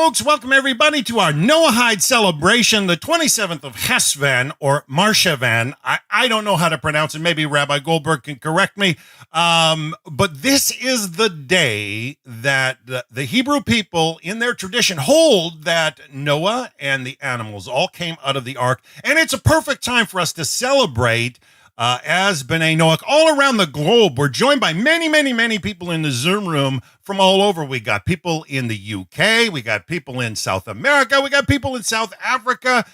folks. Welcome, everybody, to our Noahide celebration, the 27th of Chesvan, or Marshavan. I don't know how to pronounce it. Maybe Rabbi Goldberg can correct me. But this is the day that the Hebrew people, in their tradition, hold that Noah and the animals all came out of the ark. And it's a perfect time for us to celebrate as B'nai Noach all around the globe. We're joined by many people in the Zoom room from all over. We got people in the UK, we got people in South America, we got people in South Africa,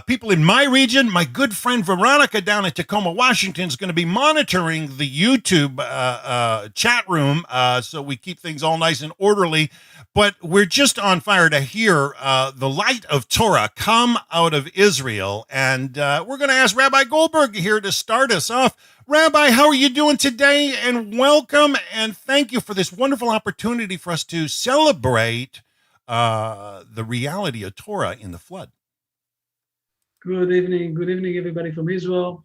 people in my region. My good friend Veronica down in Tacoma, Washington is going to be monitoring the YouTube chat room so we keep things all nice and orderly. But we're just on fire to hear the light of Torah come out of Israel. And we're going to ask Rabbi Goldberg here to start us off. Rabbi, how are you doing today? And welcome, and thank you for this wonderful opportunity for us to celebrate the reality of Torah in the flood. Good evening, everybody from Israel.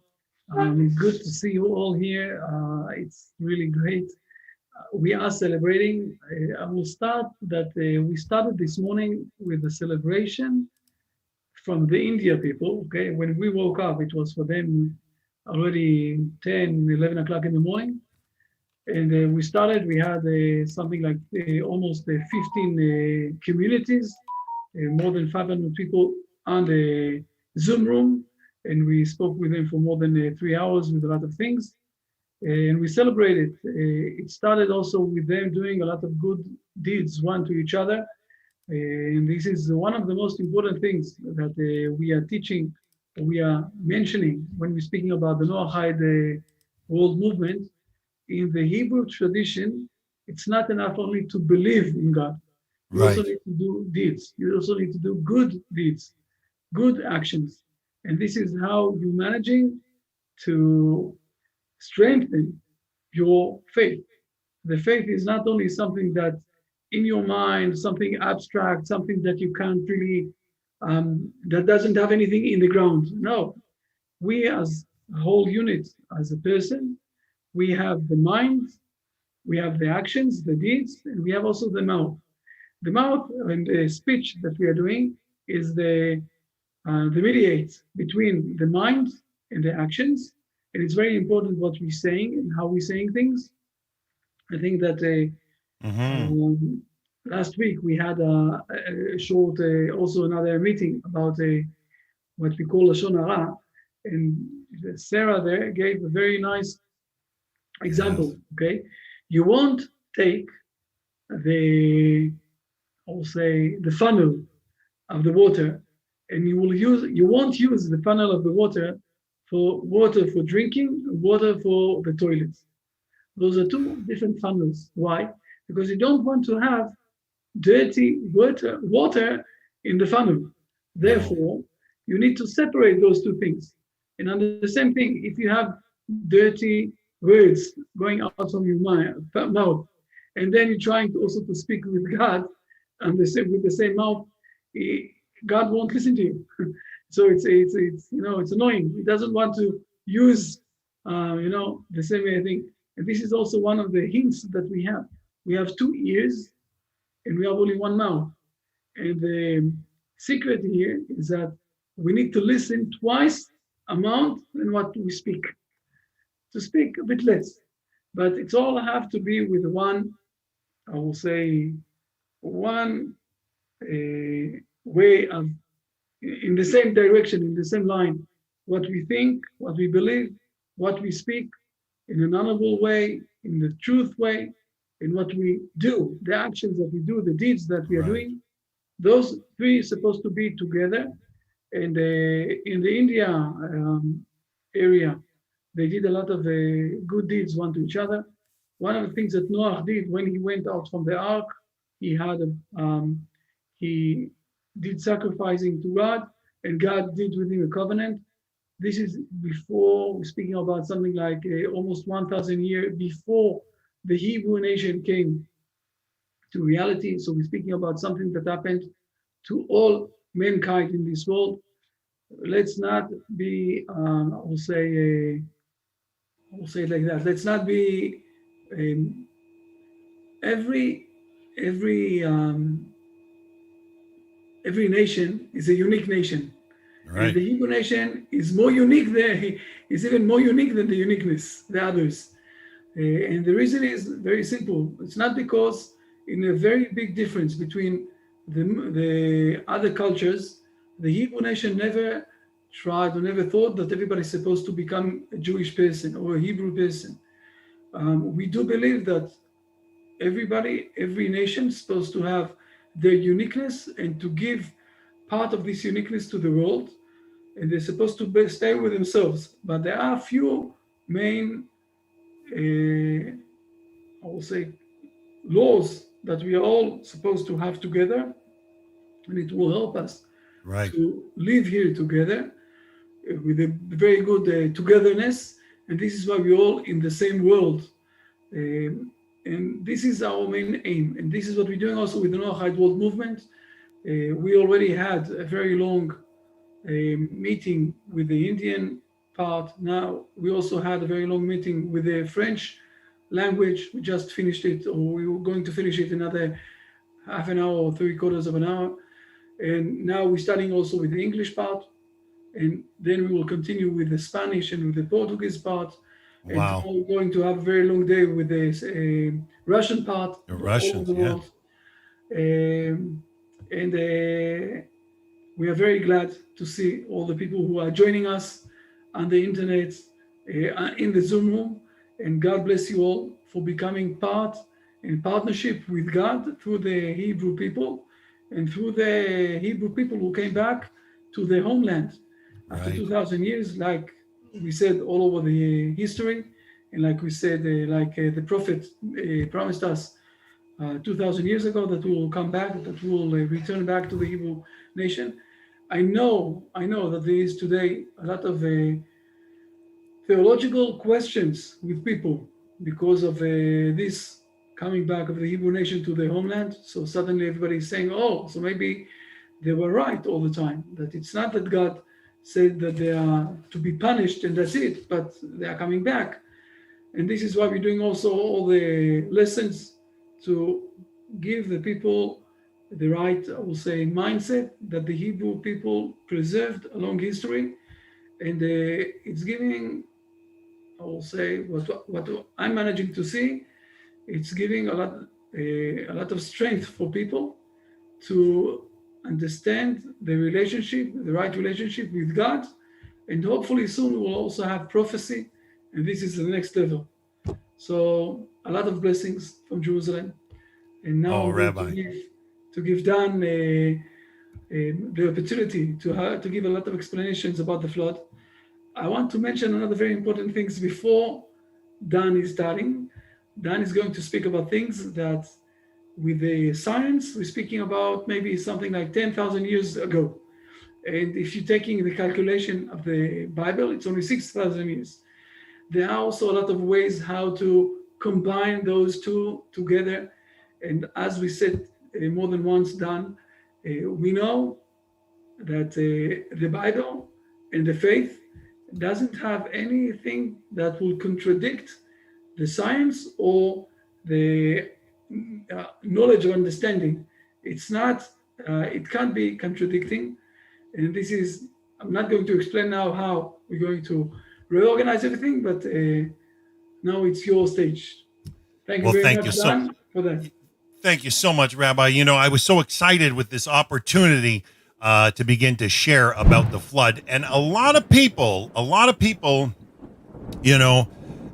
Good to see you all here. It's really great. We are celebrating. I will start that we started this morning with the celebration from the India people. Okay, when we woke up, it was for them already 10, 11 o'clock in the morning. And we started, we had something like almost 15 communities, more than 500 people on the Zoom room. And we spoke with them for more than 3 hours with a lot of things. And we celebrated. It started also with them doing a lot of good deeds, one to each other. And this is one of the most important things that we are teaching, we are mentioning when we're speaking about the Noahide world movement. In the Hebrew tradition, it's not enough only to believe in God. You also need to do deeds. You also need to do good deeds, good actions. And this is how you're managing to strengthen your faith. The faith is not only something that in your mind, something abstract, something that you can't really, that doesn't have anything in the ground. No, we as a whole unit, as a person, we have the mind, we have the actions, the deeds, and we have also the mouth. The mouth and the speech that we are doing is the mediate between the mind and the actions. And it's very important what we're saying and how we're saying things. I think that last week we had a short, also another meeting about what we call Lashon Hara. And Sarah there gave a very nice example, okay? You won't take the funnel of the water, and you won't use the funnel of the water for drinking, water for the toilets. Those are two different funnels. Why? Because you don't want to have dirty water in the funnel. Therefore, you need to separate those two things. And on the same thing, if you have dirty words going out from your mouth, and then you're trying to also to speak with God and with the same mouth, God won't listen to you. So it's annoying. He doesn't want to use the same way I think. And this is also one of the hints that we have. We have 2 ears and we have only one mouth. And the secret here is that we need to listen twice amount than what we speak. To speak a bit less. But it's all have to be with one way of, in the same direction, in the same line, what we think, what we believe, what we speak, in an honorable way, in the truth way, in what we do, the actions that we do, the deeds that we are doing. Those three are supposed to be together. And in the India area, they did a lot of good deeds one to each other. One of the things that Noah did when he went out from the ark, he did sacrificing to God, and God did with him a covenant. This is before, we're speaking about something like almost 1,000 years before the Hebrew nation came to reality. So we're speaking about something that happened to all mankind in this world. Let's not be, I will say it like that. Let's not be every every nation is a unique nation. And Right. the Hebrew nation is more unique there. Is even more unique than the uniqueness, the others. And the reason is very simple. It's not because in a very big difference between the other cultures, the Hebrew nation never tried or never thought that everybody's supposed to become a Jewish person or a Hebrew person. We do believe that everybody, every nation is supposed to have their uniqueness and to give part of this uniqueness to the world. And they're supposed to stay with themselves. But there are a few main, I will say, laws that we are all supposed to have together, and it will help us Right. to live here together with a very good togetherness. And this is why we're all in the same world. And this is our main aim. And this is what we're doing also with the Noahide World Movement. We already had a very long meeting with the Indian part. Now we also had a very long meeting with the French language. We just finished it, or we were going to finish it another half an hour or 3/4 of an hour. And now we're starting also with the English part. And then we will continue with the Spanish and with the Portuguese part. And Wow. we're going to have a very long day with the Russian part The all over Russians. the Yeah. world. And we are very glad to see all the people who are joining us on the internet, in the Zoom room. And God bless you all for becoming part in partnership with God through the Hebrew people and through the Hebrew people who came back to their homeland after Right. 2,000 years, like we said, all over the history. And like we said, the prophet promised us 2,000 years ago that we will come back, that we will return back to the Hebrew nation. I know that there is today a lot of theological questions with people because of this coming back of the Hebrew nation to their homeland. So suddenly everybody is saying, oh, so maybe they were right all the time, that it's not that God said that they are to be punished and that's it, but they are coming back. And this is why we're doing also all the lessons to give the people the right, I will say, mindset that the Hebrew people preserved along history. And it's giving, I will say, what I'm managing to see, it's giving a lot of strength for people to understand the relationship, the right relationship with God. And hopefully soon we will also have prophecy. And this is the next level. So a lot of blessings from Jerusalem. And now Oh, I'm going Rabbi. to give Dan the opportunity to give a lot of explanations about the flood. I want to mention another very important things before Dan is starting. Dan is going to speak about things that with the science, we're speaking about maybe something like 10,000 years ago. And if you're taking the calculation of the Bible, it's only 6,000 years. There are also a lot of ways how to combine those two together. And as we said more than once, Dan, we know that the Bible and the faith doesn't have anything that will contradict the science or the knowledge or understanding. It's not, it can't be contradicting. And this is, I'm not going to explain now how we're going to reorganize everything, but now it's your stage. Thank you Well, very thank much, you so Dan, for that. thank you so much, Rabbi. You know, I was so excited with this opportunity to begin to share about the flood, and a lot of people, you know,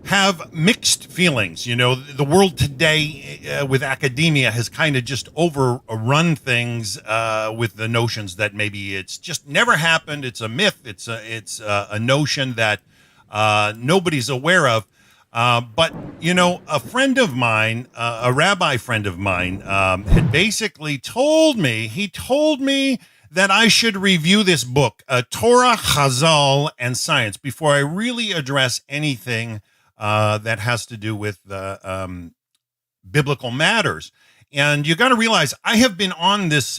have mixed feelings. You know, the world today with academia has kind of just overrun things with the notions that maybe it's just never happened. It's a myth. It's a notion that nobody's aware of. But you know, a friend of mine, a rabbi friend of mine, had basically told me. He told me that I should review this book, Torah, Chazal, and Science, before I really address anything that has to do with biblical matters. And you got to realize, I have been on this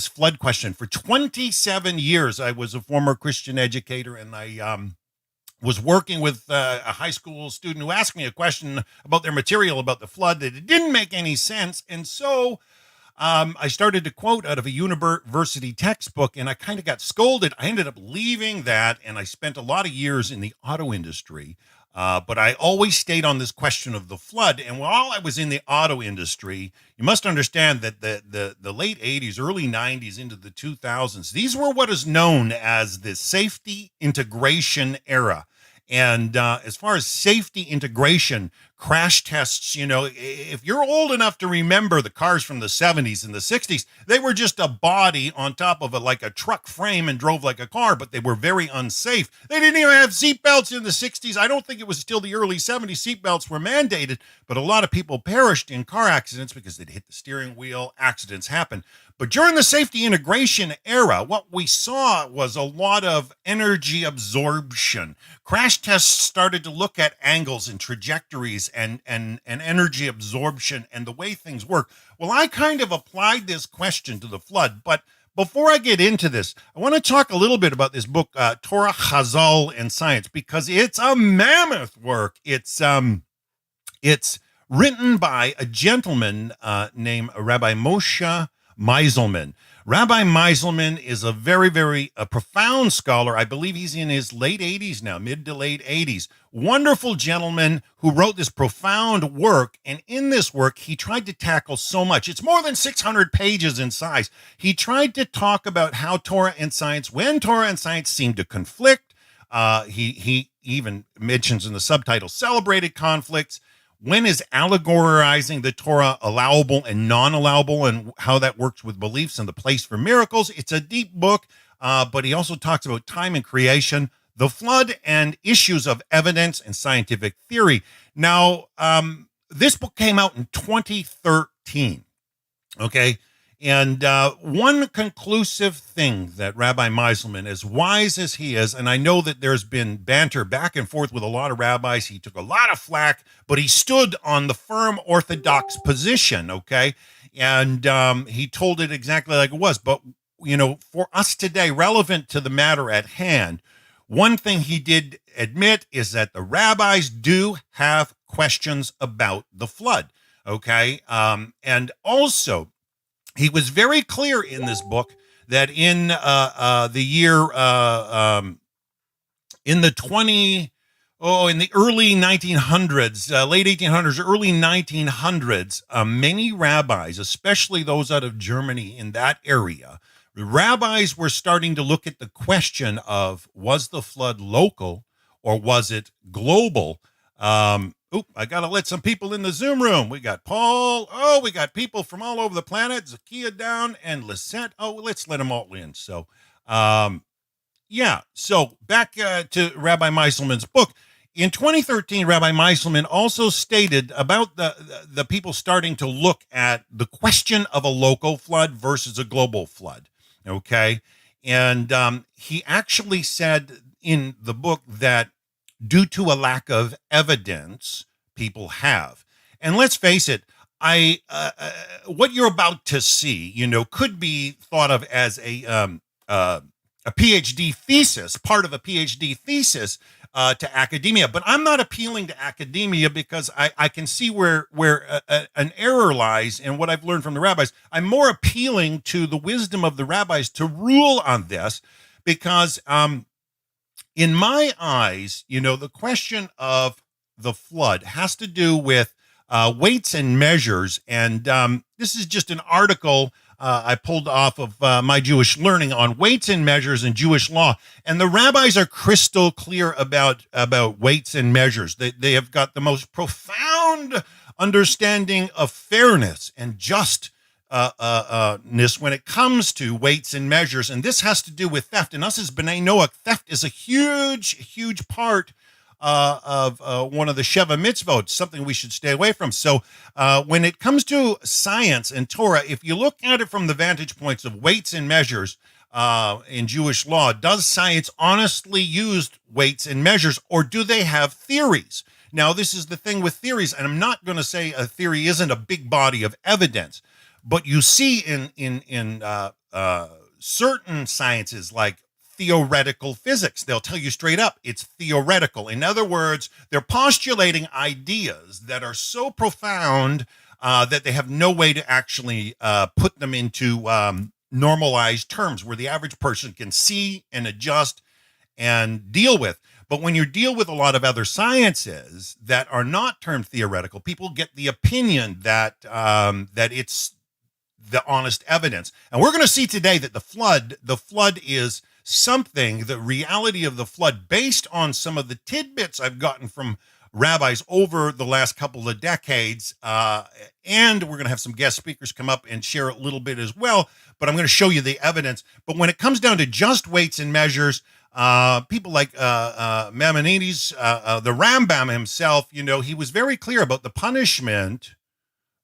flood question for 27 years. I was a former Christian educator, and I was working with a high school student who asked me a question about their material about the flood that it didn't make any sense, and so I started to quote out of a university textbook, and I kind of got scolded. I ended up leaving that, and I spent a lot of years in the auto industry. But I always stayed on this question of the flood. And while I was in the auto industry, you must understand that the late 80s, early 90s into the 2000s, these were what is known as the safety integration era. And as far as safety integration, crash tests, if you're old enough to remember the cars from the 70s and the 60s, they were just a body on top of like a truck frame and drove like a car, but they were very unsafe. They didn't even have seatbelts in the 60s. I don't think it was still the early 70s seatbelts were mandated, but a lot of people perished in car accidents because they'd hit the steering wheel. Accidents happen. But during the safety integration era, what we saw was a lot of energy absorption. Crash tests started to look at angles and trajectories and energy absorption and the way things work. Well, I kind of applied this question to the flood, but before I get into this, I want to talk a little bit about this book, Torah, Chazal, and Science, because it's a mammoth work. It's written by a gentleman named Rabbi Moshe Meiselman. Rabbi Meiselman is a very, very profound scholar. I believe he's in his late 80s now, mid to late 80s. Wonderful gentleman who wrote this profound work. And in this work, he tried to tackle so much. It's more than 600 pages in size. He tried to talk about how Torah and science, when Torah and science seem to conflict. He even mentions in the subtitle, celebrated conflicts. When is allegorizing the Torah allowable and non-allowable, and how that works with beliefs and the place for miracles? It's a deep book, but he also talks about time and creation, the flood, and issues of evidence and scientific theory. Now, this book came out in 2013, okay? And one conclusive thing that Rabbi Meiselman, as wise as he is, and I know that there's been banter back and forth with a lot of rabbis, he took a lot of flack, but he stood on the firm orthodox position, okay? And he told it exactly like it was. But, for us today, relevant to the matter at hand, one thing he did admit is that the rabbis do have questions about the flood, okay? And also, he was very clear in this book that in the year, in the early 1900s, late 1800s, early 1900s, many rabbis, especially those out of Germany in that area, rabbis were starting to look at the question of, was the flood local or was it global? I got to let some people in the Zoom room. We got Paul. Oh, we got people from all over the planet. Zakia down and Lisette. Oh, let's let them all in. So, So back to Rabbi Meiselman's book. In 2013, Rabbi Meiselman also stated about the people starting to look at the question of a local flood versus a global flood. Okay. And he actually said in the book that due to a lack of evidence people have. And let's face it, what you're about to see, could be thought of as a PhD thesis, part of a PhD thesis to academia. But I'm not appealing to academia because I can see where an error lies in what I've learned from the rabbis. I'm more appealing to the wisdom of the rabbis to rule on this because in my eyes, the question of the flood has to do with weights and measures. And this is just an article I pulled off of My Jewish Learning on weights and measures in Jewish law. And the rabbis are crystal clear about weights and measures. They have got the most profound understanding of fairness and just when it comes to weights and measures. And this has to do with theft. And us as B'nai Noach, theft is a huge part of one of the Sheva mitzvot, something we should stay away from. So when it comes to science and Torah, if you look at it from the vantage points of weights and measures in Jewish law, does science honestly use weights and measures, or do they have theories? Now, this is the thing with theories, and I'm not going to say a theory isn't a big body of evidence. But you see in certain sciences like theoretical physics, they'll tell you straight up it's theoretical. In other words, they're postulating ideas that are so profound that they have no way to actually put them into normalized terms where the average person can see and adjust and deal with. But when you deal with a lot of other sciences that are not termed theoretical, people get the opinion that that it's the honest evidence. And we're going to see today that the flood is something, the reality of the flood, based on some of the tidbits I've gotten from rabbis over the last couple of decades. And we're going to have some guest speakers come up and share a little bit as well. But I'm going to show you the evidence. But when it comes down to just weights and measures, people like Maimonides, the Rambam himself, he was very clear about the punishment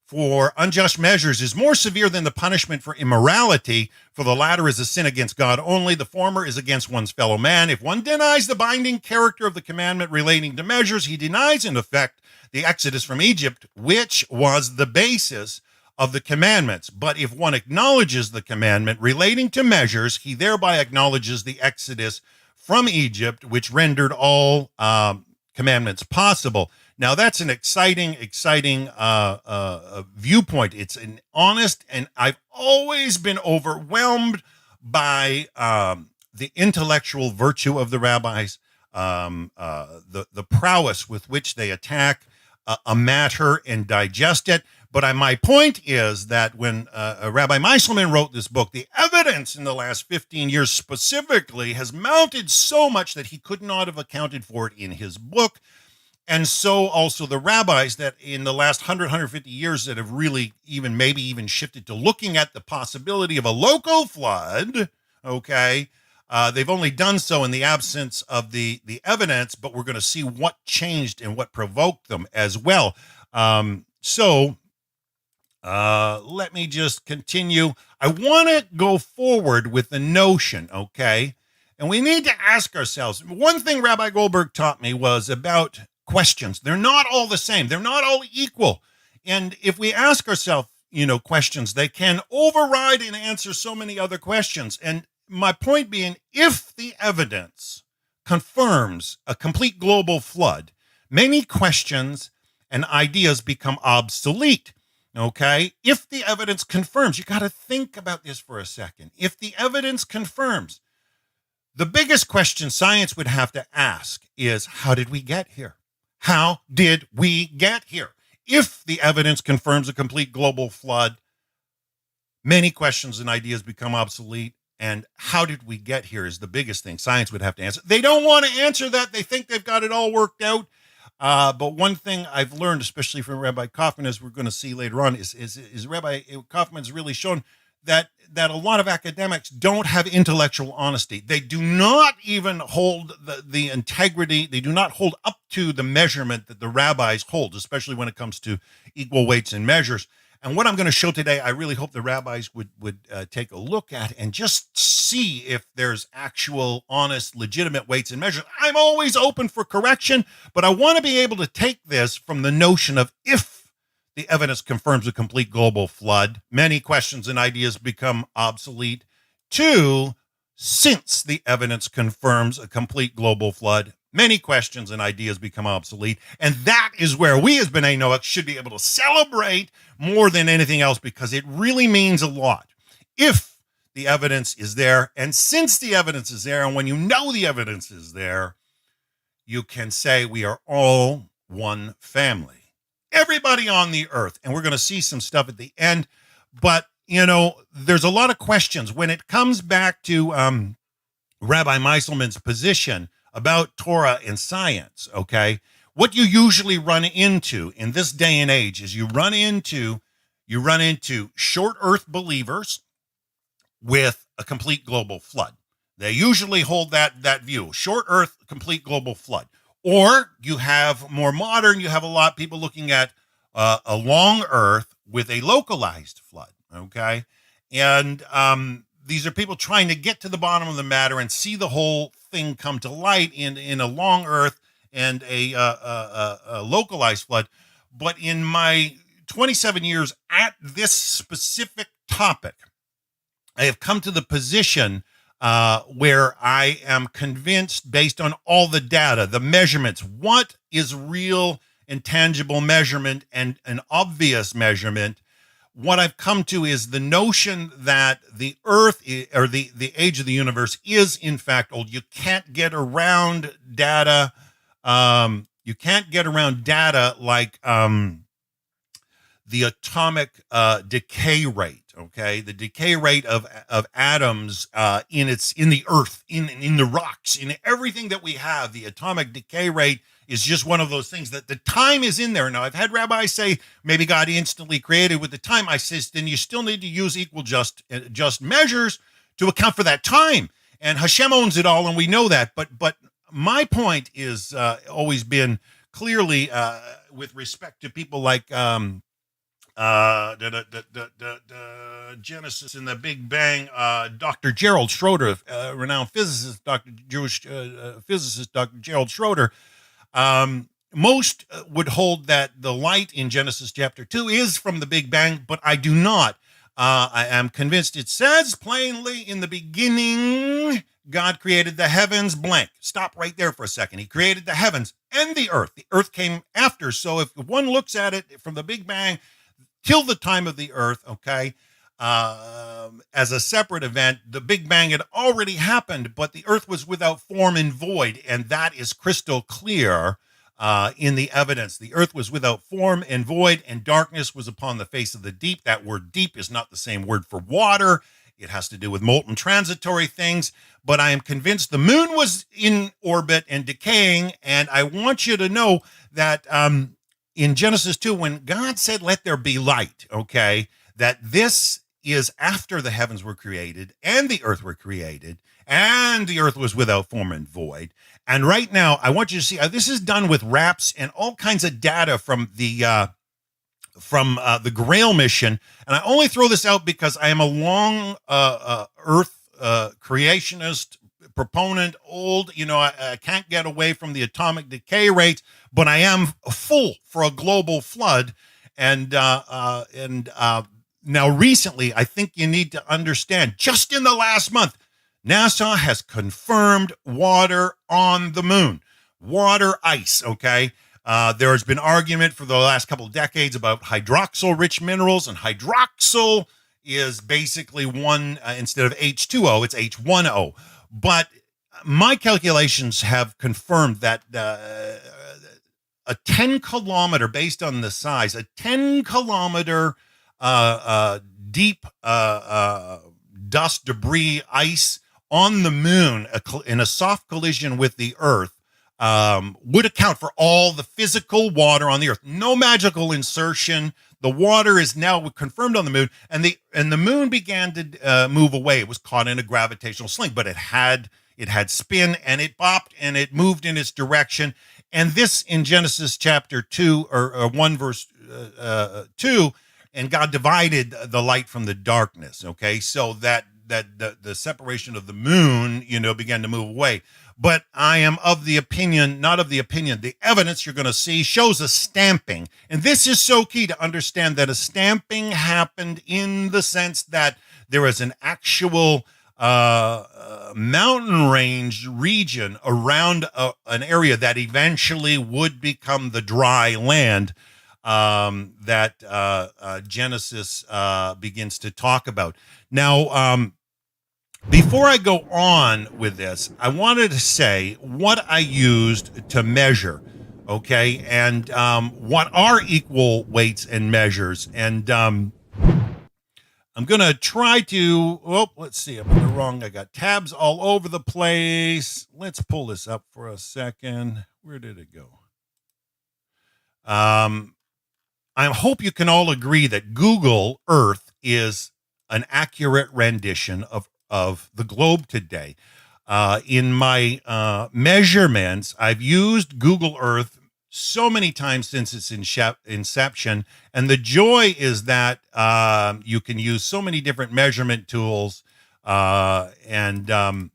for unjust measures is more severe than the punishment for immorality, for the latter is a sin against God only, the former is against one's fellow man. If one denies the binding character of the commandment relating to measures, he denies in effect the exodus from Egypt, which was the basis of the commandments. But if one acknowledges the commandment relating to measures, he thereby acknowledges the exodus from Egypt, which rendered all commandments possible. Now, that's an exciting viewpoint. It's an honest, and I've always been overwhelmed by the intellectual virtue of the rabbis, the prowess with which they attack a matter and digest it. But my point is that when Rabbi Meiselman wrote this book, the evidence in the last 15 years specifically has mounted so much that he could not have accounted for it in his book. And so also the rabbis that in the last 150 years that have really even shifted to looking at the possibility of a local flood, okay, they've only done so in the absence of the evidence, but we're going to see what changed and what provoked them as well. So let me just continue. I want to go forward with the notion, okay, and we need to ask ourselves, one thing Rabbi Goldberg taught me was about questions. They're not all the same. They're not all equal. And if we ask ourselves, questions, they can override and answer so many other questions. And my point being, if the evidence confirms a complete global flood, many questions and ideas become obsolete. Okay? If the evidence confirms, you got to think about this for a second. If the evidence confirms, the biggest question science would have to ask is, how did we get here? How did we get here? If the evidence confirms a complete global flood, many questions and ideas become obsolete. And how did we get here is the biggest thing science would have to answer. They don't want to answer that. They think they've got it all worked out. But one thing I've learned, especially from Rabbi Kaufman, as we're going to see later on, is Rabbi Kaufman's really shown that a lot of academics don't have intellectual honesty. They do not even hold the integrity. They do not hold up to the measurement that the rabbis hold, especially when it comes to equal weights and measures. And what I'm going to show today, I really hope the rabbis would take a look at and just see if there's actual, honest, legitimate weights and measures. I'm always open for correction, but I want to be able to take this from the notion of if the evidence confirms a complete global flood, many questions and ideas become obsolete, to since the evidence confirms a complete global flood, many questions and ideas become obsolete. And that is where we as B'nai Noach should be able to celebrate more than anything else, because it really means a lot. If the evidence is there, and since the evidence is there, and when you know the evidence is there, you can say we are all one family. Everybody on the earth. And we're going to see some stuff at the end. But, there's a lot of questions. When it comes back to Rabbi Meiselman's position about Torah and science, okay, what you usually run into in this day and age is you run into short earth believers with a complete global flood. They usually hold that view, short earth, complete global flood. Or you have more modern, you have a lot of people looking at a long earth with a localized flood, okay? And these are people trying to get to the bottom of the matter and see the whole thing come to light in a long earth and a localized flood. But in my 27 years at this specific topic, I have come to the position where I am convinced, based on all the data, the measurements, what is real intangible measurement and an obvious measurement, what I've come to is the notion that the Earth or the age of the universe is in fact old. You can't get around data. You can't get around data like the atomic decay rate. Okay, the decay rate of atoms in the Earth, in the rocks, in everything that we have. The atomic decay rate is just one of those things that the time is in there. Now, I've had rabbis say maybe God instantly created with the time. I says then you still need to use equal just measures to account for that time. And Hashem owns it all, and we know that. But my point is always been clearly with respect to people like Genesis and the Big Bang, Dr. Gerald Schroeder, renowned physicist, Jewish physicist, Dr. Gerald Schroeder. Most would hold that the light in Genesis chapter 2 is from the Big Bang, but I do not. I am convinced it says plainly in the beginning, God created the heavens blank. Stop right there for a second. He created the heavens and the earth. The earth came after. So if one looks at it from the Big Bang till the time of the earth, okay, as a separate event, the Big Bang had already happened, but the earth was without form and void, and that is crystal clear in the evidence. The earth was without form and void, and darkness was upon the face of the deep. That word deep is not the same word for water. It has to do with molten transitory things, but I am convinced the moon was in orbit and decaying, and I want you to know that in Genesis 2, when God said, let there be light, okay, that this is after the heavens were created and the earth were created, and the earth was without form and void. And right now, I want you to see, this is done with RAPS and all kinds of data from the Grail mission. And I only throw this out because I am a long earth creationist proponent, old, I can't get away from the atomic decay rate, but I am full for a global flood. And now recently, I think you need to understand, just in the last month, NASA has confirmed water on the moon, water ice, okay? There has been argument for the last couple of decades about hydroxyl-rich minerals, and hydroxyl is basically one, instead of H2O, it's H1O. But my calculations have confirmed that a 10-kilometer, based on the size, a 10-kilometer deep dust, debris, ice on the moon in a soft collision with the Earth would account for all the physical water on the Earth. No magical insertion. The water is now confirmed on the moon, and the moon began to move away. It was caught in a gravitational sling, but it had spin, and it bopped, and it moved in its direction. And this in Genesis chapter 2 or 1 verse 2, and God divided the light from the darkness. Okay, so that the separation of the moon, began to move away. But I am of the opinion, the evidence you're going to see shows a stamping. And this is so key to understand that a stamping happened in the sense that there is an actual mountain range region around an area that eventually would become the dry land that Genesis begins to talk about. Now, before I go on with this, I wanted to say what I used to measure, okay, and what are equal weights and measures. And I'm going to try to, let's see, I'm in the wrong. I got tabs all over the place. Let's pull this up for a second. Where did it go? I hope you can all agree that Google Earth is an accurate rendition of the globe today. In my measurements, I've used Google Earth so many times since its inception, and the joy is that you can use so many different measurement tools and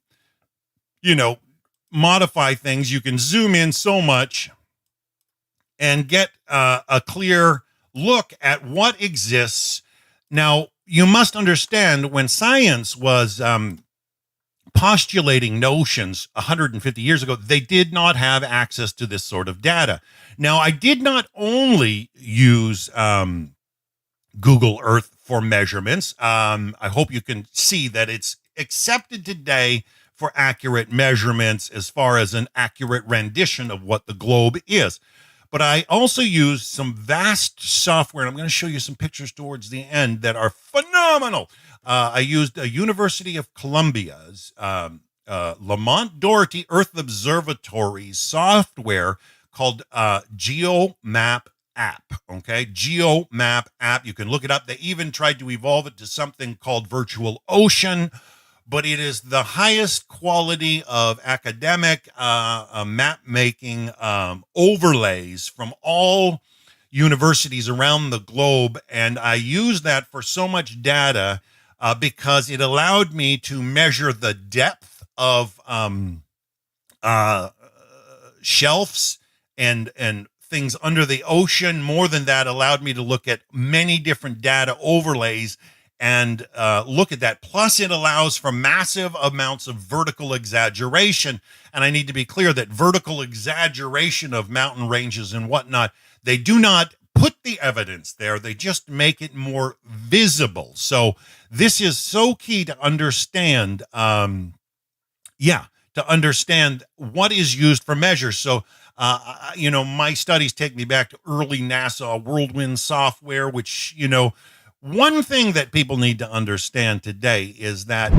modify things. You can zoom in so much and get a clear look at what exists. Now, you must understand, when science was postulating notions 150 years ago, they did not have access to this sort of data. Now, I did not only use Google Earth for measurements. I hope you can see that it's accepted today for accurate measurements as far as an accurate rendition of what the globe is. But I also use some vast software, and I'm going to show you some pictures towards the end that are phenomenal. I used a University of Columbia's Lamont Doherty Earth Observatory software called GeoMap app. Okay, GeoMap app. You can look it up. They even tried to evolve it to something called Virtual Ocean, but it is the highest quality of academic map making overlays from all universities around the globe. And I use that for so much data because it allowed me to measure the depth of shelves and things under the ocean. More than that, allowed me to look at many different data overlays and look at that. Plus, it allows for massive amounts of vertical exaggeration. And I need to be clear that vertical exaggeration of mountain ranges and whatnot, they do not put the evidence there. They just make it more visible. So this is so key to understand. To understand what is used for measures. So, my studies take me back to early NASA Whirlwind software, which, one thing that people need to understand today is that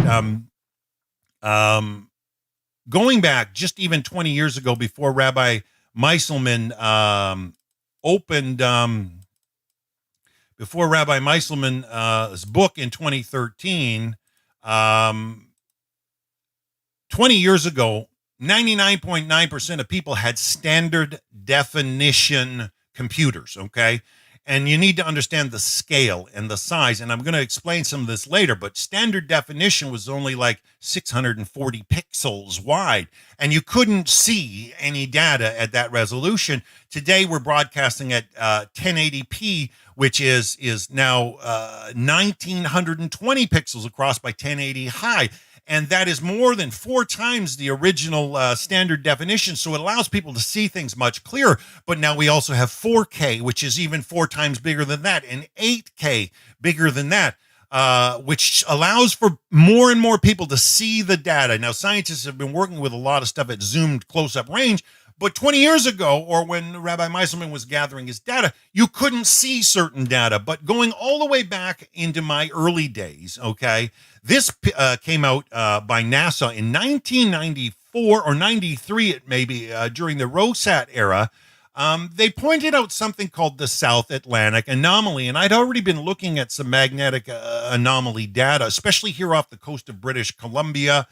going back just even 20 years ago, before Rabbi Meiselman opened, before Rabbi Meiselman's book in 2013, 20 years ago, 99.9% of people had standard definition computers, okay? And you need to understand the scale and the size. And I'm going to explain some of this later, but standard definition was only like 640 pixels wide, and you couldn't see any data at that resolution. Today, we're broadcasting at 1080p, which is now 1920 pixels across by 1080 high. And that is more than 4 times the original standard definition. So it allows people to see things much clearer. But now we also have 4K, which is even 4 times bigger than that, and 8K bigger than that, which allows for more and more people to see the data. Now, scientists have been working with a lot of stuff at zoomed close-up range, but 20 years ago, or when Rabbi Meiselman was gathering his data, you couldn't see certain data. But going all the way back into my early days, okay, this came out by NASA in 1994 or 93, it may be, during the Rosat era. They pointed out something called the South Atlantic Anomaly, and I'd already been looking at some magnetic anomaly data, especially here off the coast of British Columbia.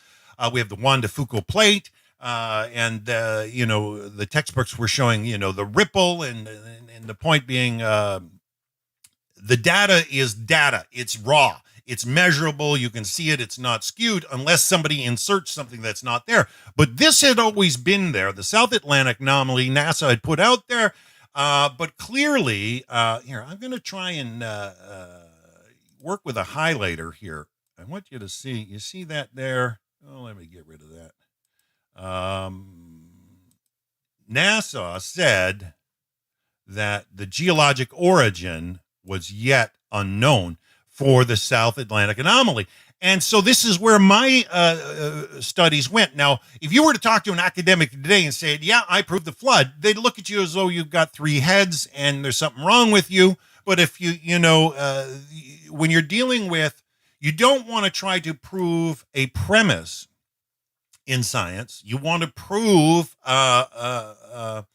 We have the Juan de Fuca plate. And the textbooks were showing, the ripple and the point being, the data is data. It's raw. It's measurable. You can see it. It's not skewed unless somebody inserts something that's not there. But this had always been there. The South Atlantic Anomaly NASA had put out there. But clearly, here, I'm going to try and work with a highlighter here. I want you to see, you see that there? Oh, let me get rid of that. NASA said that the geologic origin was yet unknown for the South Atlantic Anomaly. And so this is where my studies went. Now, if you were to talk to an academic today and say, yeah, I proved the flood, they'd look at you as though you've got 3 heads and there's something wrong with you. But if when you're dealing with, you don't want to try to prove a premise in science. You want to prove a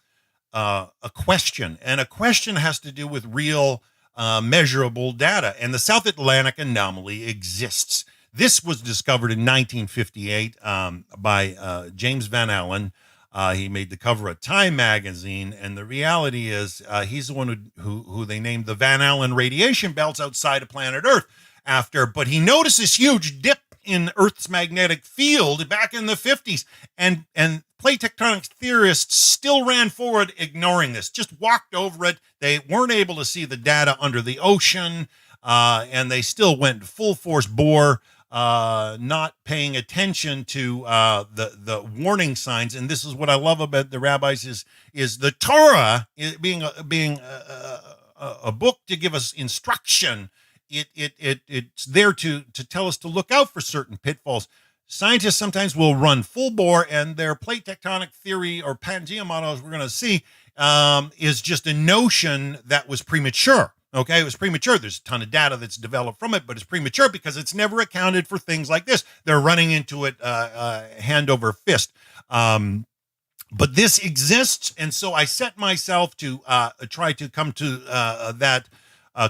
question, and a question has to do with real measurable data. And the South Atlantic Anomaly exists. This was discovered in 1958 by James Van Allen. He made the cover of Time magazine, and the reality is he's the one who they named the Van Allen radiation belts outside of planet Earth after. But he noticed this huge dip in Earth's magnetic field back in the 50s, and plate tectonics theorists still ran forward ignoring this, just walked over it. They weren't able to see the data under the ocean, and they still went full force bore not paying attention to the warning signs. And this is what I love about the rabbis is the Torah being a book to give us instruction. It's there to tell us to look out for certain pitfalls. Scientists sometimes will run full bore, and their plate tectonic theory or Pangea model, as we're going to see, is just a notion that was premature. Okay, it was premature. There's a ton of data that's developed from it, but it's premature because it's never accounted for things like this. They're running into it hand over fist. But this exists, and so I set myself to try to come to that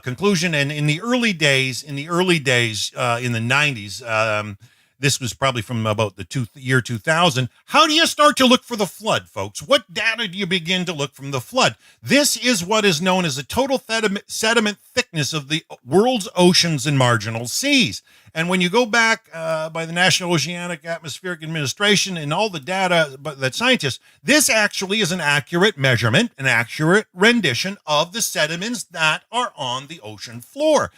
conclusion. And in the early days, in the 90s, this was probably from about the year 2000. How do you start to look for the flood, folks? What data do you begin to look from the flood? This is what is known as the total sediment thickness of the world's oceans and marginal seas. And when you go back by the National Oceanic Atmospheric Administration and all the data that scientists, this actually is an accurate measurement, an accurate rendition of the sediments that are on the ocean floor.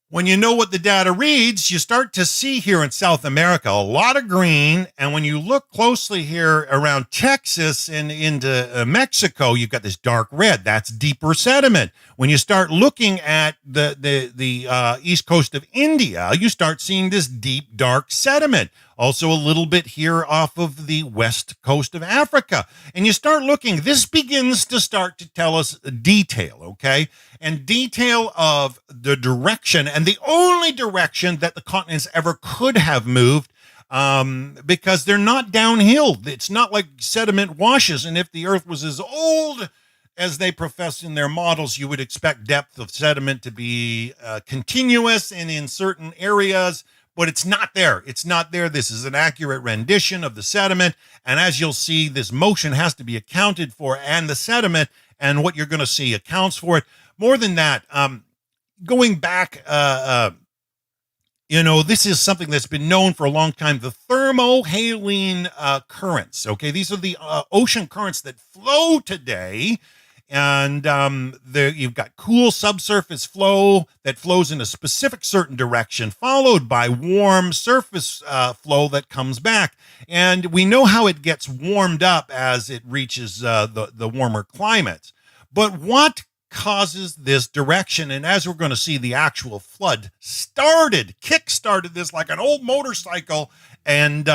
When you know what the data reads, you start to see here in South America a lot of green. And when you look closely here around Texas and into Mexico, you've got this dark red. That's deeper sediment. When you start looking at the east coast of India, you start seeing this deep, dark sediment. Also a little bit here off of the west coast of Africa. And you start looking, this begins to start to tell us detail, okay? And detail of the direction, and the only direction that the continents ever could have moved, because they're not downhill. It's not like sediment washes, and if the Earth was as old as they profess in their models, you would expect depth of sediment to be continuous and in certain areas, but it's not there. It's not there. This is an accurate rendition of the sediment, and as you'll see, this motion has to be accounted for, and the sediment and what you're going to see accounts for it. More than that, going back, this is something that's been known for a long time, the thermohaline currents, okay? These are the ocean currents that flow today, and you've got cool subsurface flow that flows in a specific certain direction, followed by warm surface flow that comes back. And we know how it gets warmed up as it reaches the warmer climates. But what causes this direction? And as we're going to see, the actual flood kick-started this like an old motorcycle and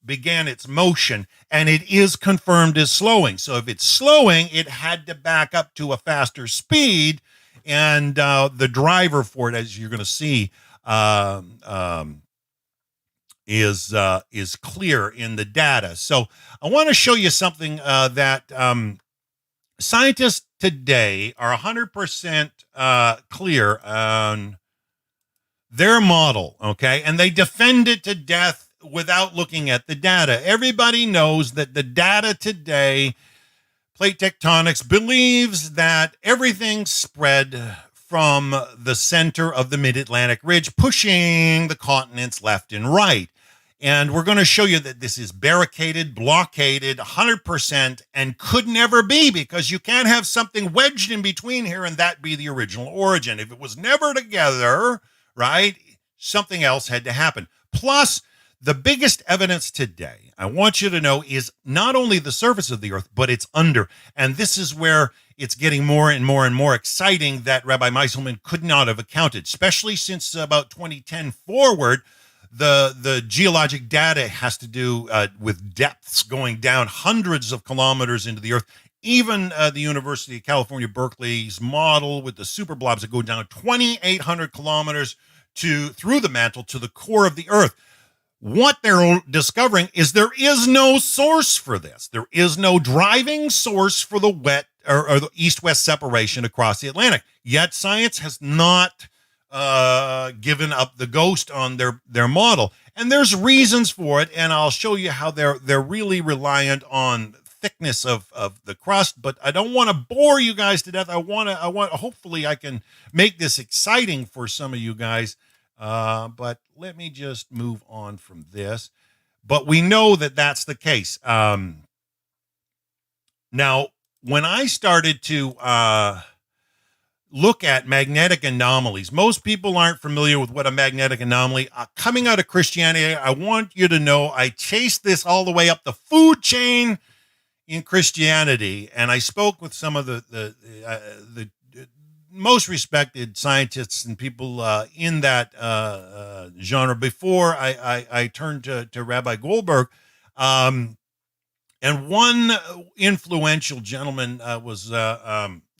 began its motion, and it is confirmed as slowing. So if it's slowing, it had to back up to a faster speed, and the driver for it, as you're going to see, is clear in the data. So I want to show you something that scientists today are 100% clear on their model, okay? And they defend it to death without looking at the data. Everybody knows that the data today, plate tectonics, believes that everything spread from the center of the mid-Atlantic ridge, pushing the continents left and right. And we're going to show you that this is barricaded, blockaded, 100%, and could never be, because you can't have something wedged in between here and that be the original origin. If it was never together, right, something else had to happen. Plus, the biggest evidence today, I want you to know, is not only the surface of the Earth, but it's under. And this is where it's getting more and more and more exciting that Rabbi Meiselman could not have accounted, especially since about 2010 forward. The geologic data has to do with depths going down hundreds of kilometers into the Earth. Even the University of California, Berkeley's model with the super blobs that go down 2,800 kilometers through the mantle to the core of the Earth. What they're discovering is there is no source for this. There is no driving source for the wet or the east-west separation across the Atlantic. Yet science has not given up the ghost on their model, and there's reasons for it. And I'll show you how they're really reliant on thickness of the crust. But I don't want to bore you guys to death. I want hopefully I can make this exciting for some of you guys. But let me just move on from this. But we know that that's the case. Now, when I started to look at magnetic anomalies. Most people aren't familiar with what a magnetic anomaly. Coming out of Christianity, I want you to know I chased this all the way up the food chain in Christianity, and I spoke with some of the most respected scientists and people in that genre before I turned to Rabbi Goldberg. And one influential gentleman was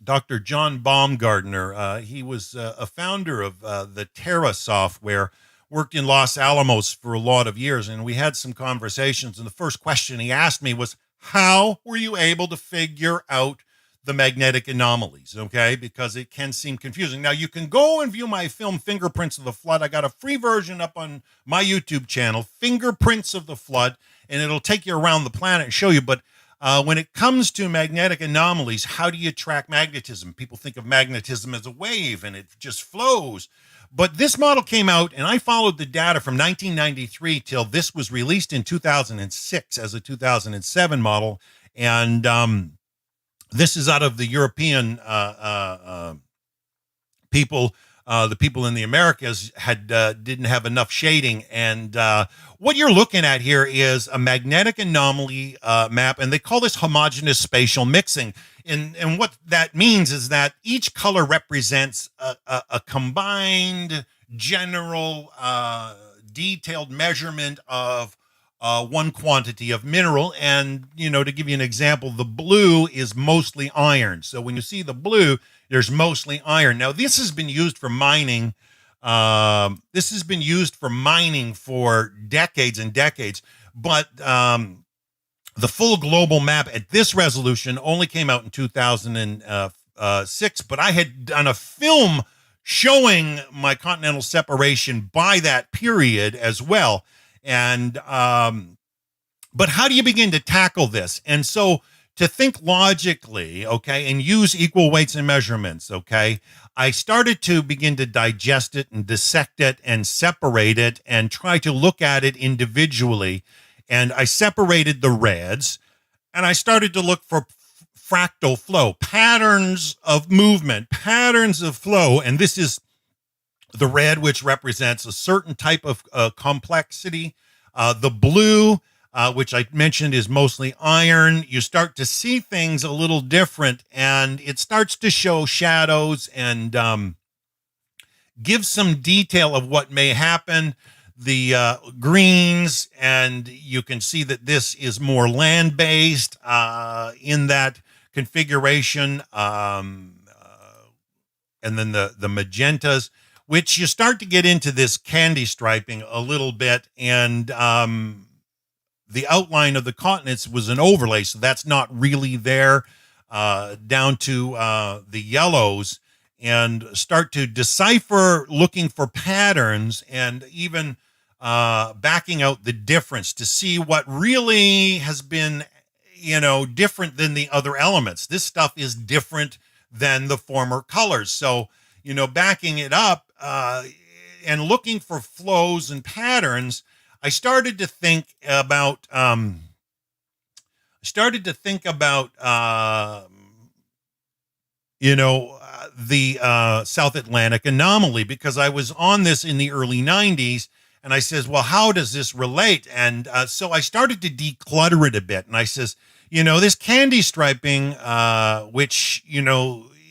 Dr. John Baumgartner. He was a founder of the Terra software, worked in Los Alamos for a lot of years, and we had some conversations. And the first question he asked me was, how were you able to figure out the magnetic anomalies? Okay, because it can seem confusing. Now, you can go and view my film, Fingerprints of the Flood. I got a free version up on my YouTube channel, Fingerprints of the Flood, and it'll take you around the planet and show you. But when it comes to magnetic anomalies, how do you track magnetism? People think of magnetism as a wave and it just flows. But this model came out, and I followed the data from 1993 till this was released in 2006 as a 2007 model. And this is out of the European people. The people in the Americas didn't have enough shading. And what you're looking at here is a magnetic anomaly map, and they call this homogeneous spatial mixing. And what that means is that each color represents a combined, general, detailed measurement of one quantity of mineral. And, to give you an example, the blue is mostly iron. So when you see the blue, there's mostly iron. Now, this has been used for mining. This has been used for mining for decades and decades. But the full global map at this resolution only came out in 2006. But I had done a film showing my continental separation by that period as well. And but how do you begin to tackle this? And so to think logically, okay, and use equal weights and measurements, okay, I started to begin to digest it and dissect it and separate it and try to look at it individually. And I separated the reds, and I started to look for fractal flow, patterns of movement, patterns of flow. And this is the red, which represents a certain type of complexity. The blue, which I mentioned is mostly iron. You start to see things a little different, and it starts to show shadows and give some detail of what may happen. The greens, and you can see that this is more land-based in that configuration. And then the magentas, which you start to get into this candy striping a little bit. And the outline of the continents was an overlay, so that's not really there, down to the yellows, and start to decipher, looking for patterns, and even backing out the difference to see what really has been, different than the other elements. This stuff is different than the former colors. So, backing it up and looking for flows and patterns, I started to think about the South Atlantic anomaly, because I was on this in the early 90s, and I says, well, how does this relate? And so I started to declutter it a bit, and I says, this candy striping, which,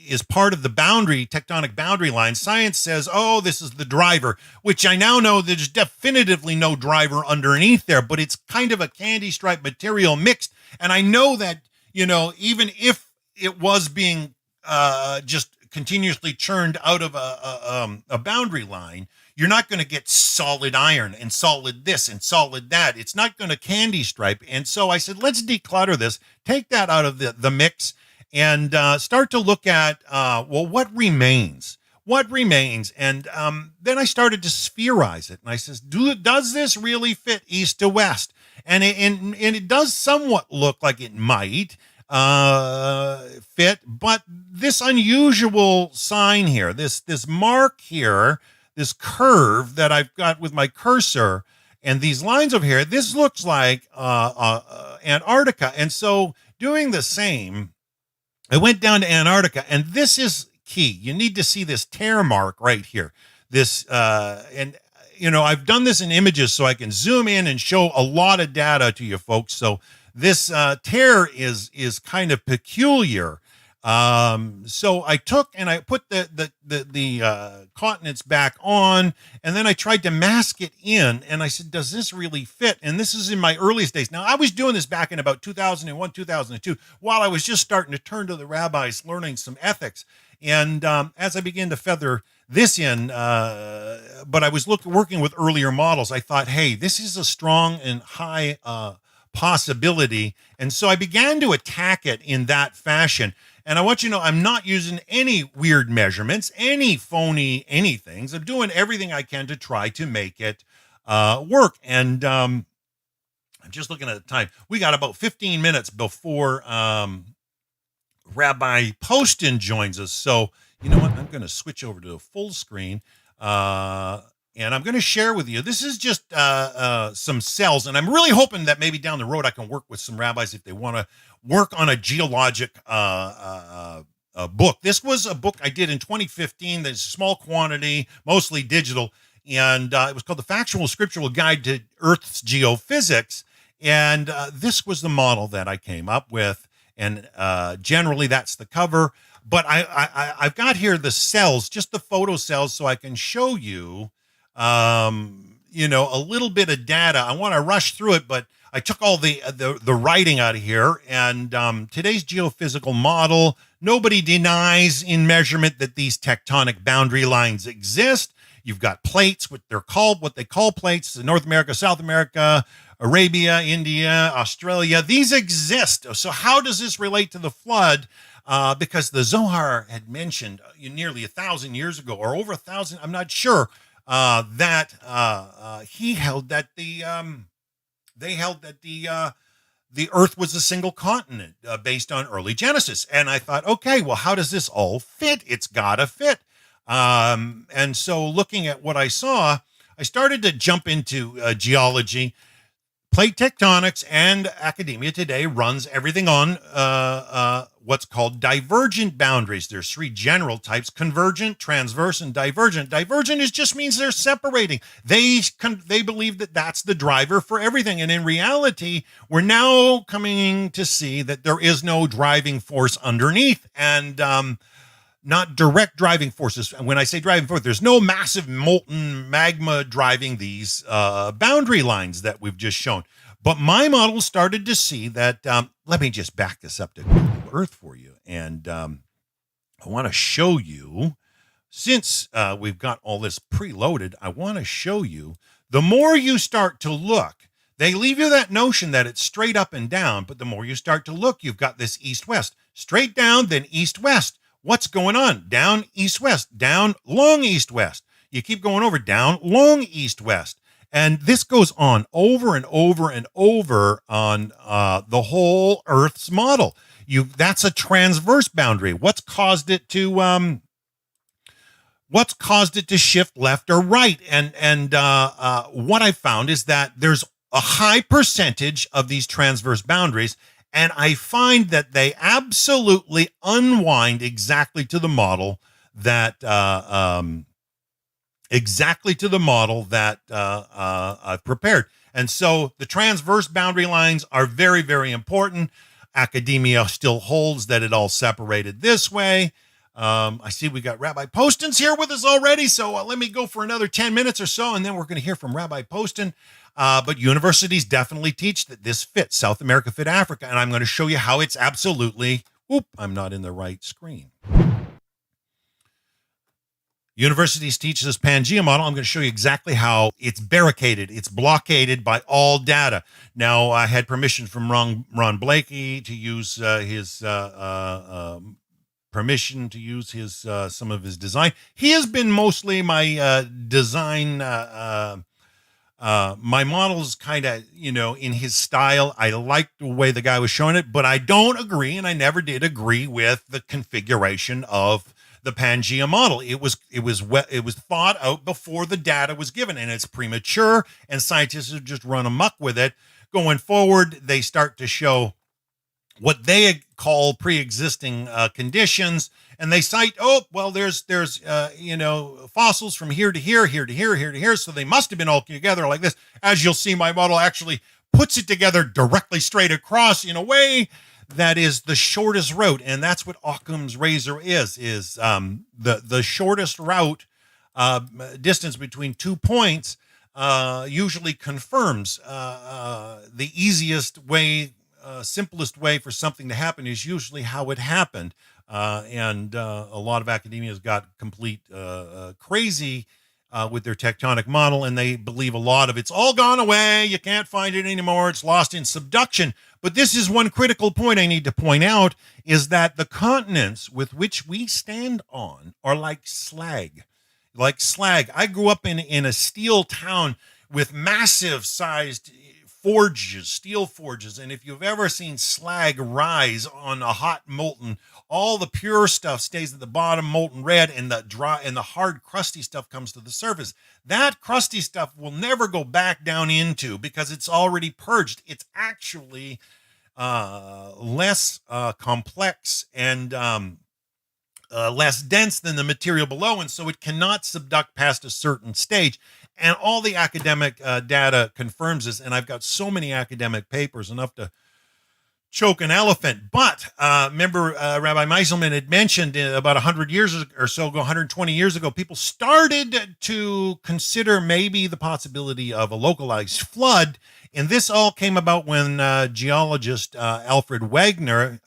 is part of the tectonic boundary line. Science says, oh, this is the driver, which I now know there's definitively no driver underneath there, but it's kind of a candy stripe material mixed. And I know that, even if it was being just continuously churned out of a boundary line, you're not going to get solid iron and solid this and solid that. It's not going to candy stripe. And so I said, let's declutter this, take that out of the mix, and start to look at, what remains? What remains? And then I started to spherize it. And I says, does this really fit east to west? And it does somewhat look like it might fit, but this unusual sign here, this mark here, this curve that I've got with my cursor, and these lines over here, this looks like Antarctica. And so doing the same, I went down to Antarctica, and this is key. You need to see this tear mark right here. This, and I've done this in images so I can zoom in and show a lot of data to you folks. So this tear is kind of peculiar. So I took and I put the continents back on, and then I tried to mask it in, and I said, does this really fit? And this is in my earliest days. Now, I was doing this back in about 2001, 2002, while I was just starting to turn to the rabbis, learning some ethics. And as I began to feather this in, but I was working with earlier models, I thought, hey, this is a strong and high possibility. And so I began to attack it in that fashion. And I want you to know, I'm not using any weird measurements, any phony anythings. I'm doing everything I can to try to make it work. And I'm just looking at the time. We got about 15 minutes before Rabbi Poston joins us. So, you know what? I'm going to switch over to a full screen. And I'm going to share with you, this is just some cells. And I'm really hoping that maybe down the road I can work with some rabbis if they want to work on a geologic book. This was a book I did in 2015. There's a small quantity, mostly digital. And it was called The Factual Scriptural Guide to Earth's Geophysics. And this was the model that I came up with. And generally that's the cover. But I've got here the cells, just the photo cells, so I can show you a little bit of data. I want to rush through it, but I took all the writing out of here. And today's geophysical model, nobody denies in measurement that these tectonic boundary lines exist. You've got plates, what they call plates, North America, South America, Arabia, India, Australia. These exist. So how does this relate to the flood? Because the Zohar had mentioned nearly 1,000 years ago, or over 1,000, I'm not sure, that he held that the Earth was a single continent based on early Genesis. And I thought, okay, well, how does this all fit? It's gotta fit. And so looking at what I saw, I started to jump into geology. Plate tectonics and academia today runs everything on what's called divergent boundaries. There's three general types: convergent, transverse, and divergent. Divergent just means they're separating. They believe that that's the driver for everything. And in reality, we're now coming to see that there is no driving force underneath, and not direct driving forces. And when I say driving force, there's no massive molten magma driving these boundary lines that we've just shown. But my model started to see that, let me just back this up to Google Earth for you. And I want to show you, since we've got all this preloaded, I want to show you, the more you start to look, they leave you that notion that it's straight up and down, but the more you start to look, you've got this east-west, straight down, then east-west. What's going on? Down, east-west, down, long, east-west. You keep going over, down, long, east-west. And this goes on over and over and over on the whole Earth's model. That's a transverse boundary. What's caused it to shift left or right? And what I found is that there's a high percentage of these transverse boundaries. And I find that they absolutely unwind exactly to the model that I've prepared. And so the transverse boundary lines are very, very important. Academia still holds that it all separated this way. I see we got Rabbi Poston's here with us already. So let me go for another 10 minutes or so, and then we're going to hear from Rabbi Poston. But universities definitely teach that this fits. South America fit Africa. And I'm going to show you how it's absolutely, I'm not in the right screen. Universities teach this Pangea model. I'm going to show you exactly how it's barricaded. It's blockaded by all data. Now, I had permission from Ron Blakey to use permission to use some of his design. He has been mostly my design. My model's kind of, in his style. I like the way the guy was showing it, but I don't agree, and I never did agree with the configuration of the Pangea model. It was thought out before the data was given, and it's premature, and scientists have just run amok with it. Going forward, they start to show what they call pre-existing conditions, and they cite, there's fossils from here to here, here to here, here to here, so they must have been all together like this. As you'll see, my model actually puts it together directly straight across in a way that is the shortest route, and that's what Occam's razor is the shortest route, distance between 2 points, usually confirms the easiest way, simplest way for something to happen is usually how it happened. And a lot of academia has got complete crazy with their tectonic model, and they believe a lot of it's all gone away. You can't find it anymore. It's lost in subduction. But this is one critical point I need to point out, is that the continents with which we stand on are like slag. Like slag. I grew up in a steel town with massive sized forges, steel forges. And if you've ever seen slag rise on a hot molten, all the pure stuff stays at the bottom, molten red, and the dry and the hard crusty stuff comes to the surface. That crusty stuff will never go back down into, because it's already purged. It's actually less complex and less dense than the material below, and so it cannot subduct past a certain stage. And all the academic data confirms this, and I've got so many academic papers, enough to choke an elephant. But remember, Rabbi Meiselman had mentioned about 100 years or so ago, 120 years ago, people started to consider maybe the possibility of a localized flood. And this all came about when geologist Alfred Wegener,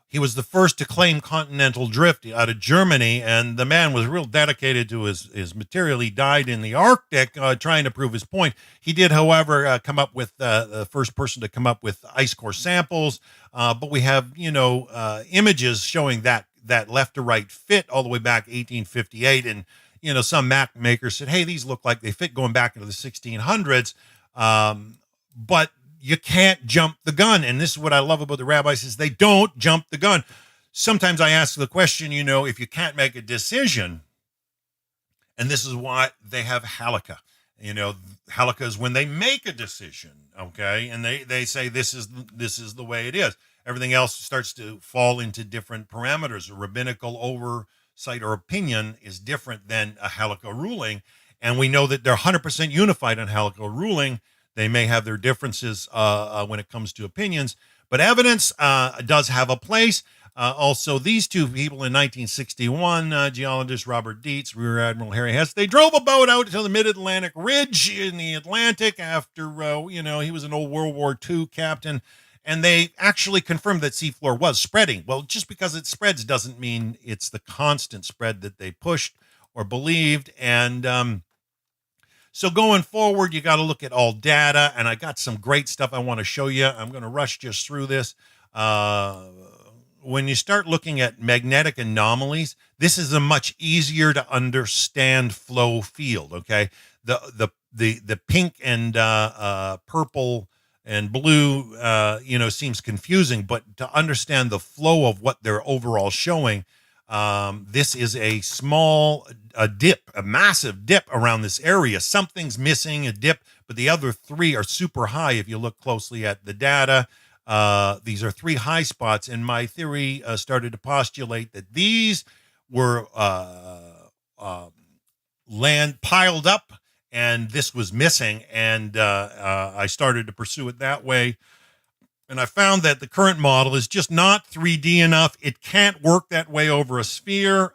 he was the first to claim continental drift out of Germany, and the man was real dedicated to his material. He died in the Arctic trying to prove his point. He did, however, come up with the first person to come up with ice core samples, but we have, images showing that left to right fit all the way back 1858, and some map makers said, hey, these look like they fit going back into the 1600s, but you can't jump the gun. And this is what I love about the rabbis, is they don't jump the gun. Sometimes I ask the question, if you can't make a decision, and this is why they have halakha. Halakha is when they make a decision, okay? And they say this is the way it is. Everything else starts to fall into different parameters. A rabbinical oversight or opinion is different than a halakha ruling. And we know that they're 100% unified on halakha ruling. They may have their differences when it comes to opinions, but evidence does have a place. Also, these two people in 1961, geologist Robert Dietz, Rear Admiral Harry Hess, they drove a boat out to the mid-Atlantic ridge in the Atlantic after, he was an old World War II captain, and they actually confirmed that seafloor was spreading. Well, just because it spreads doesn't mean it's the constant spread that they pushed or believed, and so going forward, you got to look at all data, and I got some great stuff I want to show you. I'm going to rush just through this. When you start looking at magnetic anomalies, this is a much easier to understand flow field. Okay, the pink and purple and blue, seems confusing, but to understand the flow of what they're overall showing. This is a massive dip around this area. Something's missing, a dip, but the other three are super high if you look closely at the data. These are three high spots, and my theory started to postulate that these were land piled up, and this was missing, and I started to pursue it that way. And I found that the current model is just not 3D enough. It can't work that way over a sphere.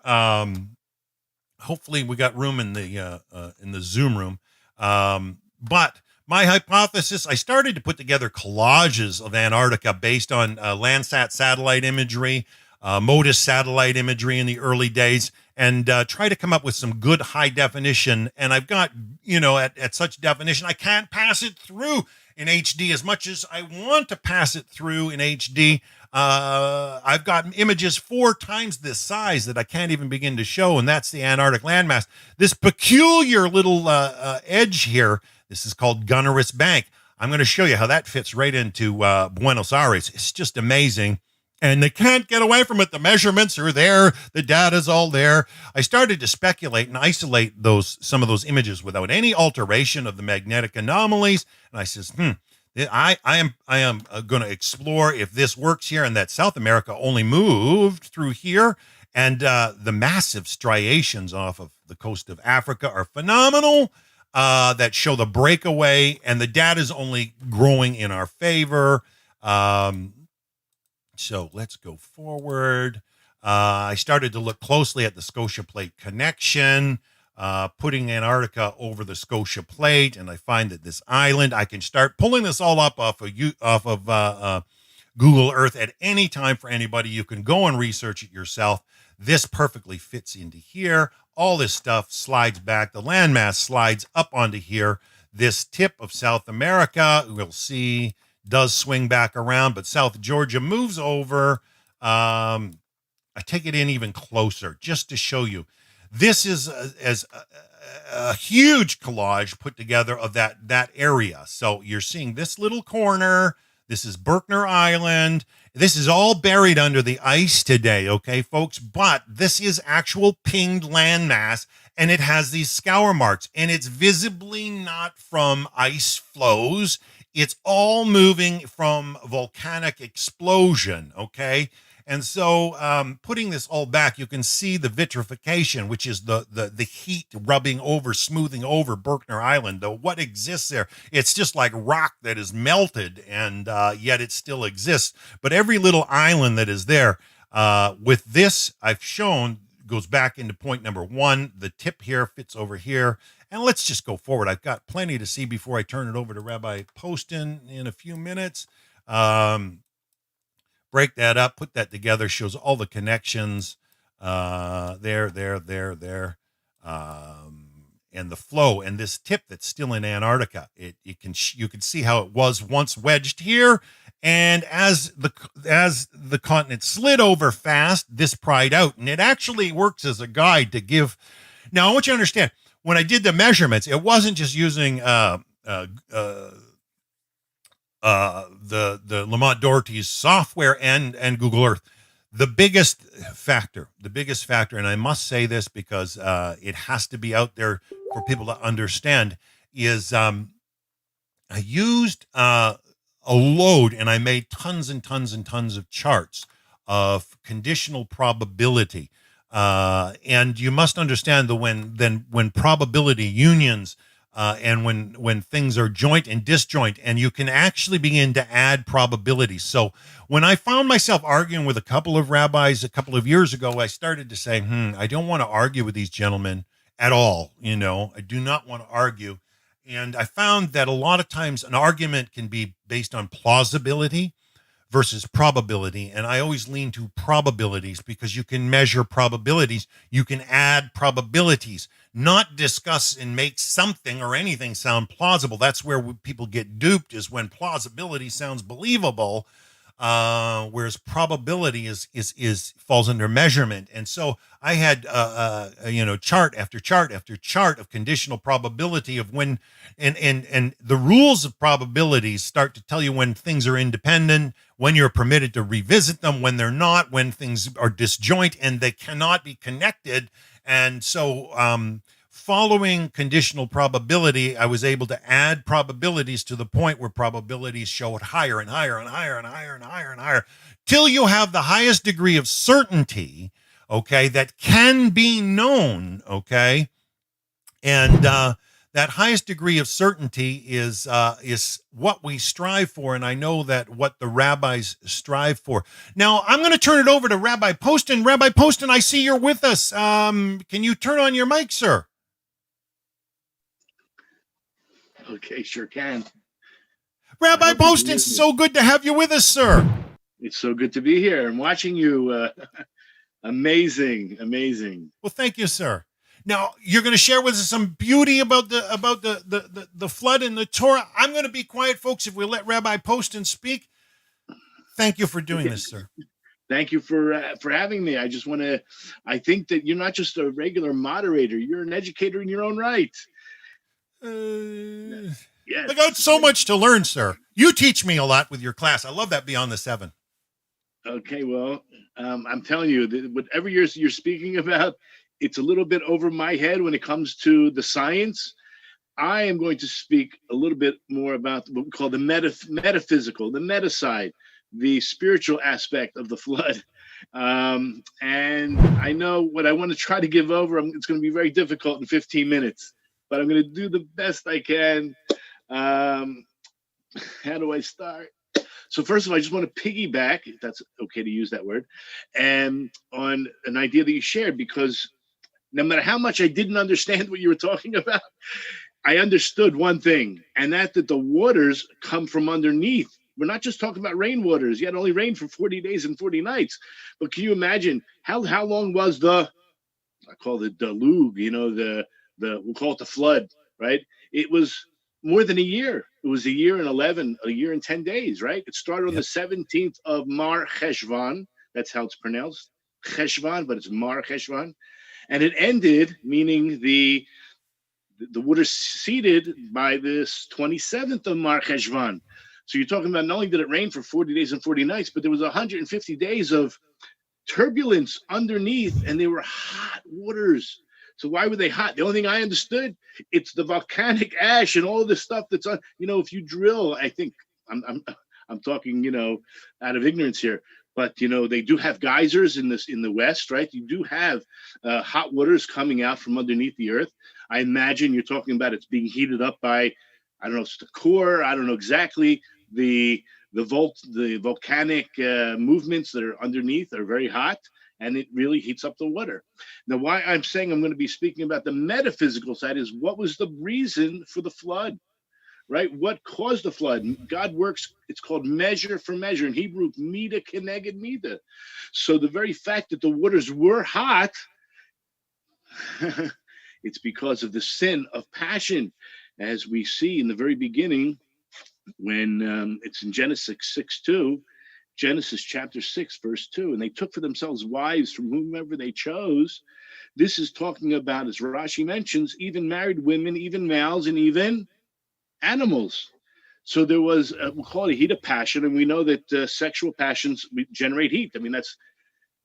Hopefully, we got room in the Zoom room. But my hypothesis, I started to put together collages of Antarctica based on Landsat satellite imagery, MODIS satellite imagery in the early days, and try to come up with some good high definition. And I've got, at such definition, I can't pass it through in HD as much as I want to pass it through in HD. I've got images 4 times this size that I can't even begin to show, and that's the Antarctic landmass. This peculiar little edge here, this is called Gunneris Bank. I'm going to show you how that fits right into Buenos Aires. It's just amazing. And they can't get away from it. The measurements are there. The data's all there. I started to speculate and isolate some of those images without any alteration of the magnetic anomalies. And I says, I am going to explore if this works here, and that South America only moved through here, and the massive striations off of the coast of Africa are phenomenal. That show the breakaway, and the data is only growing in our favor. So let's go forward. I started to look closely at the Scotia Plate connection, putting Antarctica over the Scotia Plate, and I find that this island, I can start pulling this all up off of Google Earth at any time for anybody. You can go and research it yourself. This perfectly fits into here. All this stuff slides back. The landmass slides up onto here. This tip of South America, we'll see, does swing back around, but South Georgia moves over. I take it in even closer just to show you. This is a huge collage put together of that area. So you're seeing this little corner. This is Berkner Island. This is all buried under the ice today, okay, folks? But this is actual pinged landmass, and it has these scour marks, and it's visibly not from ice flows. It's all moving from volcanic explosion, okay? And so putting this all back, you can see the vitrification, which is the heat rubbing over, smoothing over Berkner Island. Though what exists there, it's just like rock that is melted, and yet it still exists. But every little island that is there, with this I've shown, goes back into point number one. The tip here fits over here. And let's just go forward. I've got plenty to see before I turn it over to Rabbi Poston in a few minutes. Break that up, put that together, shows all the connections there, and the flow. And this tip that's still in Antarctica, you can see how it was once wedged here, and as the continent slid over fast, this pried out, and it actually works as a guide to give. Now, I want you to understand, when I did the measurements, it wasn't just using the Lamont Doherty's software and Google Earth. The biggest factor, and I must say this because it has to be out there for people to understand, is I used a load, and I made tons and tons and tons of charts of conditional probability. And you must understand that when probability unions and when things are joint and disjoint, and you can actually begin to add probabilities. So when I found myself arguing with a couple of rabbis a couple of years ago, I started to say, I don't want to argue with these gentlemen at all. I do not want to argue. And I found that a lot of times an argument can be based on plausibility versus probability. And I always lean to probabilities because you can measure probabilities. You can add probabilities, not discuss and make something or anything sound plausible. That's where people get duped, is when plausibility sounds believable, whereas probability is falls under measurement. And so I had chart after chart after chart of conditional probability of when, and the rules of probabilities start to tell you when things are independent, when you're permitted to revisit them, when they're not, when things are disjoint and they cannot be connected. And so following conditional probability, I was able to add probabilities to the point where probabilities showed higher and higher and higher and higher and higher and higher, till you have the highest degree of certainty, okay, that can be known, okay? And that highest degree of certainty is what we strive for, and I know that what the rabbis strive for. Now, I'm going to turn it over to Rabbi Poston. Rabbi Poston, I see you're with us. Can you turn on your mic, sir? Okay, sure can. Rabbi Poston, it's so good to have you with us, sir. It's so good to be here. I'm watching you. Amazing. Well, thank you, sir. Now, you're going to share with us some beauty about the flood in the Torah. I'm going to be quiet, folks, if we let Rabbi Poston speak. Thank you for doing this, sir. Thank you for having me. I think that you're not just a regular moderator. You're an educator in your own right. Yes. I got so much to learn, sir. You teach me a lot with your class. I love that Beyond the Seven. Okay, well, I'm telling you, that whatever you're speaking about, it's a little bit over my head when it comes to the science. I am going to speak a little bit more about what we call the metaphysical, the meta side, the spiritual aspect of the flood. And I know what I want to try to give over, it's going to be very difficult in 15 minutes, but I'm going to do the best I can. How do I start? So first of all, I just want to piggyback, if that's okay to use that word, and on an idea that you shared, because no matter how much I didn't understand what you were talking about, I understood one thing, and that the waters come from underneath. We're not just talking about rainwaters. You had only rain for 40 days and 40 nights. But can you imagine how long was I call it the deluge, we'll call it the flood, right? It was more than a year. It was a year and 10 days, right? It started on the 17th of Mar Chesvan. That's how it's pronounced. Chesvan, but it's Mar Chesvan. And it ended, meaning the water seeded by this 27th of Mar Chesvan. So you're talking about not only did it rain for 40 days and 40 nights, but there was 150 days of turbulence underneath, and they were hot waters. So why were they hot? The only thing I understood, it's the volcanic ash and all this stuff that's on. If you drill, I think I'm talking, out of ignorance here, but they do have geysers in the West, right? You do have hot waters coming out from underneath the earth. I imagine you're talking about it's being heated up by, I don't know, it's the core. I don't know exactly. The volcanic movements that are underneath are very hot, and it really heats up the water. Now, why I'm saying I'm going to be speaking about the metaphysical side is what was the reason for the flood, right? What caused the flood? God works, it's called measure for measure. In Hebrew, mida keneged mida. So the very fact that the waters were hot, it's because of the sin of passion, as we see in the very beginning when it's in Genesis 6:2, Genesis chapter 6, verse 2, and they took for themselves wives from whomever they chose. This is talking about, as Rashi mentions, even married women, even males, and even animals. So there was, we'll call it a heat of passion, and we know that sexual passions generate heat. I mean, that's,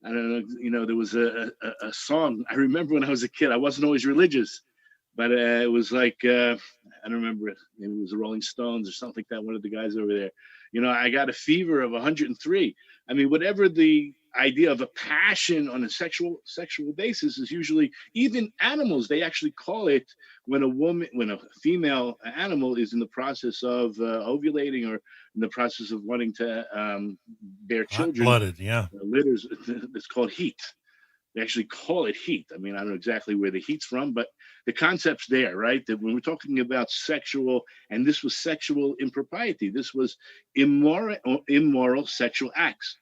I don't know, there was a song. I remember when I was a kid, I wasn't always religious, but it was like, I don't remember it. Maybe it was the Rolling Stones or something like that, one of the guys over there. I got a fever of 103. I mean, whatever the idea of a passion on a sexual basis is, usually, even animals, they actually call it when a female animal is in the process of ovulating, or in the process of wanting to bear children. Hot-blooded, yeah. Litters, it's called heat. They actually call it heat. I mean, I don't know exactly where the heat's from, but the concept's there, right? That when we're talking about sexual, and this was sexual impropriety, this was immoral sexual acts.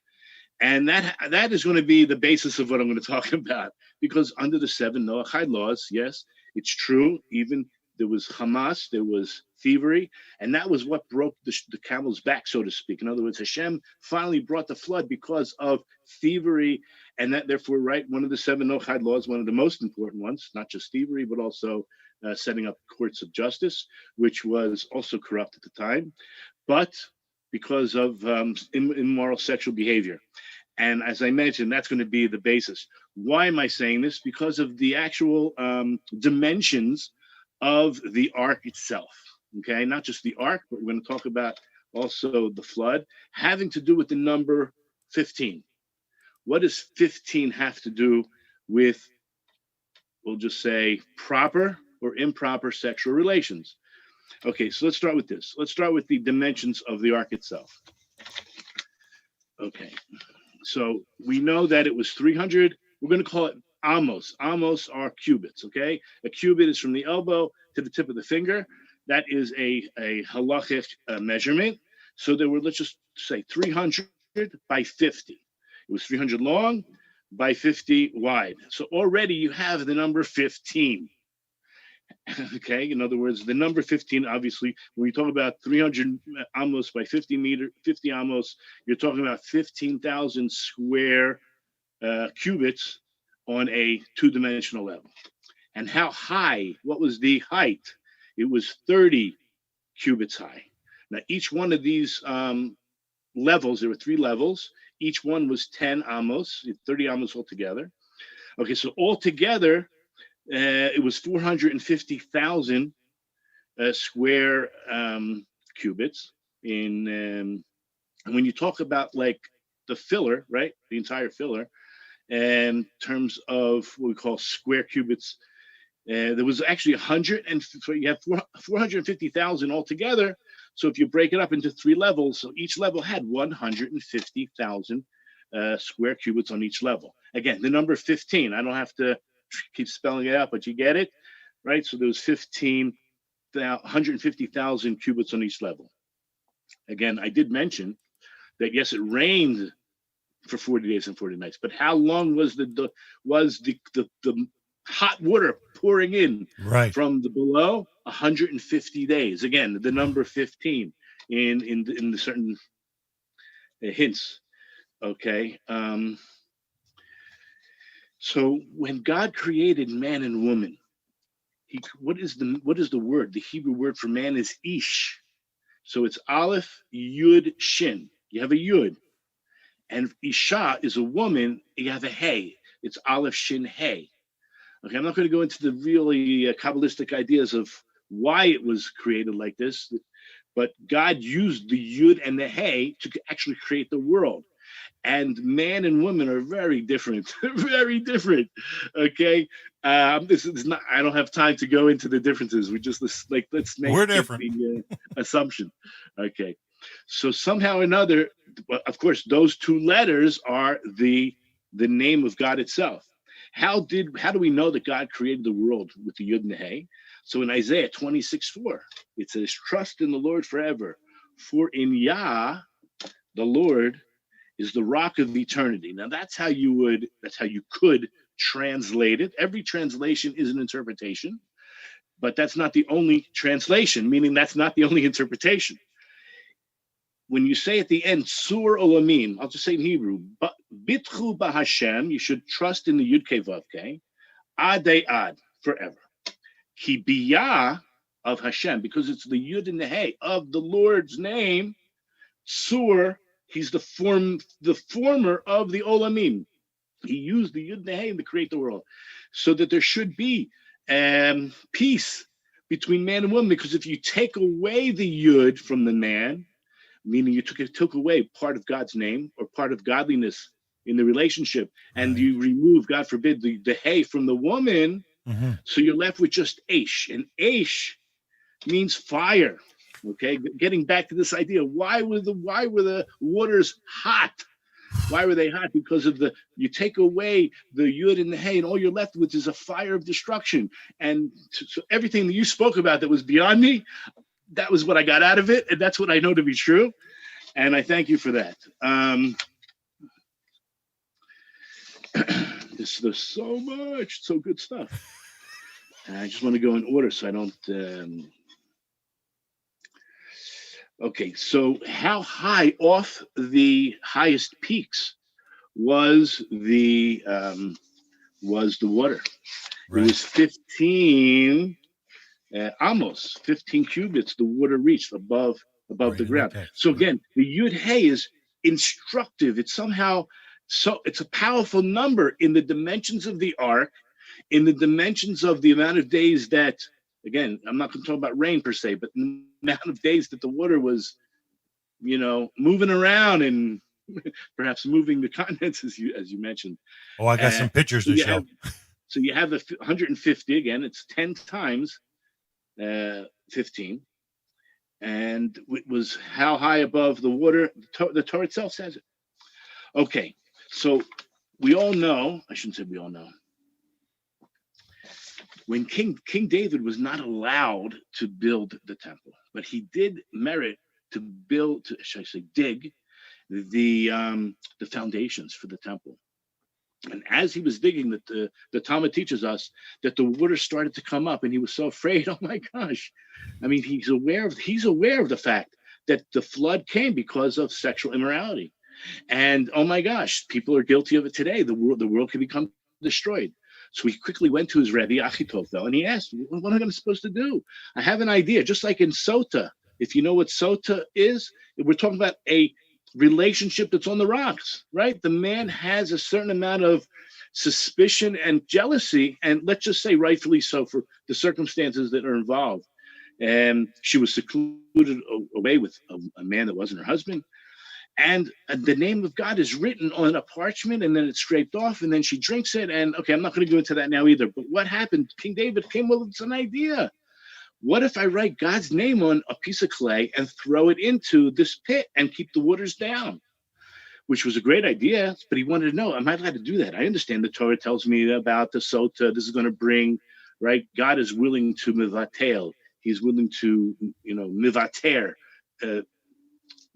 And that is going to be the basis of what I'm going to talk about, because under the 7 Noahide laws, yes, it's true, even there was Hamas, there was thievery, and that was what broke the camel's back, so to speak. In other words, Hashem finally brought the flood because of thievery, and that therefore, right, one of the 7 Noahide laws, one of the most important ones, not just thievery, but also setting up courts of justice, which was also corrupt at the time, but because of immoral sexual behavior. And as I mentioned, that's going to be the basis. Why am I saying this? Because of the actual dimensions of the ark itself, okay? Not just the ark, but we're going to talk about also the flood, having to do with the number 15. What does 15 have to do with, we'll just say, proper or improper sexual relations? Okay, so let's start with this. Let's start with the dimensions of the ark itself. Okay, so we know that it was 300, we're going to call it amos. Amos are cubits, okay? A cubit is from the elbow to the tip of the finger. That is a halachic measurement. So there were, let's just say 300 by 50. It was 300 long by 50 wide. So already you have the number 15. Okay, in other words, the number 15, obviously, when we talk about 300 amos by 50 amos, you're talking about 15,000 square cubits on a two-dimensional level. And how high? What was the height? It was 30 cubits high. Now, each one of these levels, there were 3 levels. Each one was 10 amos, 30 amos altogether. Okay, so altogether, it was 450,000 square cubits. And when you talk about like the filler, right, the entire filler, in terms of what we call square cubits, there was actually 100, and so you have 450,000 altogether. So if you break it up into 3 levels, so each level had 150,000 square cubits on each level. Again, the number 15, I don't have to keep spelling it out, but you get it, right? So there was 150,000 cubits on each level. Again, I did mention that, yes, it rained for 40 days and 40 nights, but how long was the hot water pouring in from the below? 150 days. Again, the number 15 in the certain hints. Okay. So when God created man and woman, what is the word? The Hebrew word for man is ish. So it's Aleph, Yud, Shin. You have a Yud. And Isha is a woman. You have a Hey. It's Aleph, Shin, Hey. Okay, I'm not going to go into the really Kabbalistic ideas of why it was created like this, but God used the Yud and the Hey to actually create the world. And man and woman are very different, very different. Okay, this is not. I don't have time to go into the differences. Let's make the assumption. Okay, so somehow or another, of course, those 2 letters are the name of God itself. How do we know that God created the world with the Yud and the Hey? So in Isaiah 26:4, it says, "Trust in the Lord forever, for in Yah, the Lord, is the rock of eternity." Now that's how you could translate it. Every translation is an interpretation, but that's not the only translation, meaning that's not the only interpretation. When you say at the end, Sur Olamim, I'll just say in Hebrew, but Bitchu Bahashem, you should trust in the Yud Kei Vav Kei, Adei Ad, forever. Ki Biyah of Hashem, because it's the Yud and the Hey of the Lord's name, Sur, he's the former of the Olamim. He used the Yud and the Hey to create the world, so that there should be peace between man and woman. Because if you take away the Yud from the man, meaning you took away part of God's name or part of godliness in the relationship, and you remove, God forbid, the Hey from the woman, so you're left with just Aish, and Aish means fire. Okay, getting back to this idea, why were the waters hot? Why were they hot? Because of you take away the Yud and the Hey, and all you're left with is a fire of destruction. And so everything that you spoke about that was beyond me, that was what I got out of it, and that's what I know to be true. And I thank you for that. There's so much, so good stuff. And I just want to go in order so I don't. Okay, so how high off the highest peaks was the water? Right. It was 15, almost 15 cubits. The water reached above the ground. Okay. So again, the Yud Hey is instructive. It's somehow it's a powerful number in the dimensions of the ark, in the dimensions of the amount of days that. Again, I'm not going to talk about rain per se, but the amount of days that the water was, moving around and perhaps moving the continents, as you mentioned. Oh, I got some pictures to show. So you have the 150 again. It's 10 times 15, and it was how high above the water? The Torah itself says it. Okay, so we all know. I shouldn't say we all know. When King David was not allowed to build the temple, but he did merit to dig the foundations for the temple. And as he was digging, the Talmud teaches us that the water started to come up, and he was so afraid. Oh my gosh! I mean, he's aware of the fact that the flood came because of sexual immorality, and oh my gosh, people are guilty of it today. The world can become destroyed. So he quickly went to his Rebbe, Achitophel, and he asked, what am I supposed to do? I have an idea. Just like in Sota, if you know what Sota is, we're talking about a relationship that's on the rocks, right? The man has a certain amount of suspicion and jealousy, and let's just say rightfully so for the circumstances that are involved. And she was secluded away with a man that wasn't her husband. And the name of God is written on a parchment, and then it's scraped off, and then she drinks it. And okay, I'm not going to go into that now either. But what happened? King David came with an idea. What if I write God's name on a piece of clay and throw it into this pit and keep the waters down? Which was a great idea, but he wanted to know, am I allowed to do that? I understand the Torah tells me about the sota. This is going to bring, right? God is willing to mivatel. He's willing to, mivater,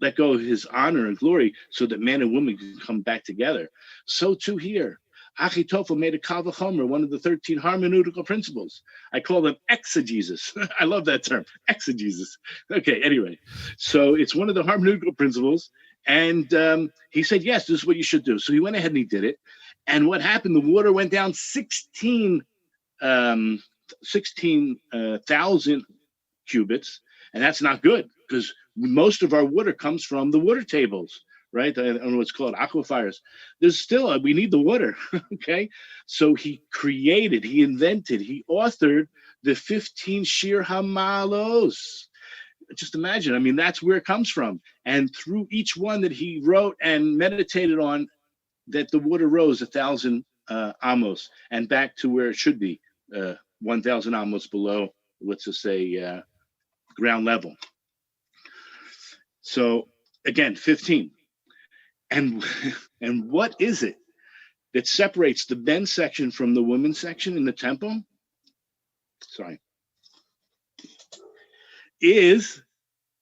let go of his honor and glory so that man and woman can come back together. So too here. Achitophel made a kal v'chomer, one of the 13 hermeneutical principles. I call them exegesis. I love that term, exegesis. Okay, anyway. So it's one of the hermeneutical principles. And he said, yes, this is what you should do. So he went ahead and he did it. And what happened? The water went down 16,000 cubits. And that's not good because most of our water comes from the water tables, right? I don't know what's called, aquifers. There's still, we need the water, okay? So he created, he invented, he authored the 15 Shir Hamalos. Just imagine, I mean, that's where it comes from. And through each one that he wrote and meditated on, that the water rose 1,000 amos and back to where it should be, 1,000 amos below, let's just say, ground level. So again, 15. And what is it that separates the men's section from the women's section in the temple? Sorry. Is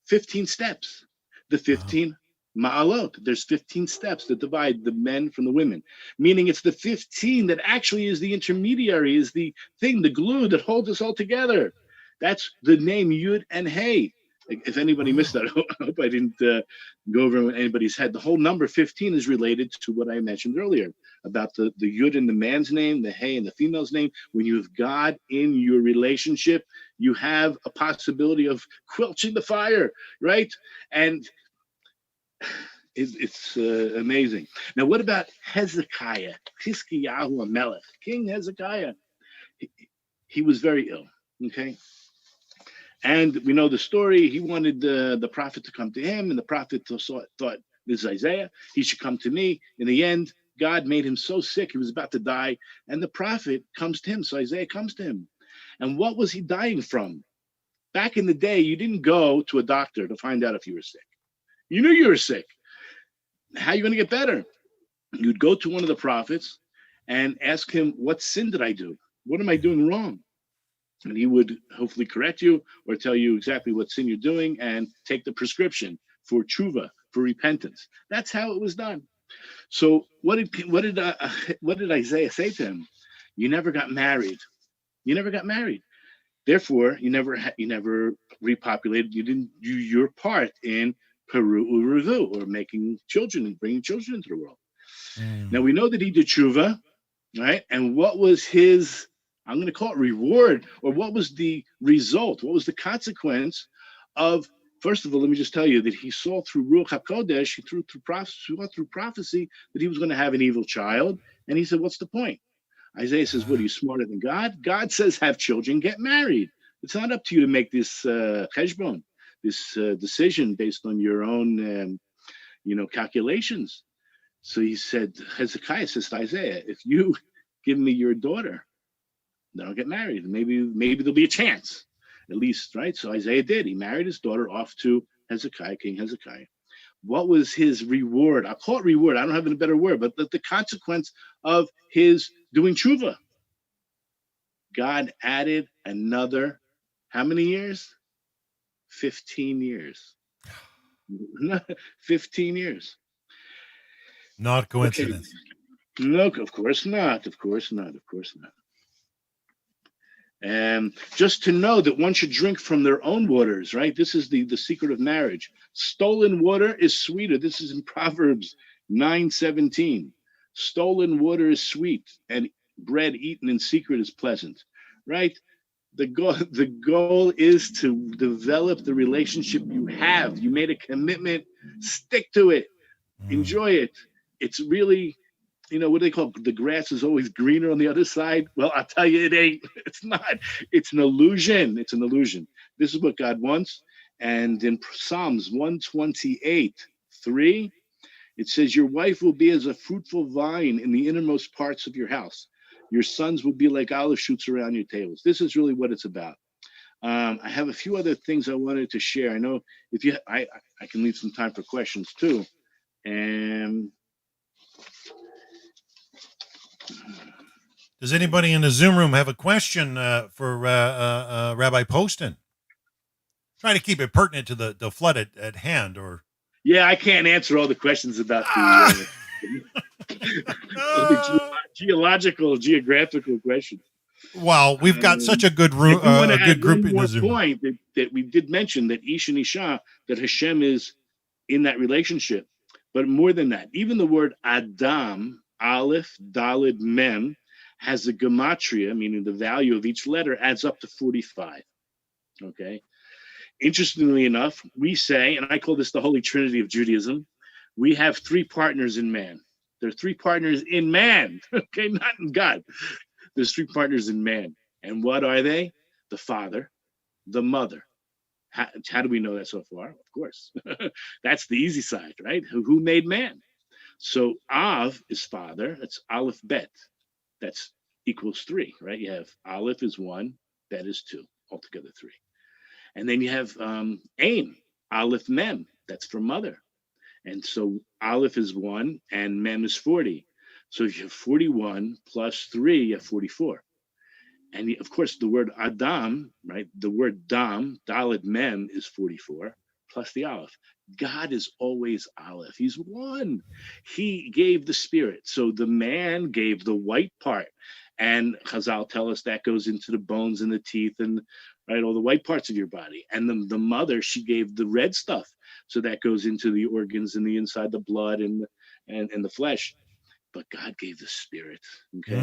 15 steps. The 15 ma'alot. There's 15 steps that divide the men from the women. Meaning it's the 15 that actually is the intermediary, is the thing, the glue that holds us all together. That's the name Yud and Hey. If anybody missed that, I hope I didn't go over anybody's head. The whole number 15 is related to what I mentioned earlier about the Yud in the man's name, the Hey in the female's name. When you have God in your relationship, you have a possibility of quenching the fire, right? And it's amazing. Now, what about Hezekiah? Hiskiyahu Melech, King Hezekiah. He was very ill, okay? And we know the story. He wanted the prophet to come to him, and the prophet thought, this is Isaiah, he should come to me. In the end, God made him so sick, he was about to die, and the prophet comes to him. So Isaiah comes to him. And what was he dying from? Back in the day, you didn't go to a doctor to find out if you were sick. You knew you were sick. How are you going to get better? You'd go to one of the prophets and ask him, what sin did I do? What am I doing wrong? And he would hopefully correct you or tell you exactly what sin you're doing and take the prescription for tshuva, for repentance. That's how it was done. So what did Isaiah say to him? You never got married. You never got married. Therefore, you never repopulated. You didn't do your part in Peru Uruvu, or making children and bringing children into the world. Now we know that he did tshuva, right? And what was his, I'm going to call it reward, or what was the result? What was the consequence of, first of all, let me just tell you that he saw through Ruach HaKodesh, he saw through prophecy that he was going to have an evil child. And he said, what's the point? Isaiah says, what, are you smarter than God? God says, have children, get married. It's not up to you to make this cheshbon, this decision based on your own, calculations. So he said, Hezekiah says to Isaiah, if you give me your daughter, then I'll get married. Maybe there'll be a chance, at least, right? So Isaiah did. He married his daughter off to Hezekiah, King Hezekiah. What was his reward? I'll call it reward. I don't have a better word, but the consequence of his doing tshuva. God added another, how many years? 15 years. 15 years. Not coincidence. Okay. No, of course not. Of course not. Of course not. And just to know that one should drink from their own waters, right? This is the secret of marriage. Stolen water is sweeter. This is in Proverbs 9:17. Stolen water is sweet, and bread eaten in secret is pleasant, right? The goal is to develop the relationship you have. You made a commitment, stick to it, enjoy it. It's really, what do they call the grass is always greener on the other side? Well, I'll tell you, it ain't. It's not. It's an illusion. It's an illusion. This is what God wants. And in Psalms 128:3, it says, your wife will be as a fruitful vine in the innermost parts of your house. Your sons will be like olive shoots around your tables. This is really what it's about. I have a few other things I wanted to share. I know if you, I can leave some time for questions too. And does anybody in the Zoom room have a question for Rabbi Poston? Try to keep it pertinent to the flood at hand, or yeah, I can't answer all the questions about the geological, geographical questions. Well, we've got such a good group in the Zoom. Point that we did mention that Ish and Isha, that Hashem is in that relationship. But more than that, even the word Adam, Aleph, Daled, Mem, has a gematria, meaning the value of each letter adds up to 45. Okay. Interestingly enough, we say, and I call this the Holy Trinity of Judaism, we have three partners in man. There are three partners in man, okay, not in God. There's three partners in man. And what are they? The father, the mother. How do we know that so far? Of course. That's the easy side, right? Who made man? So Av is father. That's Aleph Bet. That's equals 3, right? You have Aleph is 1, Bet is 2, altogether 3. And then you have Ain, Aleph Mem. That's for mother. And so Aleph is 1 and Mem is 40. So if you have 41 plus 3, you have 44. And of course, the word Adam, right? The word Dam, Daled Mem is 44 plus the Aleph. God is always Aleph. He's one. He gave the spirit. So the man gave the white part. And Chazal tell us that goes into the bones and the teeth and right, all the white parts of your body. And the mother, she gave the red stuff. So that goes into the organs and the inside, the blood and the flesh. But God gave the spirit. Okay.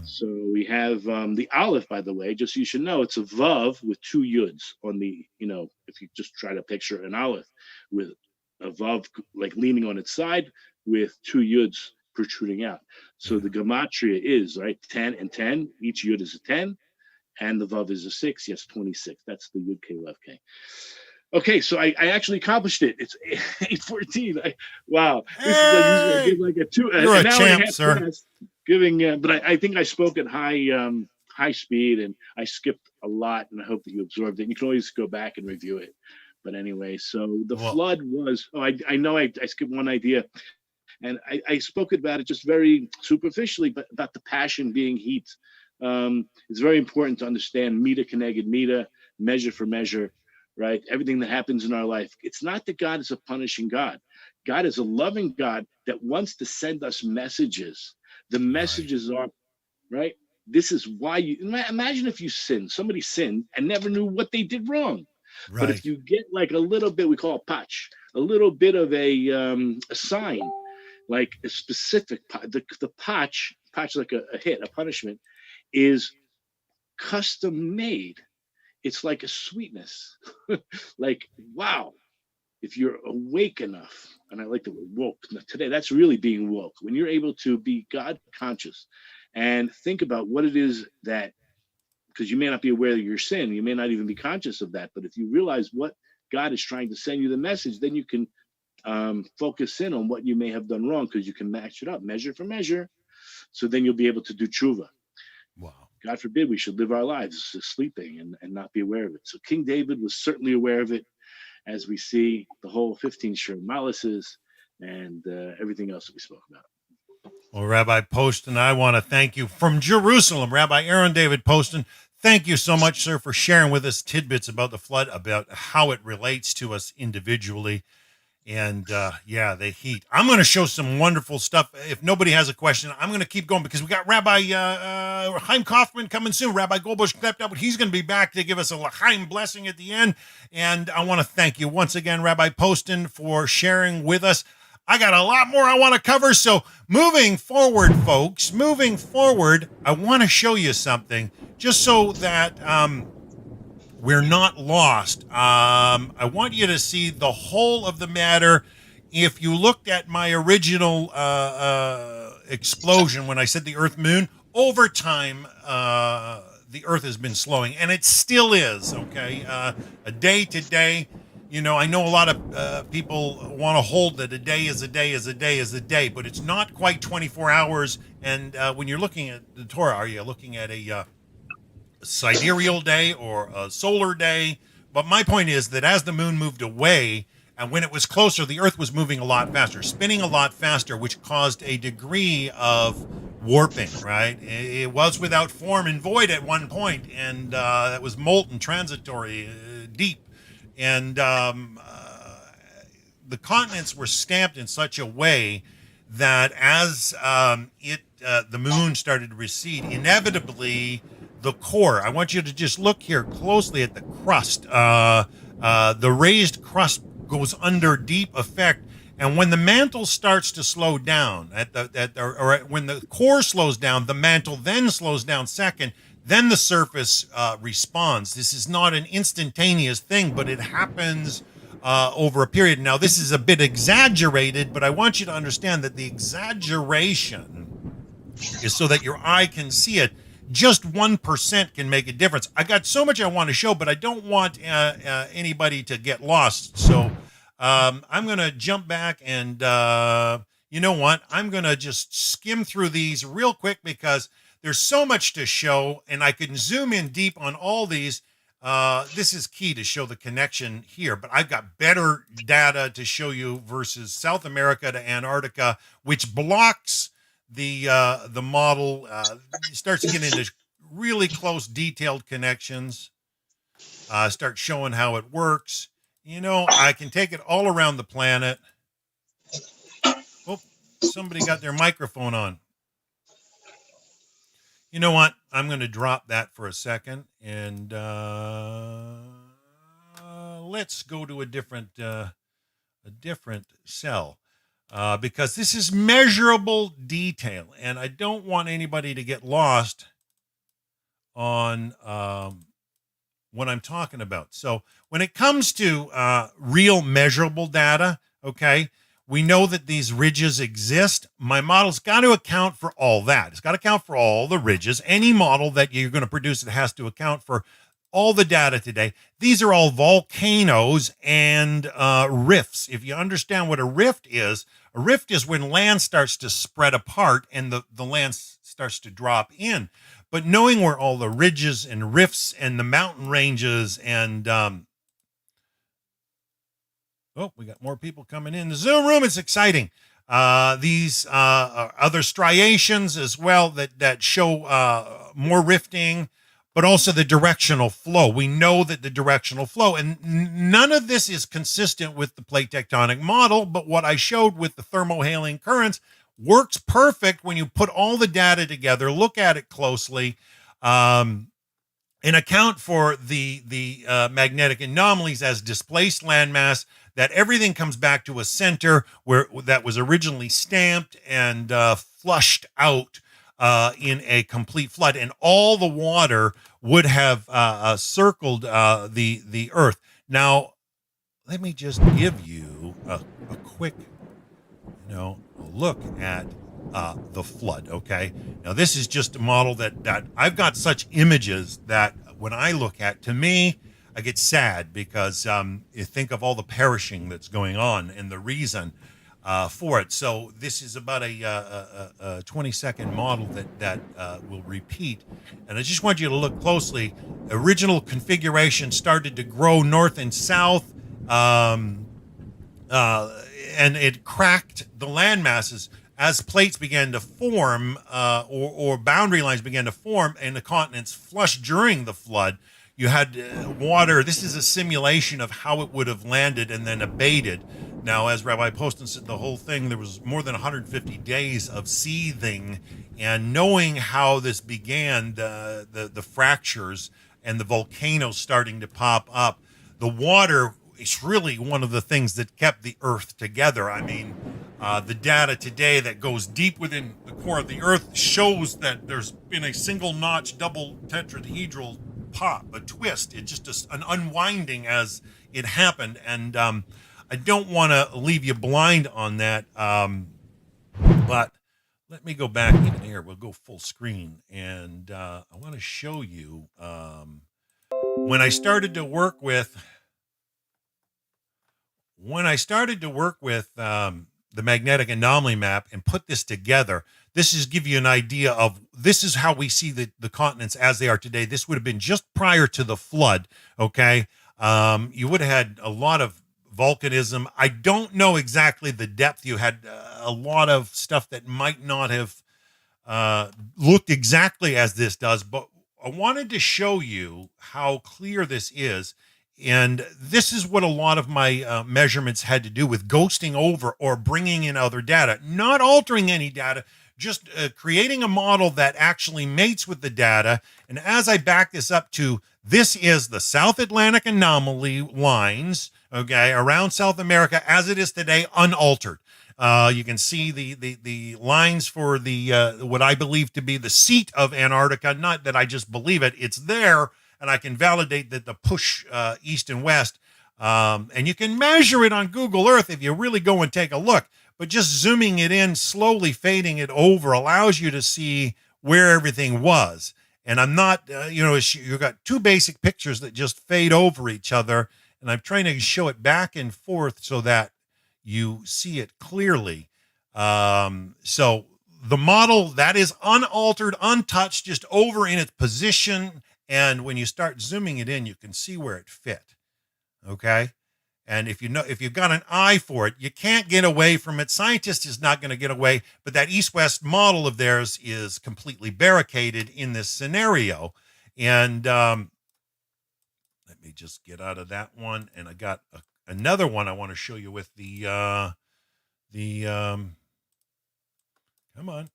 So we have the Aleph, by the way, just so you should know, it's a Vav with 2 Yuds on the, if you just try to picture an Aleph with a Vav like leaning on its side with 2 Yuds protruding out. So the gematria is, right, 10 and 10. Each Yud is a 10. And the Vav is a 6. Yes, 26. That's the Yud K Vav K. Okay, so I actually accomplished it. It's 8:14. Wow, this is unusual. I give like You're an a hour champ, and a half sir. class giving, but I think I spoke at high speed and I skipped a lot, and I hope that you absorbed it. You can always go back and review it. But anyway, so the flood was. Oh, I know I skipped one idea, and I spoke about it just very superficially, but about the passion being heat. It's very important to understand mita keneged mita, measure for measure. Right? Everything that happens in our life. It's not that God is a punishing God. God is a loving God that wants to send us messages. The messages are, right? This is why you imagine if you sinned, somebody sinned and never knew what they did wrong. Right. But if you get like a little bit, we call it patch, a little bit of a sign, like a specific, the patch like a hit, a punishment, is custom made. It's like a sweetness, like, wow, if you're awake enough, and I like the word woke today, that's really being woke. When you're able to be God conscious and think about what it is that, because you may not be aware of your sin, you may not even be conscious of that, but if you realize what God is trying to send you the message, then you can focus in on what you may have done wrong, because you can match it up, measure for measure. So then you'll be able to do tshuva. Wow. God forbid we should live our lives sleeping and not be aware of it. So King David was certainly aware of it, as we see the whole 15 Shir Malices and everything else that we spoke about. Well, Rabbi Poston, I want to thank you from Jerusalem, Rabbi Aaron David Poston. Thank you so much, sir, for sharing with us tidbits about the flood, about how it relates to us individually. And the heat. I'm going to show some wonderful stuff. If nobody has a question, I'm going to keep going because we got Rabbi Chaim Kaufman coming soon. Rabbi Goldbush stepped up, but he's going to be back to give us a L'chaim blessing at the end. And I want to thank you once again, Rabbi Poston, for sharing with us. I got a lot more I want to cover. So moving forward, folks, I want to show you something just so that we're not lost. I want you to see the whole of the matter. If you looked at my original explosion when I said the Earth Moon. Over time, the Earth has been slowing, and it still is. Okay, a day to day. You know, I know a lot of people want to hold that a day is a day is a day is a day, but it's not quite 24 hours. And when you're looking at the Torah, are you looking at a sidereal day or a solar day? But my point is that as the moon moved away, and when it was closer, the Earth was moving a lot faster, spinning a lot faster, which caused a degree of warping, right? It was without form and void at one point, and that was molten, transitory, deep. And the continents were stamped in such a way that as the moon started to recede, inevitably the core. I want you to just look here closely at the crust. The raised crust goes under deep effect, and when the mantle starts to slow down, when the core slows down, the mantle then slows down second. Then the surface responds. This is not an instantaneous thing, but it happens over a period. Now, this is a bit exaggerated, but I want you to understand that the exaggeration is so that your eye can see it. Just 1% can make a difference. I got so much I want to show, but I don't want anybody to get lost. So I'm going to jump back and you know what? I'm going to just skim through these real quick because there's so much to show, and I can zoom in deep on all these. This is key to show the connection here, but I've got better data to show you versus South America to Antarctica, which blocks the model. Starts to get into really close, detailed connections. Start showing how it works. You know, I can take it all around the planet. Oh, somebody got their microphone on. You know what? I'm going to drop that for a second, and let's go to a different cell because this is measurable detail, and I don't want anybody to get lost on what I'm talking about. So when it comes to real measurable data, okay, we know that these ridges exist. My model's got to account for all that. It's got to account for all the ridges. Any model that you're going to produce, it has to account for all the data today. These are all volcanoes and rifts. If you understand what a rift is when land starts to spread apart and the land starts to drop in. But knowing where all the ridges and rifts and the mountain ranges and oh, we got more people coming in the Zoom room. It's exciting. These are other striations as well that show more rifting, but also the directional flow. We know that the directional flow, and none of this is consistent with the plate tectonic model, but what I showed with the thermohaline currents works perfect when you put all the data together, look at it closely, and account for the magnetic anomalies as displaced landmass, that everything comes back to a center where that was originally stamped and flushed out in a complete flood, and all the water would have circled the Earth. Now, let me just give you a quick, look at the flood. Okay, now this is just a model that I've got such images that when I look at, to me, I get sad because you think of all the perishing that's going on and the reason for it. So this is about a 20-second model that will repeat. And I just want you to look closely. Original configuration started to grow north and south, and it cracked the land masses as plates began to form or boundary lines began to form and the continents flushed during the flood. You had water. This is a simulation of how it would have landed and then abated. Now, as Rabbi Poston said, the whole thing, there was more than 150 days of seething, and knowing how this began, the fractures and the volcanoes starting to pop up, the water is really one of the things that kept the Earth together. I mean, the data today that goes deep within the core of the Earth shows that there's been a single notch double tetrahedral pop, a twist. It's just an unwinding as it happened, and I don't want to leave you blind on that, but let me go back even here. We'll go full screen, and I want to show you when I started to work with the Magnetic Anomaly Map and put this together. This is give you an idea of this is how we see the continents as they are today. This would have been just prior to the flood. Okay, you would have had a lot of volcanism. I don't know exactly the depth. You had a lot of stuff that might not have looked exactly as this does, but I wanted to show you how clear this is. And this is what a lot of my measurements had to do with ghosting over or bringing in other data, not altering any data, just creating a model that actually mates with the data. And as I back this up to, this is the South Atlantic anomaly lines, okay, around South America as it is today, unaltered. You can see the lines for the what I believe to be the seat of Antarctica. Not that I just believe it; it's there, and I can validate that the push east and west. And you can measure it on Google Earth if you really go and take a look. But just zooming it in, slowly fading it over, allows you to see where everything was. And I'm not, you've got two basic pictures that just fade over each other, and I'm trying to show it back and forth so that you see it clearly. So the model that is unaltered, untouched, just over in its position. And when you start zooming it in, you can see where it fit. Okay. And if you've got an eye for it, you can't get away from it. Scientist is not going to get away, but that east-west model of theirs is completely barricaded in this scenario. And let me just get out of that one. And I got another one I want to show you with come on.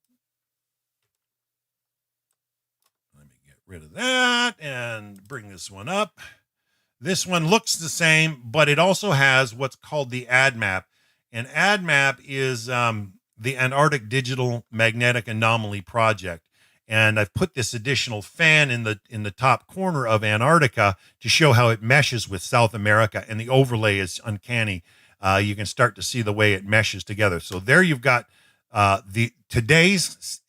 Let me get rid of that and bring this one up. This one looks the same, but it also has what's called the ADMAP. And ADMAP is the Antarctic Digital Magnetic Anomaly Project. And I've put this additional fan in the top corner of Antarctica to show how it meshes with South America, and the overlay is uncanny. You can start to see the way it meshes together. So there you've got today's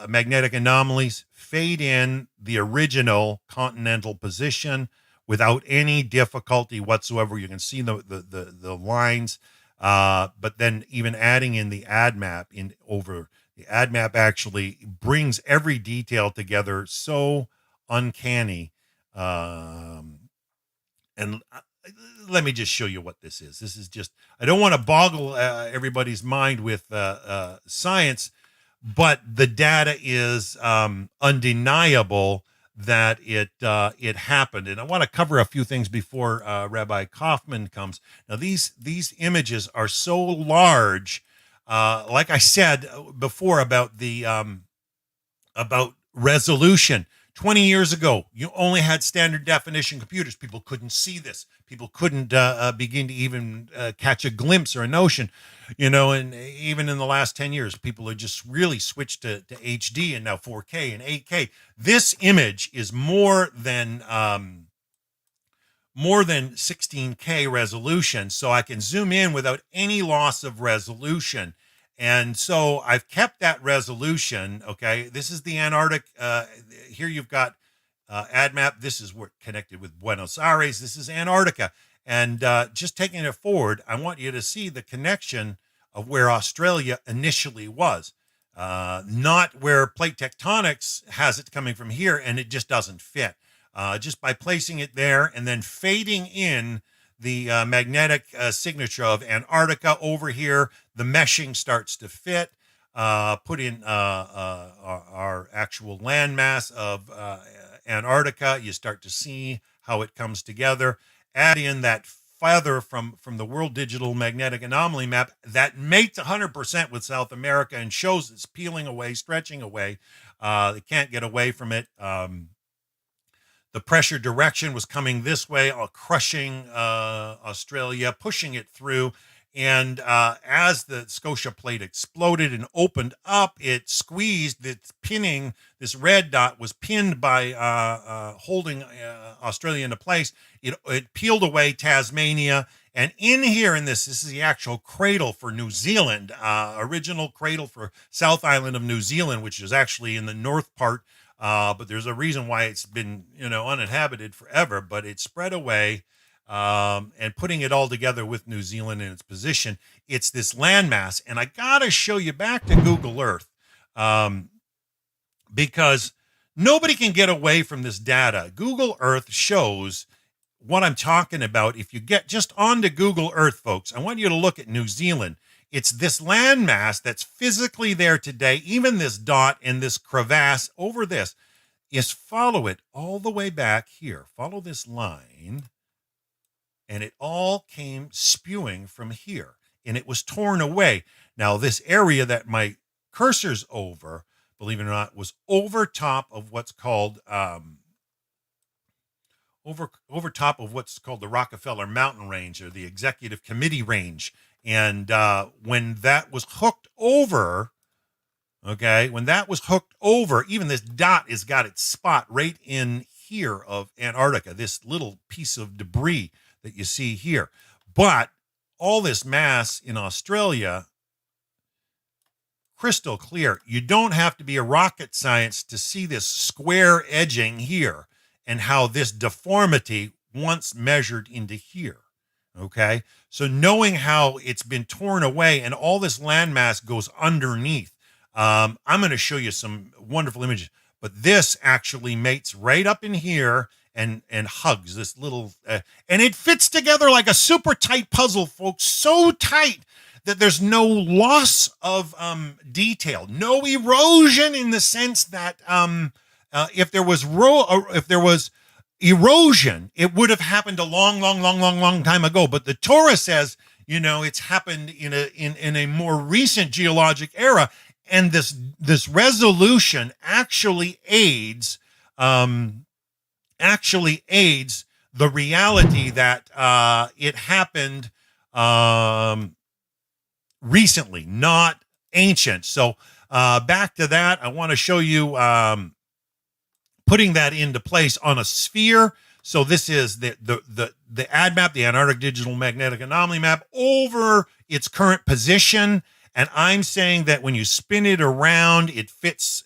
magnetic anomalies fade in the original continental position without any difficulty whatsoever. You can see the lines, but then even adding in the ADMAP the ADMAP actually brings every detail together so uncanny. And let me just show you what this is. This is just, I don't want to boggle everybody's mind with science, but the data is undeniable that it happened. And I want to cover a few things before Rabbi Kaufman comes. Now, these images are so large, like I said before about about resolution. 20 years ago, you only had standard definition computers. People couldn't see this. People couldn't begin to even catch a glimpse or a notion, and even in the last 10 years, people have just really switched to HD and now 4K and 8K. This image is more than 16K resolution, so I can zoom in without any loss of resolution. And so I've kept that resolution. Okay, this is the Antarctic. Here you've got ADMAP. This is where connected with Buenos Aires. This is Antarctica. And just taking it forward, I want you to see the connection of where Australia initially was, not where plate tectonics has it coming from here, and it just doesn't fit. Just by placing it there and then fading in the magnetic signature of Antarctica over here, the meshing starts to fit. Put in our actual landmass of Antarctica, you start to see how it comes together. Add in that feather from the World Digital Magnetic Anomaly Map that mates 100% with South America and shows it's peeling away, stretching away. They can't get away from it. The pressure direction was coming this way, crushing Australia, pushing it through. And as the Scotia plate exploded and opened up, it squeezed, it's pinning, this red dot was pinned by holding Australia into place. It peeled away Tasmania, And in here, this is the actual cradle for New Zealand, original cradle for South Island of New Zealand, which is actually in the north part. But there's a reason why it's been, uninhabited forever, but it's spread away. And putting it all together with New Zealand in its position, it's this landmass. And I got to show you back to Google Earth, because nobody can get away from this data. Google Earth shows what I'm talking about. If you get just onto Google Earth, folks, I want you to look at New Zealand. It's this landmass that's physically there today. Even this dot and this crevasse over this is, follow it all the way back here. Follow this line. And it all came spewing from here, and it was torn away. Now, this area that my cursor's over, believe it or not, was over top of what's called over top of what's called the Rockefeller Mountain Range, or the Executive Committee Range. And when that was hooked over, even this dot has got its spot right in here of Antarctica, this little piece of debris that you see here. But all this mass in Australia, crystal clear. You don't have to be a rocket science to see this square edging here and how this deformity once measured into here. Okay, so knowing how it's been torn away and all this landmass goes underneath, I'm going to show you some wonderful images. But this actually mates right up in here and hugs this little, and it fits together like a super tight puzzle, folks. So tight that there's no loss of detail, no erosion, in the sense that if there was erosion, it would have happened a long time ago. But the Torah says, it's happened in a more recent geologic era, and this resolution actually aids the reality that it happened recently, not ancient. So back to that, I want to show you putting that into place on a sphere. So this is the ADMAP, the Antarctic Digital Magnetic Anomaly Map, over its current position. And I'm saying that when you spin it around, it fits,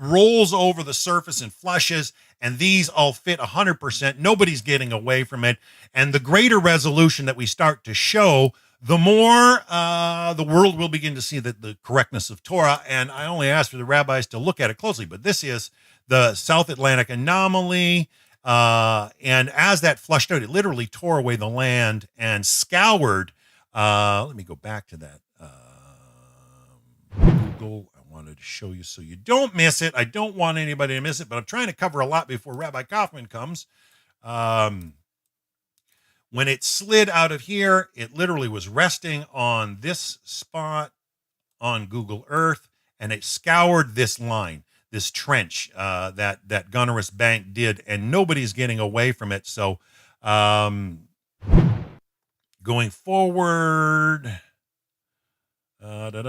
rolls over the surface and flushes. And these all fit 100%. Nobody's getting away from it. And the greater resolution that we start to show, the more the world will begin to see the correctness of Torah. And I only ask for the rabbis to look at it closely. But this is the South Atlantic anomaly. And as that flushed out, it literally tore away the land and scoured. Let me go back to that. Google. I wanted to show you so you don't miss it. I don't want anybody to miss it, but I'm trying to cover a lot before Rabbi Kaufman comes. When it slid out of here, it literally was resting on this spot on Google Earth, and it scoured this line, this trench that Gunnerus Bank did, and nobody's getting away from it. So going forward, come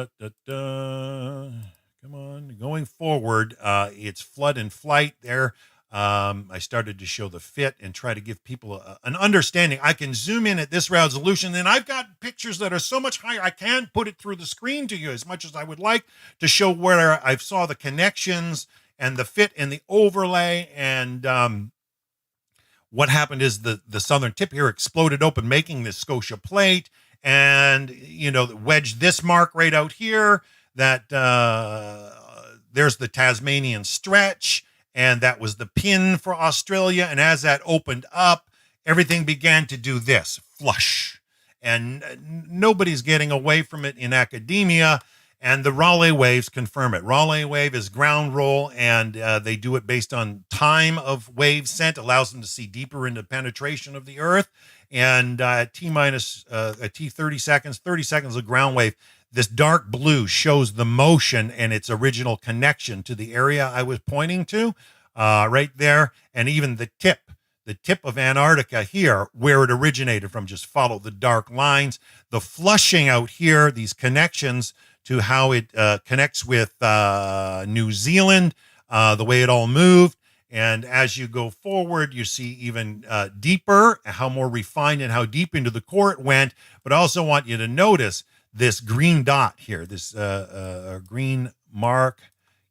on, going forward, it's flood and flight there. I started to show the fit and try to give people an understanding. I can zoom in at this resolution, and I've got pictures that are so much higher. I can't put it through the screen to you as much as I would like to show where I saw the connections and the fit and the overlay. And what happened is the southern tip here exploded open, making this Scotia plate, and wedged this mark right out here. That there's the Tasmanian stretch. And that was the pin for Australia. And as that opened up, everything began to do this, flush. And nobody's getting away from it in academia. And the Rayleigh waves confirm it. Rayleigh wave is ground roll, and they do it based on time of wave sent, allows them to see deeper into penetration of the Earth. And T 30 seconds of ground wave. This dark blue shows the motion and its original connection to the area I was pointing to right there. And even the tip of Antarctica here, where it originated from, just follow the dark lines. The flushing out here, these connections to how it connects with New Zealand, the way it all moved. And as you go forward, you see even deeper, how more refined and how deep into the core it went. But I also want you to notice this green dot here, this green mark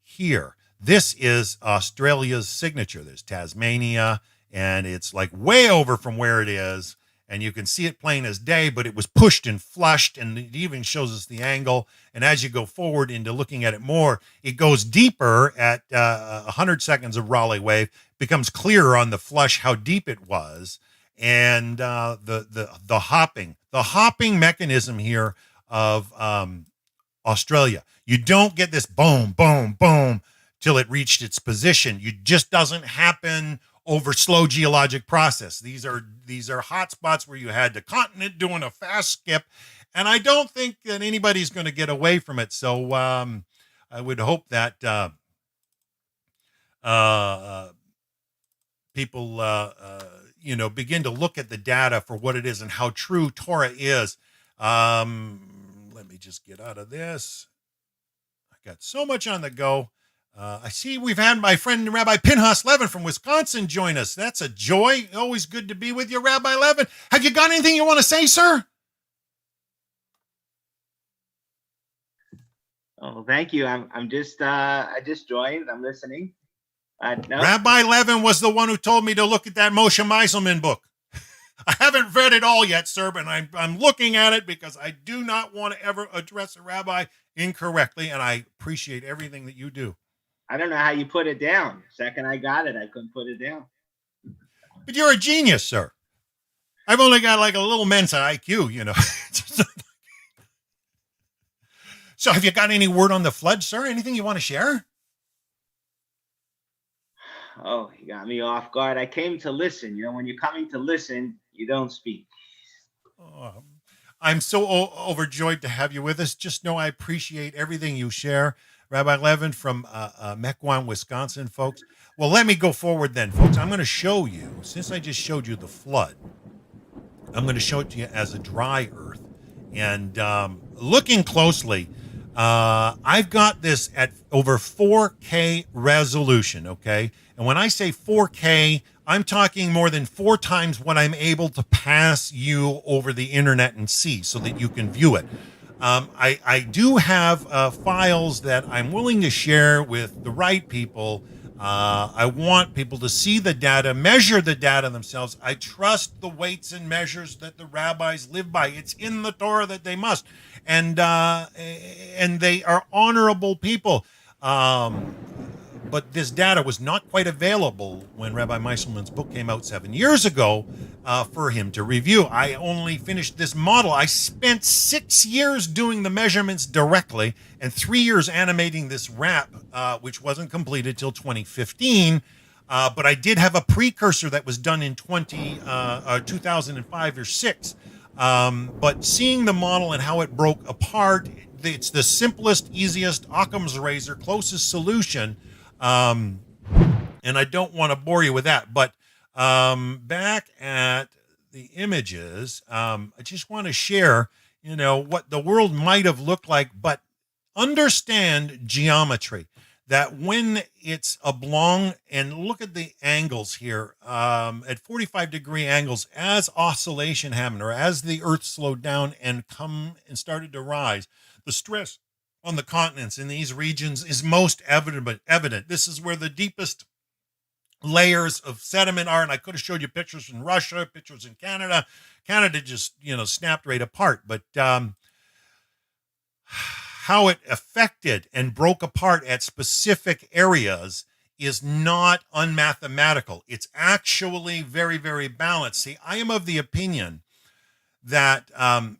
here. This is Australia's signature. There's Tasmania, and it's like way over from where it is. And you can see it plain as day, but it was pushed and flushed, and it even shows us the angle. And as you go forward into looking at it more, it goes deeper at 100 seconds of Rayleigh wave, becomes clearer on the flush how deep it was. And the hopping mechanism here of Australia. You don't get this boom, boom, boom till it reached its position. It just doesn't happen over slow geologic process. These are hot spots where you had the continent doing a fast skip, and I don't think that anybody's going to get away from it. So I would hope that people begin to look at the data for what it is and how true Torah is. Let me just get out of this. I got so much on the go. I see we've had my friend Rabbi Pinchas Levin from Wisconsin join us. That's a joy. Always good to be with you, Rabbi Levin. Have you got anything you want to say, sir? Oh, thank you. I'm just I just joined. I'm listening. No. Rabbi Levin was the one who told me to look at that Moshe Meiselman book. I haven't read it all yet, sir, but I'm looking at it because I do not want to ever address a rabbi incorrectly, and I appreciate everything that you do. I don't know how you put it down. Second I got it, I couldn't put it down. But you're a genius, sir. I've only got like a little Mensa IQ, So have you got any word on the flood, sir? Anything you want to share? Oh, you got me off guard. I came to listen. When you're coming to listen, you don't speak. Oh, I'm so overjoyed to have you with us. Just know I appreciate everything you share. Rabbi Levin from Mequon, Wisconsin, folks. Well, let me go forward then, folks. I'm going to show you, since I just showed you the flood, I'm going to show it to you as a dry earth. And looking closely, I've got this at over 4K resolution, okay? And when I say 4K, I'm talking more than 4 times what I'm able to pass you over the internet and see so that you can view it. I do have files that I'm willing to share with the right people. I want people to see the data, measure the data themselves. I trust the weights and measures that the rabbis live by. It's in the Torah that they must, and they are honorable people. But this data was not quite available when Rabbi Meiselman's book came out 7 years ago for him to review. I only finished this model. I spent 6 years doing the measurements directly and 3 years animating this wrap, which wasn't completed till 2015. But I did have a precursor that was done in 2005 or 6. But seeing the model and how it broke apart, it's the simplest, easiest, Occam's razor, closest solution. And I don't want to bore you with that, but back at the images, I just want to share, what the world might have looked like, but understand geometry, that when it's oblong, and look at the angles here, at 45-degree angles, as oscillation happened, or as the Earth slowed down and started to rise, the stress on the continents in these regions is most evident. This is where the deepest layers of sediment are, and I could have showed you pictures in Russia, pictures in Canada. Canada just, snapped right apart. But how it affected and broke apart at specific areas is not unmathematical. It's actually very, very balanced. See, I am of the opinion that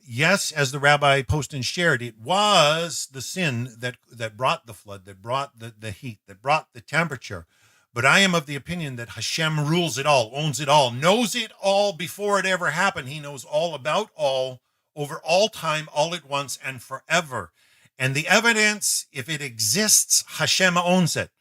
yes, as the Rabbi Poston shared, it was the sin that brought the flood, that brought the heat, that brought the temperature. But I am of the opinion that Hashem rules it all, owns it all, knows it all before it ever happened. He knows all about all, over all time, all at once, and forever. And the evidence, if it exists, Hashem owns it.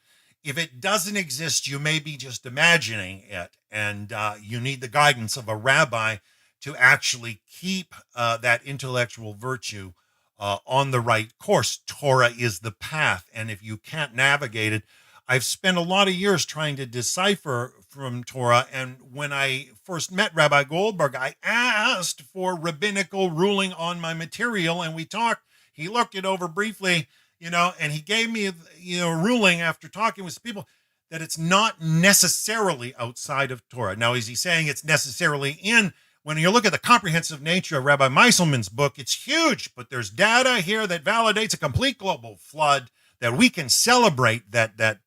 If it doesn't exist, you may be just imagining it, and you need the guidance of a rabbi to actually keep that intellectual virtue on the right course. Torah is the path, and if you can't navigate it, I've spent a lot of years trying to decipher from Torah. And when I first met Rabbi Goldberg, I asked for rabbinical ruling on my material, and we talked. He looked it over briefly, and he gave me, a ruling after talking with people that it's not necessarily outside of Torah. Now, is he saying it's necessarily in? When you look at the comprehensive nature of Rabbi Meiselman's book, it's huge, but there's data here that validates a complete global flood, that we can celebrate that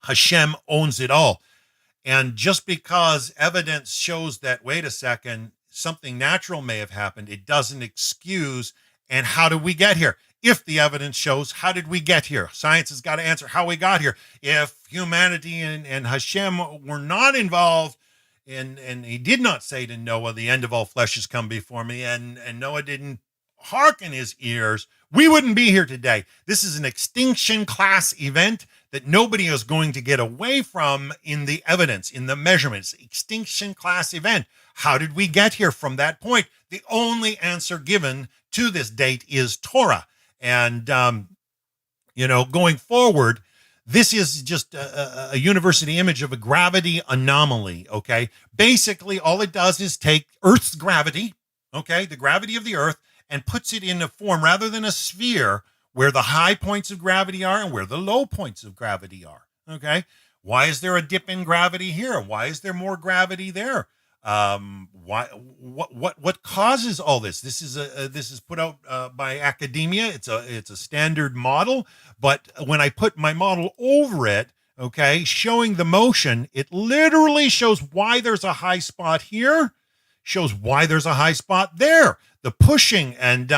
Hashem owns it all. And just because evidence shows that, wait a second, something natural may have happened, it doesn't excuse. And how did we get here? If the evidence shows, how did we get here? Science has got to answer how we got here. If humanity and Hashem were not involved, and he did not say to Noah, the end of all flesh has come before me, and Noah didn't hearken his ears, we wouldn't be here today. This is an extinction class event that nobody is going to get away from in the evidence, in the measurements. Extinction class event. How did we get here from that point? The only answer given to this date is Torah. And, going forward, this is just a university image of a gravity anomaly, okay? Basically, all it does is take Earth's gravity, okay, the gravity of the Earth, and puts it in a form rather than a sphere where the high points of gravity are and where the low points of gravity are, okay? Why is there a dip in gravity here? Why is there more gravity there? What causes all this? This is put out by academia. It's a standard model, but when I put my model over it, okay, showing the motion, it literally shows why there's a high spot here, shows why there's a high spot there. The pushing and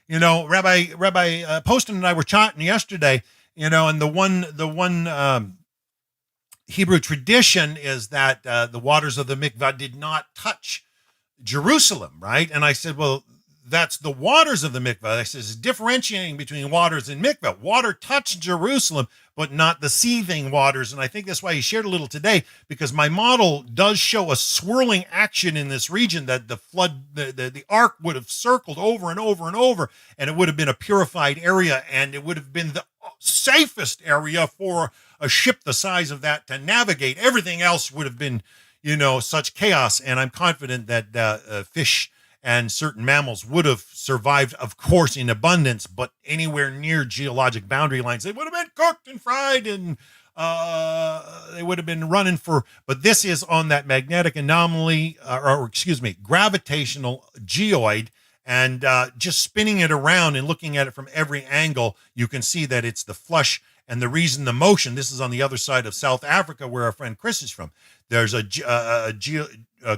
Rabbi Poston and I were chatting yesterday, and the one Hebrew tradition is that the waters of the mikvah did not touch Jerusalem, right? And I said, well, that's the waters of the mikvah. I said, it's differentiating between waters and mikvah. Water touched Jerusalem, but not the seething waters. And I think that's why he shared a little today, because my model does show a swirling action in this region, that the flood, the ark would have circled over and over and over, and it would have been a purified area, and it would have been the safest area for a ship the size of that to navigate. Everything else would have been, such chaos. And I'm confident that fish and certain mammals would have survived, of course, in abundance, but anywhere near geologic boundary lines, they would have been cooked and fried, and they would have been running for. But this is on that magnetic anomaly, gravitational geoid, and just spinning it around and looking at it from every angle, you can see that it's the flush. And the reason the motion, this is on the other side of South Africa where our friend Chris is from. There's a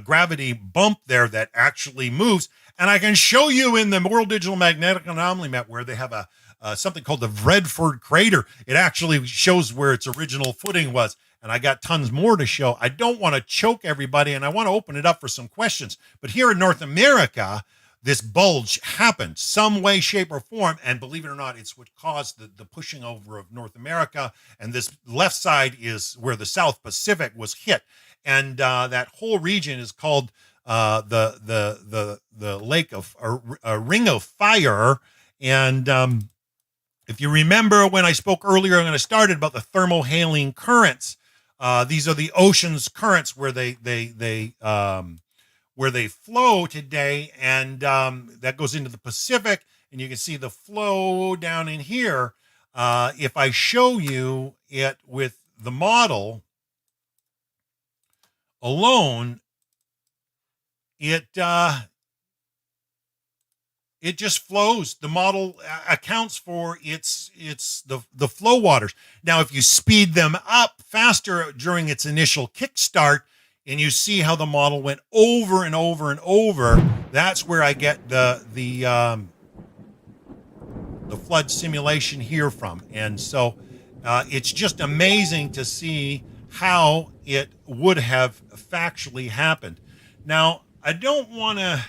gravity bump there that actually moves. And I can show you in the World Digital Magnetic Anomaly Map where they have something called the Vredford Crater. It actually shows where its original footing was. And I got tons more to show. I don't want to choke everybody, and I want to open it up for some questions. But here in North America, this bulge happened some way, shape, or form. And believe it or not, it's what caused the pushing over of North America. And this left side is where the South Pacific was hit. And that whole region is called the lake of a ring of fire. And if you remember when I spoke earlier when I started about the thermohaline currents, these are the ocean's currents where they flow today, and that goes into the Pacific, and you can see the flow down in here. If I show you it with the model alone, it just flows. The model accounts for the flow waters. Now, if you speed them up faster during its initial kickstart, and you see how the model went over and over and over, that's where I get the flood simulation here from. And so it's just amazing to see how it would have factually happened. Now, I don't want to,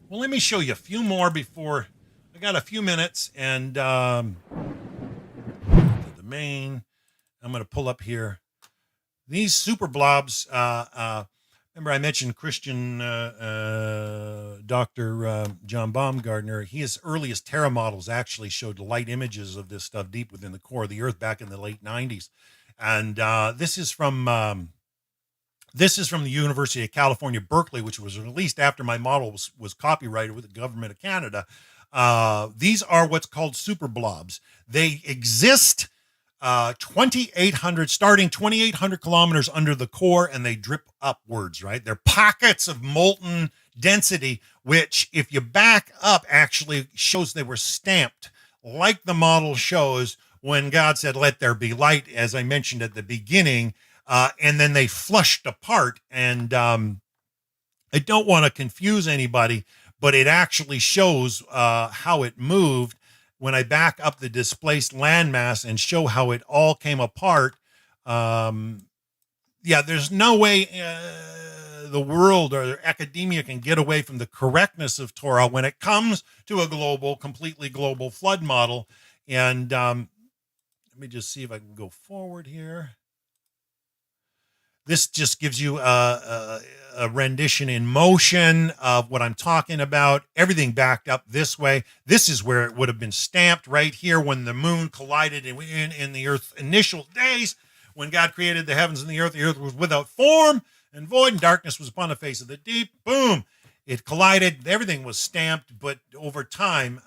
well, let me show you a few more before, I got a few minutes, and to the main, I'm going to pull up here. These super blobs, Remember, I mentioned Christian Dr. John Baumgartner. His earliest Terra models actually showed light images of this stuff deep within the core of the Earth back in the late 90s. And this is from the University of California, Berkeley, which was released after my model was copyrighted with the government of Canada. These are what's called super blobs. They exist 2,800 kilometers under the core, and they drip upwards, right? They're pockets of molten density, which if you back up actually shows they were stamped like the model shows when God said, let there be light, as I mentioned at the beginning, and then they flushed apart. And I don't want to confuse anybody, but it actually shows how it moved when I back up the displaced landmass and show how it all came apart. There's no way the world or academia can get away from the correctness of Torah when it comes to a completely global flood model. And let me just see if I can go forward here. This just gives you a rendition in motion of what I'm talking about. Everything backed up this way. This is where it would have been stamped right here when the moon collided in the Earth's initial days. When God created the heavens and the earth was without form and void, and darkness was upon the face of the deep. Boom. It collided. Everything was stamped, but over time,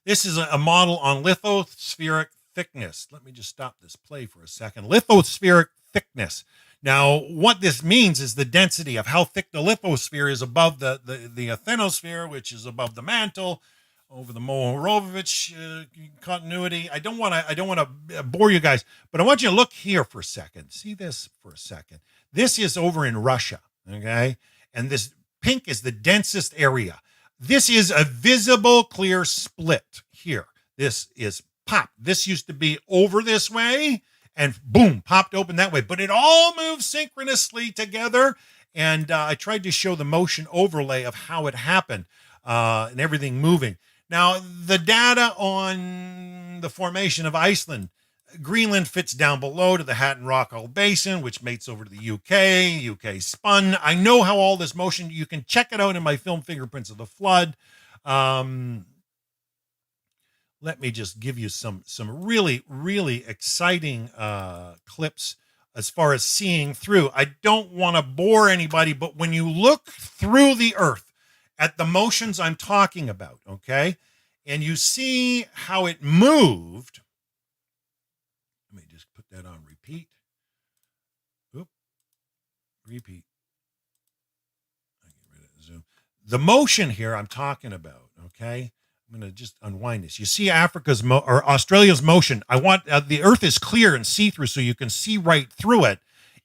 this is a model on lithospheric thickness. Let me just stop this play for a second. Lithospheric thickness. Now, what this means is the density of how thick the lithosphere is above the asthenosphere, which is above the mantle, over the Mohorovich continuity. I don't want to bore you guys, but I want you to look here for a second. See this for a second. This is over in Russia, okay? And this pink is the densest area. This is a visible clear split here. This is pop. This used to be over this way and boom, popped open that way. But it all moves synchronously together. And I tried to show the motion overlay of how it happened and everything moving. Now, the data on the formation of Iceland, Greenland fits down below to the Hatton Rockall Basin, which mates over to the UK. UK spun. I know how all this motion, you can check it out in my film Fingerprints of the Flood. Let me just give you some really, really exciting clips as far as seeing through. I don't want to bore anybody, but when you look through the Earth at the motions I'm talking about, okay, and you see how it moved, let me just put that on repeat. Oop, repeat. I get rid of the zoom. The motion here I'm talking about, okay, I'm going to just unwind this. You see or Australia's motion. I want the Earth is clear and see-through so you can see right through it.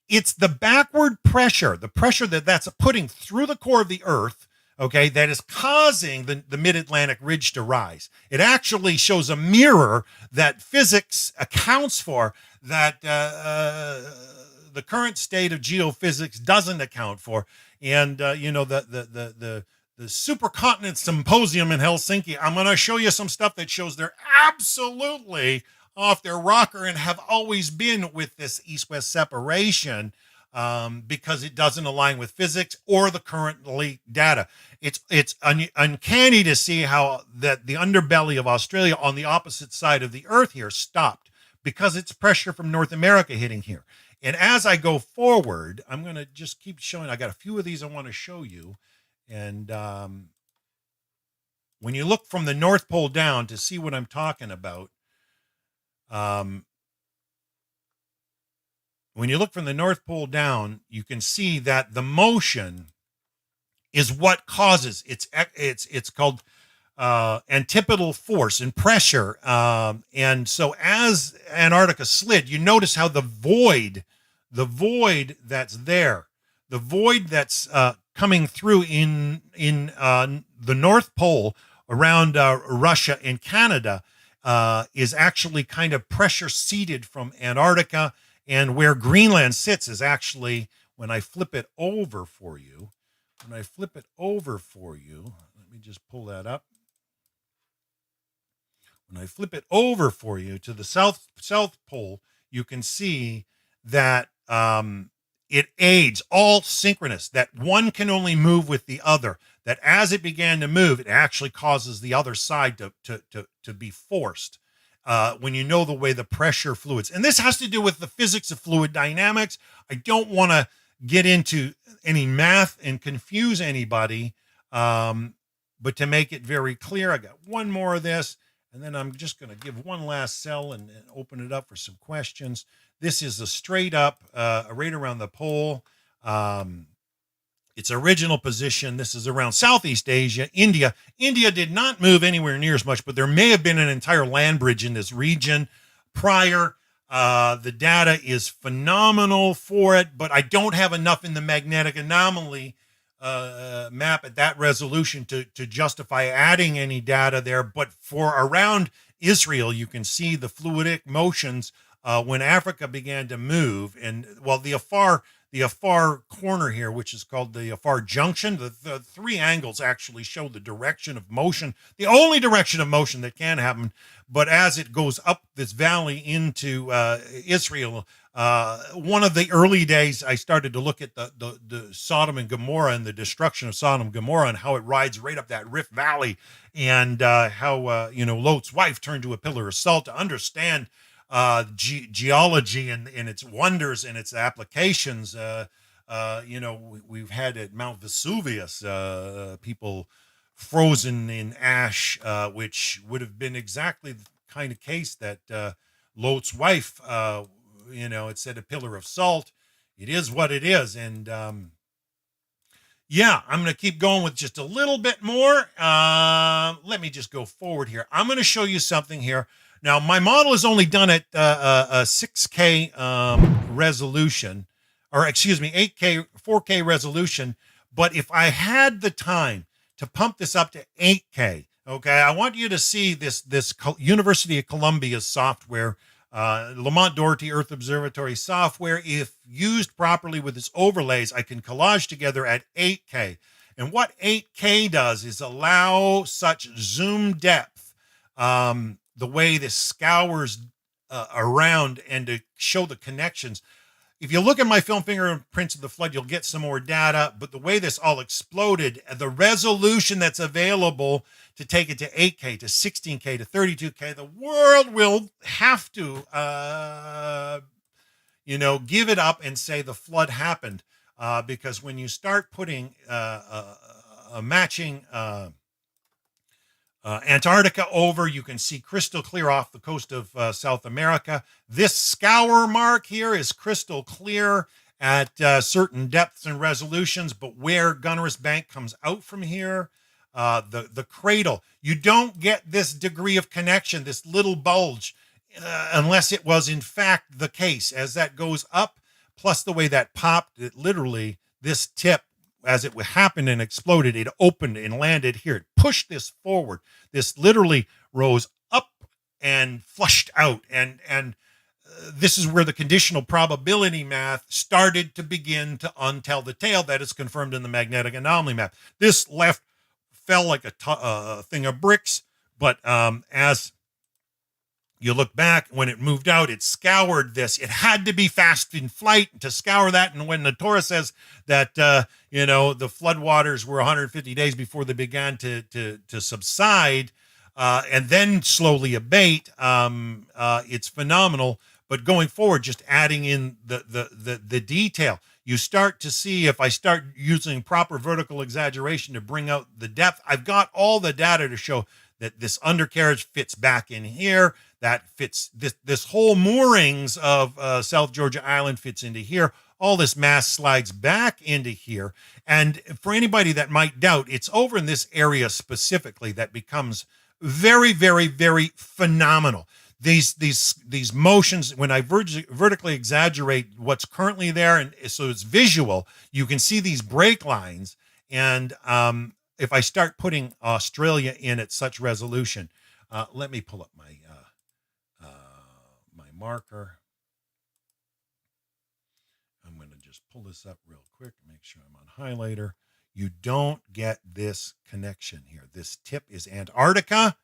It's the backward pressure, the pressure that's putting through the core of the Earth, okay, that is causing the mid-Atlantic ridge to rise. It actually shows a mirror that physics accounts for that the current state of geophysics doesn't account for. And, the Supercontinent Symposium in Helsinki, I'm going to show you some stuff that shows they're absolutely off their rocker and have always been with this east-west separation because it doesn't align with physics or the currently data. It's uncanny to see how that the underbelly of Australia on the opposite side of the Earth here stopped because it's pressure from North America hitting here. And as I go forward, I'm going to just keep showing. I got a few of these I want to show you. And when you look from the North Pole down to see what I'm talking about, when you look from the North Pole down, you can see that the motion is what causes it's called antipodal force and pressure. And so as Antarctica slid, you notice how the void that's there, the void that's coming through in the North Pole around Russia and Canada is actually kind of pressure seeded from Antarctica, and where Greenland sits is actually, when I flip it over for you, let me just pull that up. When I flip it over for you to the South Pole, you can see that it aids, all synchronous, that one can only move with the other, that as it began to move, it actually causes the other side to be forced. When you know the way the pressure fluids, and this has to do with the physics of fluid dynamics. I don't want to get into any math and confuse anybody, but to make it very clear, I got one more of this, and then I'm just going to give one last cell and open it up for some questions. This is a straight up, right around the pole. Its original position, this is around Southeast Asia, India. India did not move anywhere near as much, but there may have been an entire land bridge in this region prior. The data is phenomenal for it, but I don't have enough in the magnetic anomaly map at that resolution to justify adding any data there. But for around Israel, you can see the fluidic motions when Africa began to move. And well, the Afar corner here, which is called the Afar Junction, the three angles actually show the direction of motion, the only direction of motion that can happen. But as it goes up this valley into Israel, one of the early days, I started to look at the Sodom and Gomorrah and the destruction of Sodom and Gomorrah and how it rides right up that Rift Valley, and how Lot's wife turned to a pillar of salt to understand geology and its wonders and its applications. We've had at Mount Vesuvius people frozen in ash, which would have been exactly the kind of case that Lot's wife, it said a pillar of salt. It is what it is. And yeah, I'm going to keep going with just a little bit more. Let me just go forward here. I'm going to show you something here. Now, my model is only done at a 6K resolution, or excuse me, 8K, 4K resolution. But if I had the time to pump this up to 8K, okay, I want you to see this University of Columbia software, Lamont Doherty Earth Observatory software. If used properly with its overlays, I can collage together at 8K. And what 8K does is allow such zoom depth, the way this scours around, and to show the connections. If you look at my film fingerprints of the flood, you'll get some more data. But the way this all exploded, the resolution that's available to take it to 8K, to 16K, to 32K, the world will have to, give it up and say the flood happened. Because when you start putting a matching Antarctica over, you can see crystal clear off the coast of South America. This scour mark here is crystal clear at certain depths and resolutions, but where Gunnerus Bank comes out from here, the cradle, you don't get this degree of connection, this little bulge, unless it was in fact the case. As that goes up, plus the way that popped, it literally, this tip, as it happened and exploded, it opened and landed here. It pushed this forward. This literally rose up and flushed out. And this is where the conditional probability math started to begin to untell the tale that is confirmed in the Magnetic Anomaly Map. This left fell like a thing of bricks, but as you look back, when it moved out, it scoured this. It had to be fast in flight to scour that. And when the Torah says that, the floodwaters were 150 days before they began to subside and then slowly abate, it's phenomenal. But going forward, just adding in the detail, you start to see, if I start using proper vertical exaggeration to bring out the depth, I've got all the data to show that this undercarriage fits back in here. That fits this whole moorings of South Georgia Island fits into here. All this mass slides back into here. And for anybody that might doubt, it's over in this area specifically that becomes very, very, very phenomenal. These motions, when I vertically exaggerate what's currently there, and so it's visual, you can see these break lines. And if I start putting Australia in at such resolution, let me pull up my marker. I'm going to just pull this up real quick, make sure I'm on highlighter. You don't get this connection here. This tip is Antarctica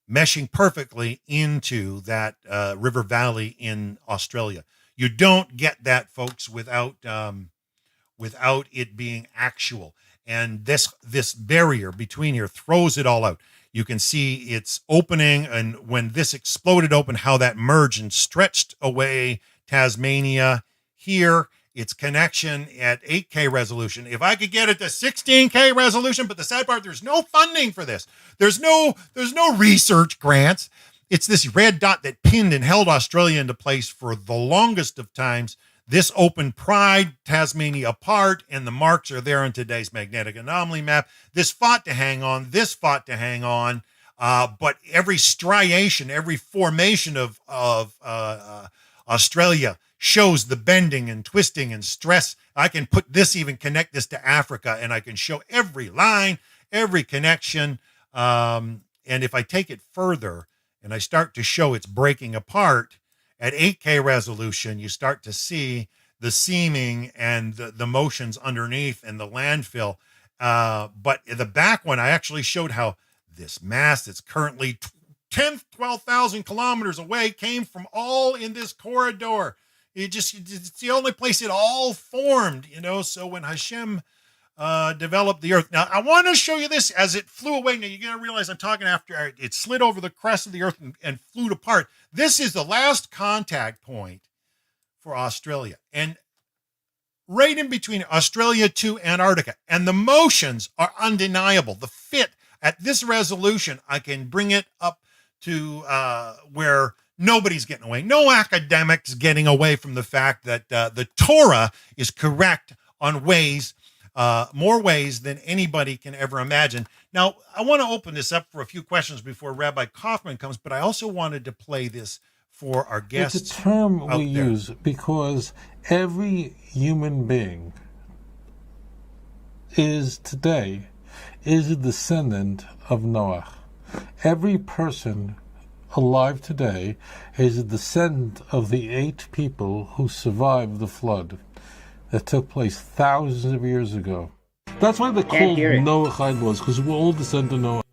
meshing perfectly into that river valley in Australia. You don't get that, folks, without it being actual. And this barrier between here throws it all out. You can see it's opening, and when this exploded open, how that merged and stretched away Tasmania here. Its connection at 8K resolution. If I could get it to 16K resolution, but the sad part, there's no funding for this. There's no research grants. It's this red dot that pinned and held Australia into place for the longest of times. This open pried Tasmania apart, and the marks are there in today's magnetic anomaly map. This fought to hang on. This fought to hang on. But every striation, every formation of Australia shows the bending and twisting and stress. I can connect this to Africa, and I can show every line, every connection. And if I take it further and I start to show it's breaking apart at 8K resolution, you start to see the seaming and the motions underneath and the landfill. But in the back one, I actually showed how this mass that's currently 12,000 kilometers away came from all in this corridor. It's the only place it all formed, So when Hashem developed the earth. Now, I want to show you this as it flew away. Now, you're going to realize I'm talking after it slid over the crest of the earth and flew apart. This is the last contact point for Australia. And right in between Australia to Antarctica. And the motions are undeniable. The fit at this resolution, I can bring it up to where nobody's getting away. No academics getting away from the fact that the Torah is correct on more ways than anybody can ever imagine. Now, I want to open this up for a few questions before Rabbi Kaufman comes, but I also wanted to play this for our guests. It's a term we use because every human being is a descendant of Noah. Every person alive today is a descendant of the 8 people who survived the flood that took place thousands of years ago. That's why they called Noahide was, because we're all descendants of Noah.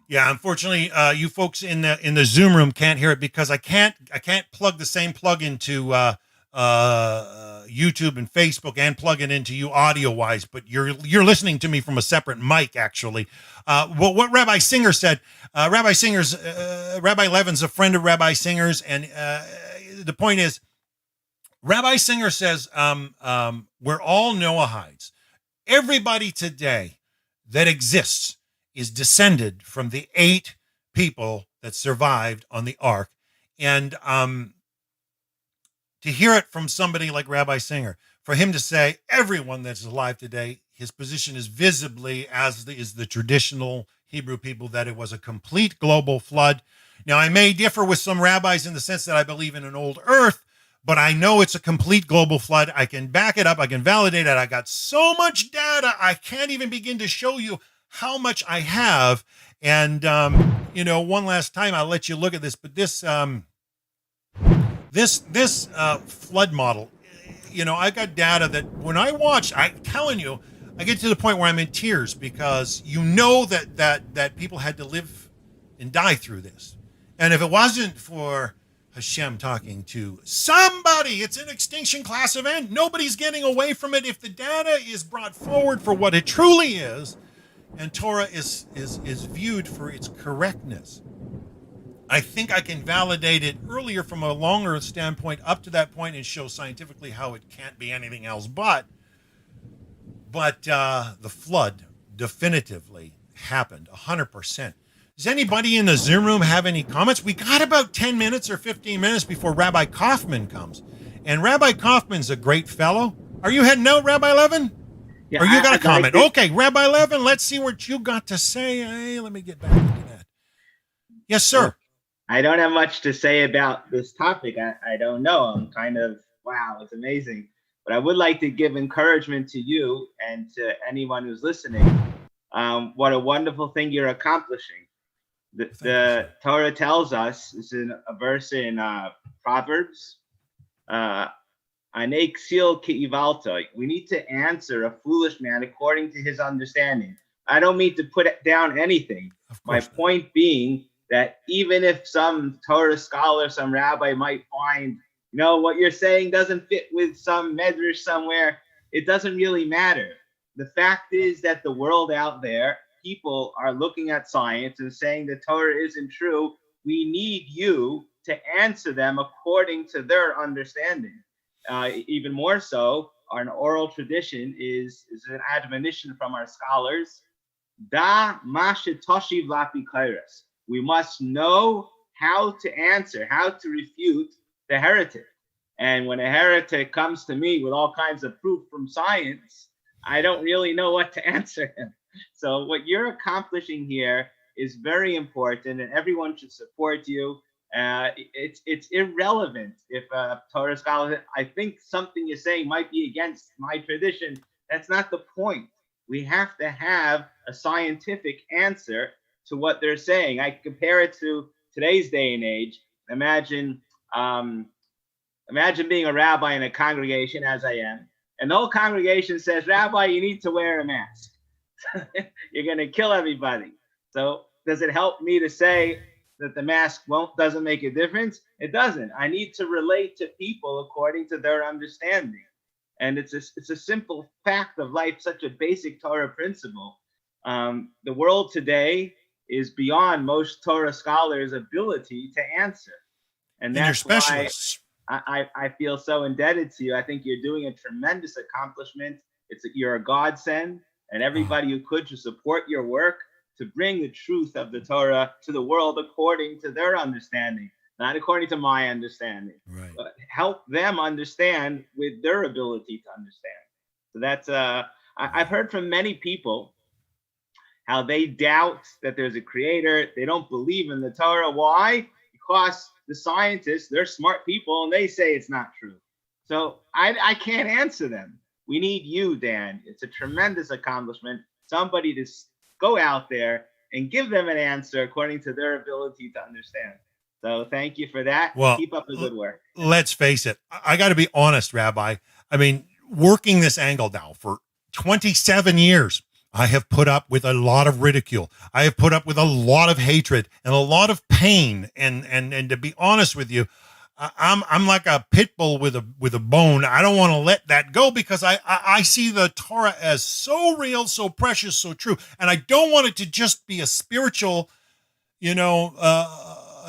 Yeah, unfortunately, you folks in the Zoom room can't hear it because I can't plug the same plug into YouTube and Facebook and plug it into you audio wise. But you're listening to me from a separate mic, actually. What Rabbi Singer said. Rabbi Levin's a friend of Rabbi Singer's, and the point is, Rabbi Singer says we're all Noahides. Everybody today that exists is descended from the 8 people that survived on the ark. And to hear it from somebody like Rabbi Singer, for him to say everyone that's alive today, his position is visibly, is the traditional Hebrew people, that it was a complete global flood. Now, I may differ with some rabbis in the sense that I believe in an old earth, but I know it's a complete global flood. I can back it up. I can validate it. I got so much data, I can't even begin to show you how much I have. And, one last time, I'll let you look at this, but this flood model, I got data that when I watch, I'm telling you, I get to the point where I'm in tears because that people had to live and die through this. And if it wasn't for Hashem talking to somebody, it's an extinction class event. Nobody's getting away from it. If the data is brought forward for what it truly is, and Torah is viewed for its correctness, I think I can validate it earlier from a longer standpoint up to that point and show scientifically how it can't be anything else but the flood definitively happened 100%. Does anybody in the Zoom room have any comments? We got about 10 minutes or 15 minutes before Rabbi Kaufman comes. And Rabbi Kaufman's a great fellow. Are you heading out, Rabbi Levin? Yeah, or you got a comment? Okay, Rabbi Levin, let's see what you got to say. Hey, let me get back into that. Yes, sir. I don't have much to say about this topic. I don't know. I'm kind of, wow, it's amazing. But I would like to give encouragement to you and to anyone who's listening. What a wonderful thing you're accomplishing. The Torah tells us, it's in a verse in Proverbs, Anek sil ki'ivalta. We need to answer a foolish man according to his understanding. I don't mean to put down anything. My point being that even if some Torah scholar, some rabbi might find what you're saying doesn't fit with some medrash somewhere. It doesn't really matter. The fact is that the world out there, people are looking at science and saying the Torah isn't true. We need you to answer them according to their understanding. Even more so, our oral tradition is an admonition from our scholars. Da mashetoshiv lapi kairos. We must know how to answer, how to refute the heretic. And when a heretic comes to me with all kinds of proof from science, I don't really know what to answer him. So what you're accomplishing here is very important, and everyone should support you. It's irrelevant if a Torah scholar, I think something you're saying might be against my tradition. That's not the point. We have to have a scientific answer to what they're saying. I compare it to today's day and age. Imagine being a rabbi in a congregation, as I am, and the whole congregation says, Rabbi, you need to wear a mask. You're going to kill everybody. So does it help me to say that the mask doesn't make a difference? It doesn't. I need to relate to people according to their understanding. And it's a simple fact of life, such a basic Torah principle. The world today is beyond most Torah scholars' ability to answer. And that's why I feel so indebted to you. I think you're doing a tremendous accomplishment. You're a godsend, and everybody who could should support your work to bring the truth of the Torah to the world according to their understanding, not according to my understanding, right? But help them understand with their ability to understand. So that's I've heard from many people how they doubt that there's a creator. They don't believe in the Torah. Why? Because the scientists, they're smart people, and they say it's not true. So I can't answer them. We need you, Dan. It's a tremendous accomplishment. Somebody to go out there and give them an answer according to their ability to understand. So thank you for that. Well, keep up the good work. Let's face it. I got to be honest, Rabbi. I mean, working this angle now for 27 years, I have put up with a lot of ridicule. I have put up with a lot of hatred and a lot of pain. And to be honest with you, I'm like a pit bull with a bone. I don't want to let that go because I see the Torah as so real, so precious, so true. And I don't want it to just be a spiritual,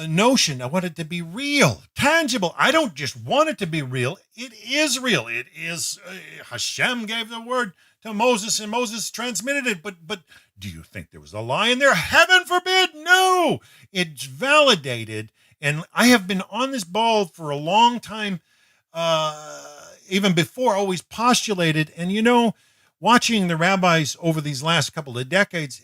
notion. I want it to be real, tangible. I don't just want it to be real. It is real. It is, Hashem gave the word to Moses and Moses transmitted it. But do you think there was a lie in there? Heaven forbid. No, it's validated. And I have been on this ball for a long time, even before, always postulated. And, watching the rabbis over these last couple of decades,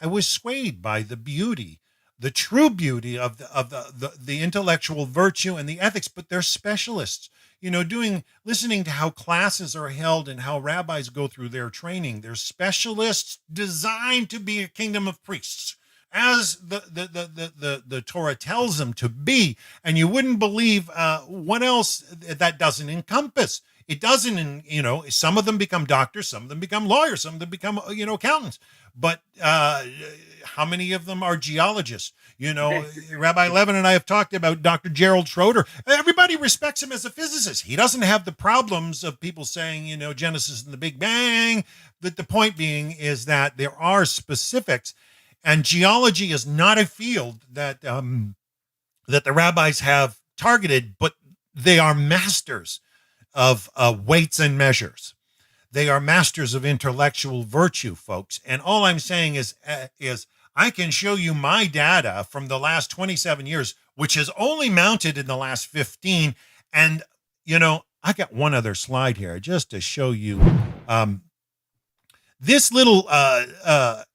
I was swayed by the beauty, the true beauty of the intellectual virtue and the ethics. But they're specialists, listening to how classes are held and how rabbis go through their training. They're specialists designed to be a kingdom of priests, as the Torah tells them to be. And you wouldn't believe what else that doesn't encompass. It doesn't, some of them become doctors, some of them become lawyers, some of them become, accountants. But how many of them are geologists? Rabbi Levin and I have talked about Dr. Gerald Schroeder. Everybody respects him as a physicist. He doesn't have the problems of people saying, Genesis and the Big Bang. But the point being is that there are specifics. And geology is not a field that the rabbis have targeted, but they are masters of weights and measures. They are masters of intellectual virtue, folks. And all I'm saying is I can show you my data from the last 27 years, which has only mounted in the last 15. And, I got one other slide here just to show you. This little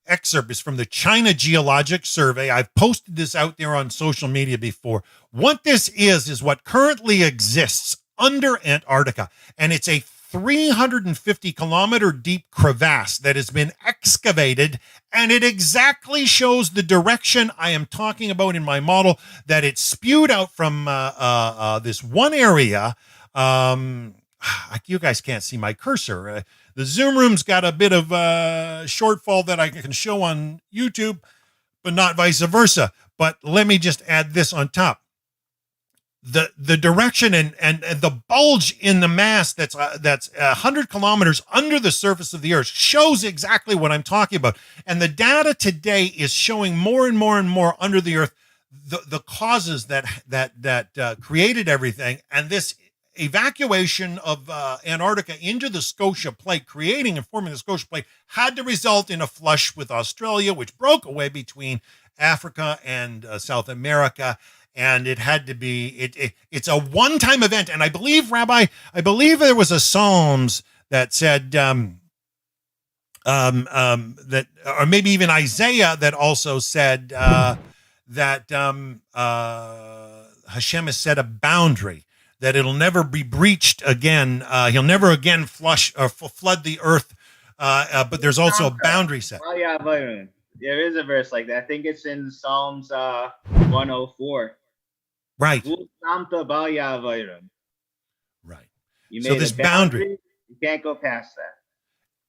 excerpt is from the China Geologic Survey. I've posted this out there on social media before. What this is what currently exists under Antarctica. And it's a 350 kilometer deep crevasse that has been excavated. And it exactly shows the direction I am talking about in my model, that it's spewed out from this one area. You guys can't see my cursor. The Zoom room's got a bit of shortfall that I can show on YouTube, but not vice versa. But let me just add this on top. the direction and the bulge in the mass that's 100 kilometers under the surface of the Earth shows exactly what I'm talking about. And the data today is showing more and more and more under the Earth the causes that created everything. And this evacuation of Antarctica into the Scotia Plate, creating and forming the Scotia Plate, had to result in a flush with Australia, which broke away between Africa and South America. And it had to be, it's a one-time event. And I believe, Rabbi, there was a Psalms that said, that, or maybe even Isaiah that also said that Hashem has set a boundary, that it'll never be breached again. He'll never again flush or flood the earth. But there's also a boundary set. Oh yeah, there is a verse like that. I think it's in Psalms 104. Right. Right. You made So this boundary, you can't go past that.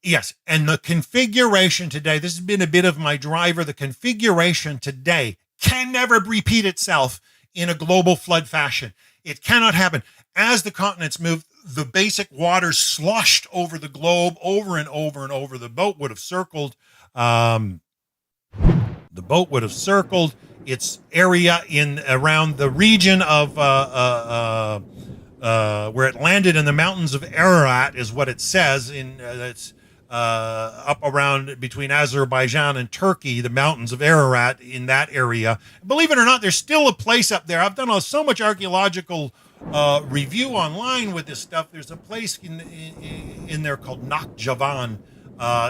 yes, and the configuration today, this has been a bit of my driver, the configuration today can never repeat itself in a global flood fashion. It cannot happen. As the continents move, the basic waters sloshed over the globe over and over and over. The boat would have circled its area in around the region of where it landed in the mountains of Ararat, is what it says. It's up around between Azerbaijan and Turkey, the mountains of Ararat in that area. Believe it or not, there's still a place up there. I've done so much archaeological review online with this stuff. There's a place in there called Nakhjavan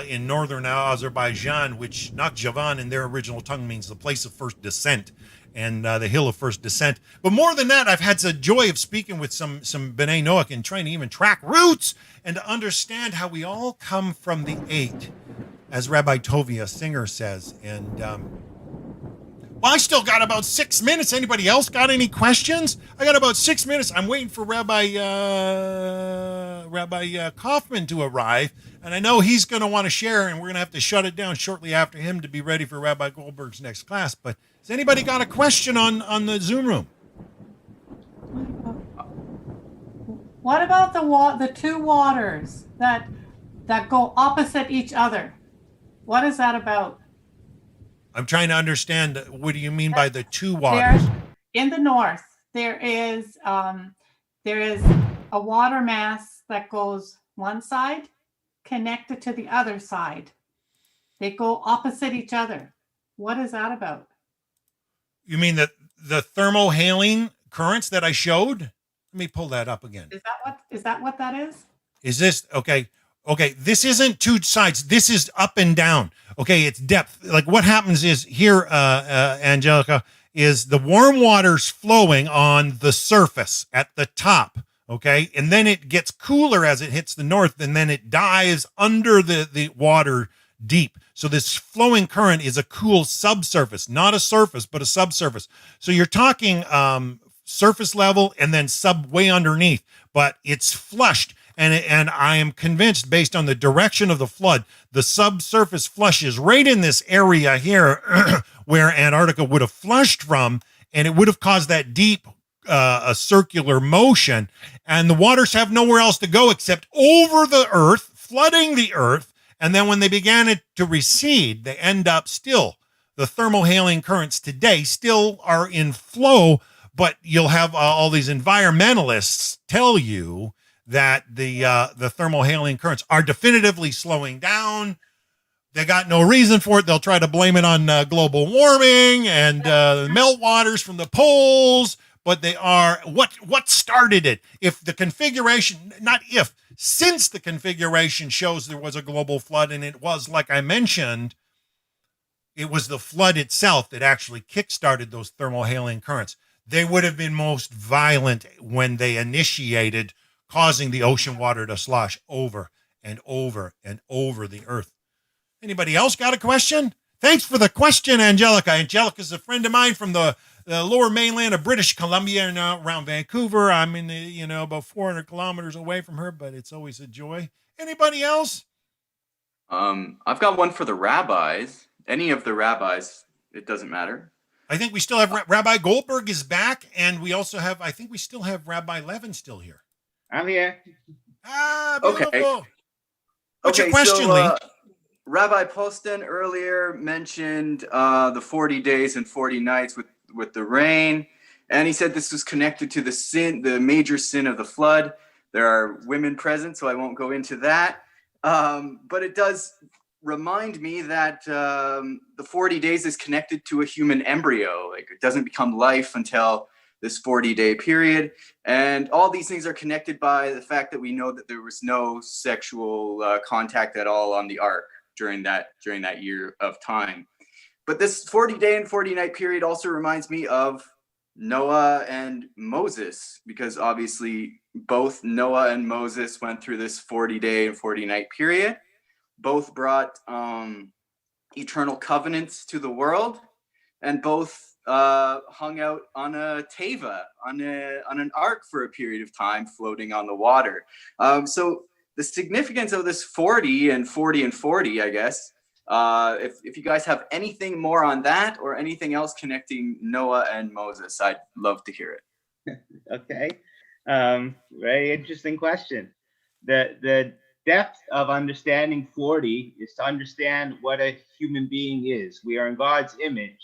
in northern Azerbaijan, which Nakhjavan in their original tongue means the place of first descent and the hill of first descent. But more than that, I've had the joy of speaking with some B'nai Noach and trying to even track roots and to understand how we all come from the eight, as Rabbi Tovia Singer says. And well, I still got about 6 minutes. Anybody else got any questions? I got about 6 minutes. I'm waiting for Rabbi Kaufman to arrive, and I know he's going to want to share, and we're going to have to shut it down shortly after him to be ready for Rabbi Goldberg's next class. But has anybody got a question on the Zoom room? What about the two waters that go opposite each other? What is that about? I'm trying to understand. What do you mean by the two waters? In the north, there is a water mass that goes one side connected to the other side. They go opposite each other. What is that about? You mean the thermohaline currents that I showed? Let me pull that up again. Is that what that is? Is this okay? Okay, this isn't two sides. This is up and down. Okay, it's depth. Like what happens is here, Angelica, is the warm water's flowing on the surface at the top. Okay, and then it gets cooler as it hits the north, and then it dives under the water deep. So this flowing current is a cool subsurface, not a surface, but a subsurface. So you're talking surface level and then way underneath, but it's flushed. And I am convinced, based on the direction of the flood, the subsurface flush is right in this area here where Antarctica would have flushed from, and it would have caused that deep a circular motion. And the waters have nowhere else to go except over the earth, flooding the earth. And then when they began to recede, they end up still. The thermohaline currents today still are in flow, but you'll have all these environmentalists tell you that the thermohaline currents are definitively slowing down. They got no reason for it. They'll try to blame it on global warming and meltwaters from the poles, but they are what started it. If the configuration, not if, since the configuration shows there was a global flood, and it was, like I mentioned, it was the flood itself that actually kickstarted those thermohaline currents. They would have been most violent when they initiated, causing the ocean water to slosh over and over and over the earth. Anybody else got a question? Thanks for the question, Angelica. Angelica's a friend of mine from the lower mainland of British Columbia, and around Vancouver. I'm in about 400 kilometers away from her, but it's always a joy. Anybody else? I've got one for the rabbis. Any of the rabbis, it doesn't matter. I think we still have Rabbi Goldberg is back, and we also have, I think we still have Rabbi Levin still here. I'm here. Ah, Okay. beautiful. What's your Okay, question, so Lee? Rabbi Poston earlier mentioned the 40 days and 40 nights with the rain, and he said this was connected to the major sin of the flood. There are women present, so I won't go into that. But it does remind me that the 40 days is connected to a human embryo. Like, it doesn't become life until this 40-day period. And all these things are connected by the fact that we know that there was no sexual contact at all on the ark during that year of time. But this 40-day and 40-night period also reminds me of Noah and Moses, because obviously both Noah and Moses went through this 40-day and 40-night period. Both brought eternal covenants to the world, and both hung out on a teva, on an ark for a period of time, floating on the water. So the significance of this 40 and 40 and 40, I guess, if you guys have anything more on that or anything else connecting Noah and Moses, I'd love to hear it. Okay. Very interesting question. The depth of understanding 40 is to understand what a human being is. We are in God's image.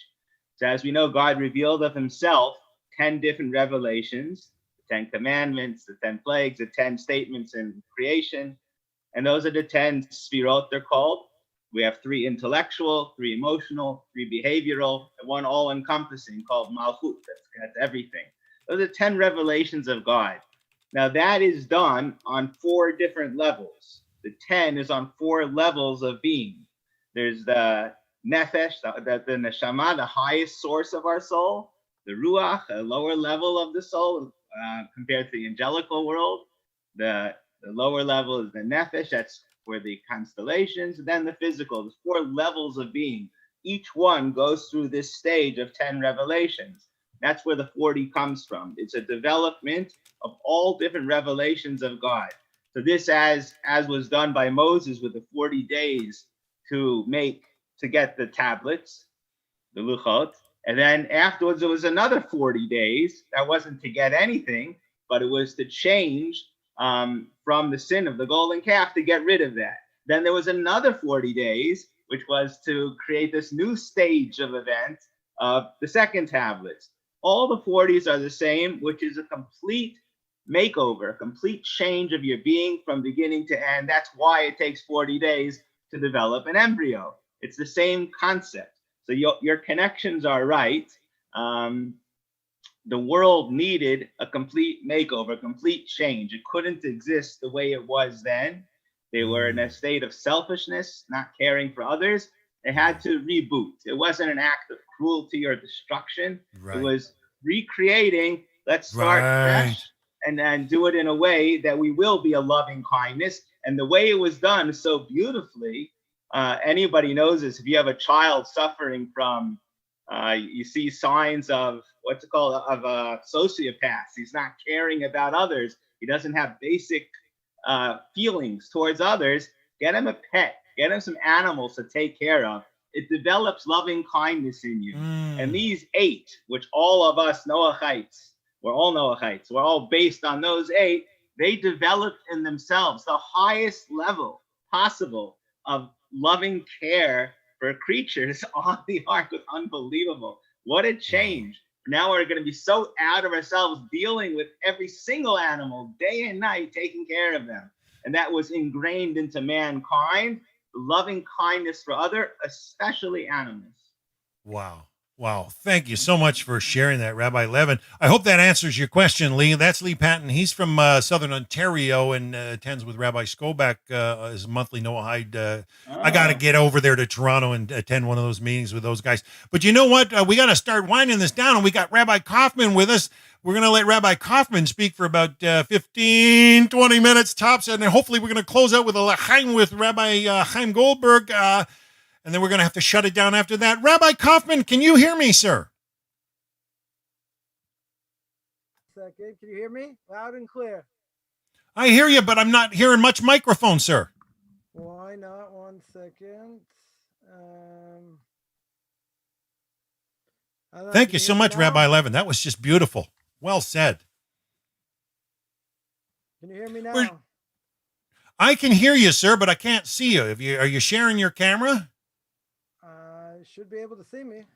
So as we know, God revealed of himself 10 different revelations, the 10 commandments, the 10 plagues, the 10 statements in creation. And those are the 10 sfirot, they're called. We have 3 intellectual, 3 emotional, 3 behavioral, and 1 all-encompassing called Malchut. That's everything. Those are 10 revelations of God. Now that is done on 4 different levels. The 10 is on 4 levels of being. There's the nefesh, the neshama, the highest source of our soul. The ruach, a lower level of the soul compared to the angelical world. The lower level is the nefesh, that's for the constellations. And then the physical, there's 4 levels of being. Each one goes through this stage of 10 revelations. That's where the 40 comes from. It's a development of all different revelations of God. So this, as was done by Moses with the 40 days to get the tablets, the luchot, and then afterwards there was another 40 days. That wasn't to get anything, but it was to change from the sin of the golden calf, to get rid of that. Then there was another 40 days, which was to create this new stage of event of the second tablets. All the 40s are the same, which is a complete makeover, a complete change of your being from beginning to end. That's why it takes 40 days to develop an embryo. It's the same concept. So your connections are right. The world needed a complete makeover, a complete change. It couldn't exist the way it was then. They were in a state of selfishness, not caring for others. They had to reboot. It wasn't an act of cruelty or destruction. Right. It was recreating. Let's start fresh and then do it in a way that we will be a loving kindness. And the way it was done so beautifully, anybody knows this. If you have a child suffering from, you see signs of what's it called, of a sociopath. He's not caring about others. He doesn't have basic feelings towards others. Get him a pet. Get him some animals to take care of. It develops loving kindness in you. And these 8, which all of us Noahides, we're all Noahides, we're all based on those 8, they developed in themselves the highest level possible of loving care for creatures on the ark. Was unbelievable. What a change. Now we're going to be so out of ourselves, dealing with every single animal day and night, taking care of them. And that was ingrained into mankind. Loving kindness for others, especially animals. Wow. Wow. Thank you so much for sharing that, Rabbi Levin. I hope that answers your question, Lee. That's Lee Patton. He's from Southern Ontario and attends with Rabbi Skobach his monthly Noahide. I got to get over there to Toronto and attend one of those meetings with those guys. But you know what? We got to start winding this down, and we got Rabbi Kaufman with us. We're going to let Rabbi Kaufman speak for about 15, 20 minutes tops, and then hopefully we're going to close out with a l'chaim with Rabbi Chaim Goldberg, and then we're going to have to shut it down after that. Rabbi Kaufman, can you hear me, sir? Second, can you hear me? Loud and clear. I hear you, but I'm not hearing much microphone, sir. Why not? 1 second. Thank you so much, Rabbi Levin. That was just beautiful. Well said. Can you hear me now? I can hear you, sir, but I can't see you. Are you sharing your camera? Should be able to see me.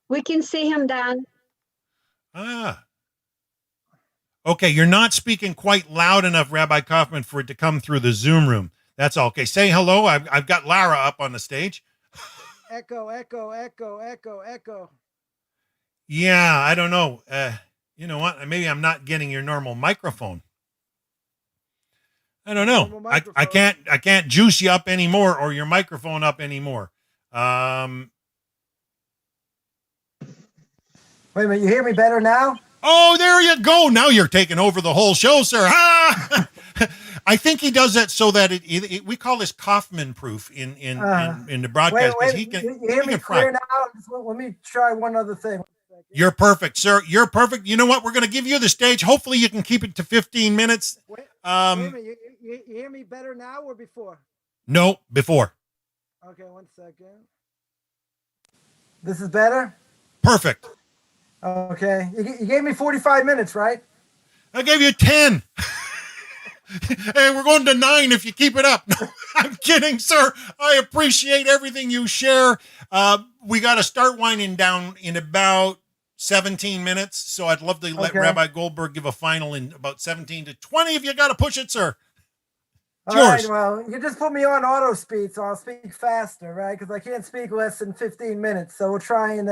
We can see him, Dan. Ah. Okay, you're not speaking quite loud enough, Rabbi Kaufman, for it to come through the Zoom room. That's all. Okay, say hello. I've got Lara up on the stage. Echo, echo, echo, echo, echo. Yeah, I don't know. You know what? Maybe I'm not getting your normal microphone. I don't know. I can't juice you up anymore or your microphone up anymore. Wait a minute, you hear me better now? Oh, there you go. Now you're taking over the whole show, sir. Ha! I think he does that so that we call this Kaufman proof in the broadcast. Wait, he can, you hear me clear now? Let me try one other thing. You're perfect, sir. You're perfect. You know what? We're going to give you the stage. Hopefully you can keep it to 15 minutes. Wait a minute. You hear me better now or before? No, before. Okay, 1 second. This is better? Perfect. Okay. You gave me 45 minutes, right? I gave you 10. Hey, we're going to 9 if you keep it up. No, I'm kidding, sir. I appreciate everything you share. We got to start winding down in about 17 minutes. So I'd love to let Rabbi Goldberg give a final in about 17 to 20 if you got to push it, sir. All right, well, you just put me on auto speed, so I'll speak faster, right? Because I can't speak less than 15 minutes. So we'll try and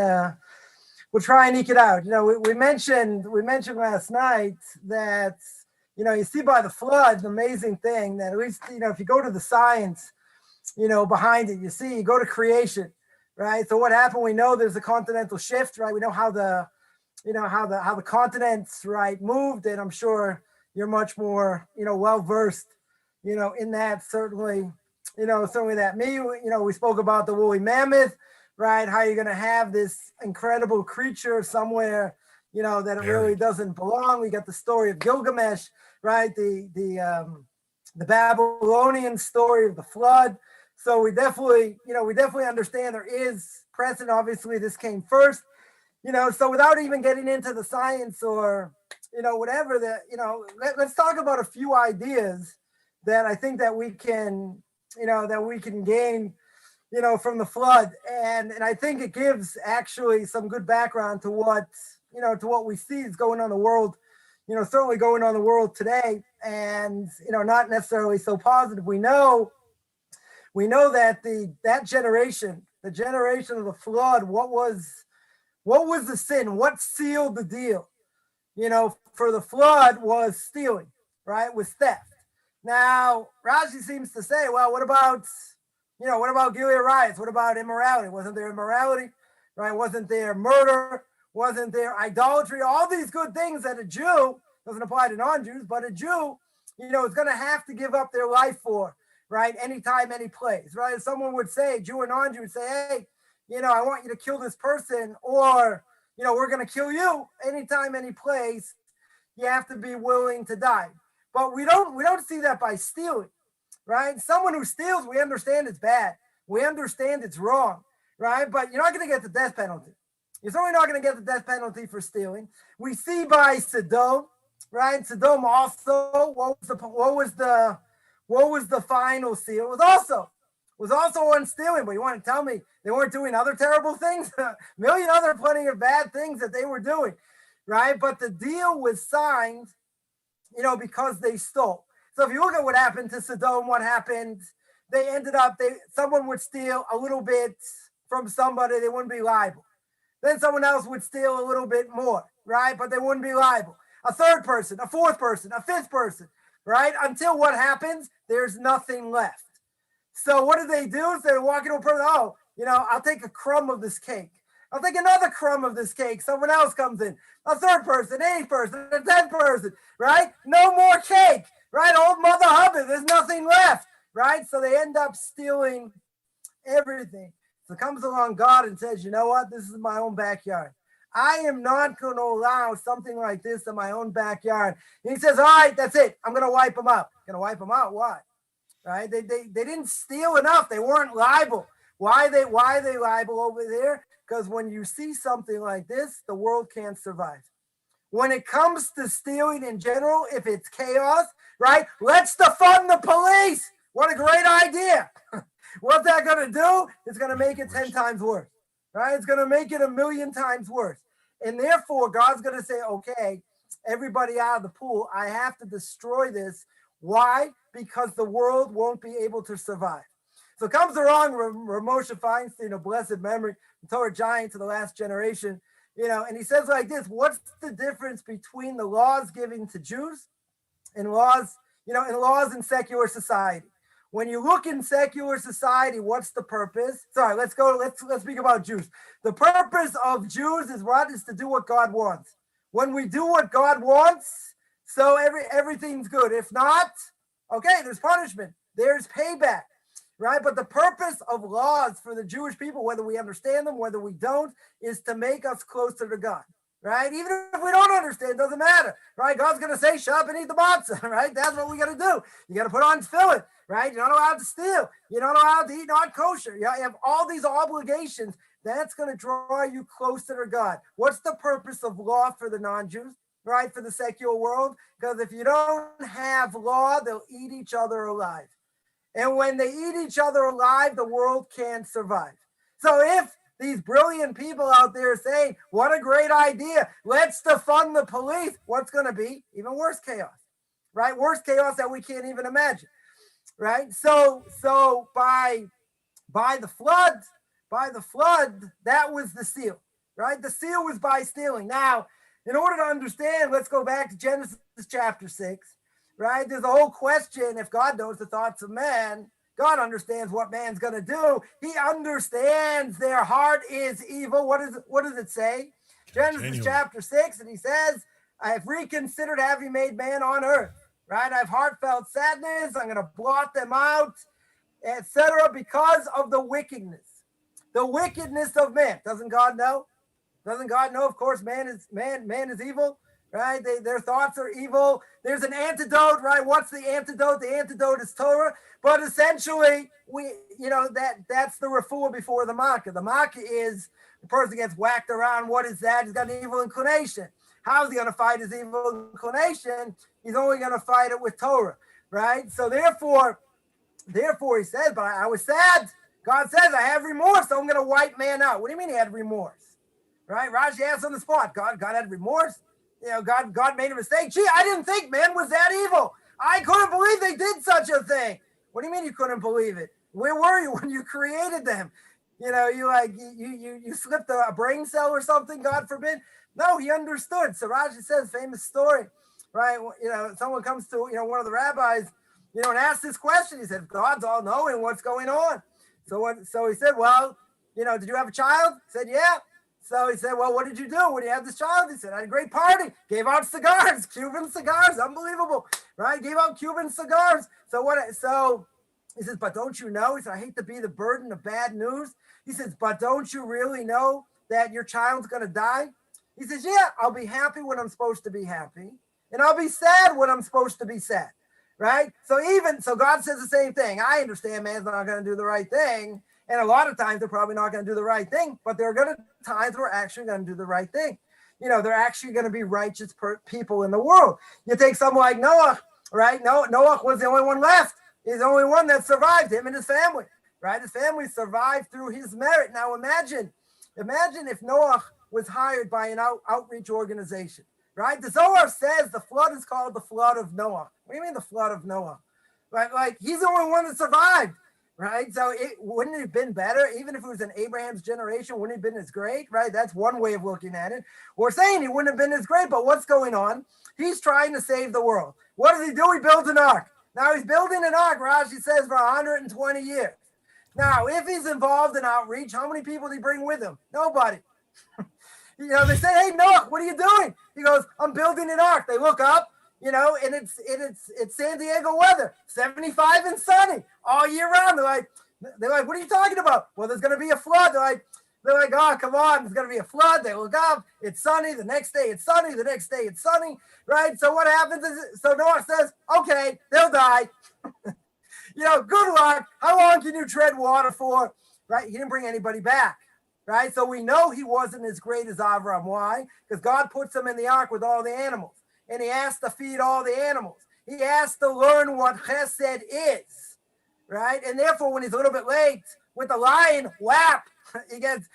eke it out. You know, we mentioned last night that, you know, you see by the flood, the amazing thing that at least, you know, if you go to the science, you know, behind it, you go to creation, right? So what happened? We know there's a continental shift, right? We know how the continents, right, moved, and I'm sure you're much more, you know, well versed, you know, in that. Certainly that me, you know, we spoke about the woolly mammoth, right? How you're going to have this incredible creature somewhere, you know, that it really doesn't belong. We got the story of Gilgamesh, right? The Babylonian story of the flood. So we definitely understand there is precedent. Obviously, this came first, you know. So without even getting into the science or, you know, whatever that, you know, let's talk about a few ideas that I think that we can, you know, that we can gain, you know, from the flood. And I think it gives actually some good background to what, you know, to what we see is going on in the world, you know, certainly going on in the world today. And, you know, not necessarily so positive. We know that that generation, the generation of the flood, what was the sin? What sealed the deal? You know, for the flood was stealing, right? Was theft. Now, Rashi seems to say, well, what about Gilead riots? What about immorality? Wasn't there immorality, right? Wasn't there murder? Wasn't there idolatry? All these good things that a Jew, doesn't apply to non-Jews, but a Jew, you know, is going to have to give up their life for, right? Anytime, any place, right? If someone would say, Jew or non-Jew would say, hey, you know, I want you to kill this person, or, you know, we're going to kill you anytime, any place. You have to be willing to die. But we don't see that by stealing, right? Someone who steals, we understand it's bad. We understand it's wrong, right? But you're not going to get the death penalty. You're certainly not going to get the death penalty for stealing. We see by Sodom, right? Sodom also, what was the final seal? Was also on stealing. But you want to tell me they weren't doing other terrible things? A million other plenty of bad things that they were doing, right? But the deal was signed, you know, because they stole. So if you look at what happened to Sodom, what happened, they ended up, someone would steal a little bit from somebody, they wouldn't be liable. Then someone else would steal a little bit more, right? But they wouldn't be liable. A third person, a fourth person, a fifth person, right? Until what happens? There's nothing left. So what do? They're walking to a person, oh, you know, I'll take a crumb of this cake. I'll take another crumb of this cake. Someone else comes in. A third person, eighth person, a 10th person, right? No more cake, right? Old Mother Hubbard, there's nothing left, right? So they end up stealing everything. So comes along God and says, you know what? This is my own backyard. I am not going to allow something like this in my own backyard. And he says, all right, that's it. I'm going to wipe them out. Going to wipe them out? Why? Right? They didn't steal enough. They weren't liable. Why are they liable over there? because when you see something like this, the world can't survive. When it comes to stealing in general, if it's chaos, right? Let's defund the police. What a great idea. What's that going to do? It's going to make it 10 times worse, right? It's going to make it 1,000,000 times worse. And therefore, God's going to say, okay, everybody out of the pool, I have to destroy this. Why? Because the world won't be able to survive. So comes along Moshe Feinstein, of blessed memory, Torah giant to the last generation, and he says like this: what's the difference between the laws given to Jews and laws, and laws in secular society? When you look in secular society, what's the purpose? Sorry, let's speak about Jews. The purpose of Jews is what? Is to do what God wants. When we do what God wants, so everything's good. If not, okay, there's punishment, there's payback. Right? But the purpose of laws for the Jewish people, whether we understand them, whether we don't, is to make us closer to God. Right? Even if we don't understand, it doesn't matter. Right? God's going to say, shut up and eat the matzah. Right? That's what we got to do. You got to put on tefillin. Right? You're not allowed to steal. You're not allowed to eat not kosher. You have all these obligations. That's going to draw you closer to God. What's the purpose of law for the non-Jews? Right? For the secular world? Because if you don't have law, they'll eat each other alive. And when they eat each other alive, the world can't survive. So if these brilliant people out there saying, what a great idea, let's defund the police, what's going to be? Even worse chaos, right? Worse chaos that we can't even imagine, right? So by the flood, that was the seal, right? The seal was by stealing. Now, in order to understand, let's go back to Genesis chapter 6. Right? There's a whole question. If God knows the thoughts of man, God understands what man's going to do. He understands their heart is evil. What does it say? Genesis chapter 6, and he says, I have reconsidered having made man on earth. Right? I have heartfelt sadness. I'm going to blot them out, etc., because of the wickedness. The wickedness of man. Doesn't God know? Doesn't God know? Of course, man is evil. Right? Their thoughts are evil. There's an antidote, right? What's the antidote? The antidote is Torah. But essentially, that's the refuah before the makkah. The makkah is the person gets whacked around. What is that? He's got an evil inclination. How is he going to fight his evil inclination? He's only going to fight it with Torah, right? So therefore he says, but I was sad. God says, I have remorse, so I'm going to wipe man out. What do you mean he had remorse? Right? Rashi asks on the spot, God had remorse? God made a mistake. Gee, I didn't think man was that evil. I couldn't believe they did such a thing. What do you mean you couldn't believe it? Where were you when you created them? You slipped a brain cell or something, God forbid. No, he understood. So Rashi says, famous story, right? Someone comes to, one of the rabbis, and asks this question. He said, God's all knowing what's going on. So he said, well, did you have a child? He said, yeah. So he said, well, what did you do when you had this child? He said, I had a great party, gave out cigars, Cuban cigars, unbelievable, right? Gave out Cuban cigars. So he says, but don't you know? He said, I hate to be the burden of bad news. He says, but don't you really know that your child's going to die? He says, yeah, I'll be happy when I'm supposed to be happy. And I'll be sad when I'm supposed to be sad, right? So God says the same thing. I understand man's not going to do the right thing. And a lot of times they're probably not going to do the right thing, but there are going to be times we're actually going to do the right thing. They're actually going to be righteous people in the world. You take someone like Noah, right? Noah was the only one left. He's the only one that survived, him and his family, right? His family survived through his merit. Now imagine if Noah was hired by an outreach organization, right? The Zohar says the flood is called the flood of Noah. What do you mean the flood of Noah? Right? Like he's the only one that survived. Right. So wouldn't it have been better, even if it was in Abraham's generation, wouldn't it have been as great? Right. That's one way of looking at it. We're saying he wouldn't have been as great, but what's going on? He's trying to save the world. What does he do? He builds an ark. Now he's building an ark, Rashi says, for 120 years. Now, if he's involved in outreach, how many people did he bring with him? Nobody. They say, hey, Noah, what are you doing? He goes, I'm building an ark. They look up. And it's San Diego weather, 75 and sunny all year round. They're like, what are you talking about? Well, there's going to be a flood. They're like, oh, come on, there's going to be a flood. They look up, it's sunny. The next day it's sunny. The next day it's sunny, right? So what happens is, so Noah says, okay, they'll die. Good luck. How long can you tread water for? Right? He didn't bring anybody back. right? So we know he wasn't as great as Avram. Why? Because God puts him in the ark with all the animals, and he has to feed all the animals. He has to learn what chesed is, right? And therefore, when he's a little bit late with the lion, whap, he gets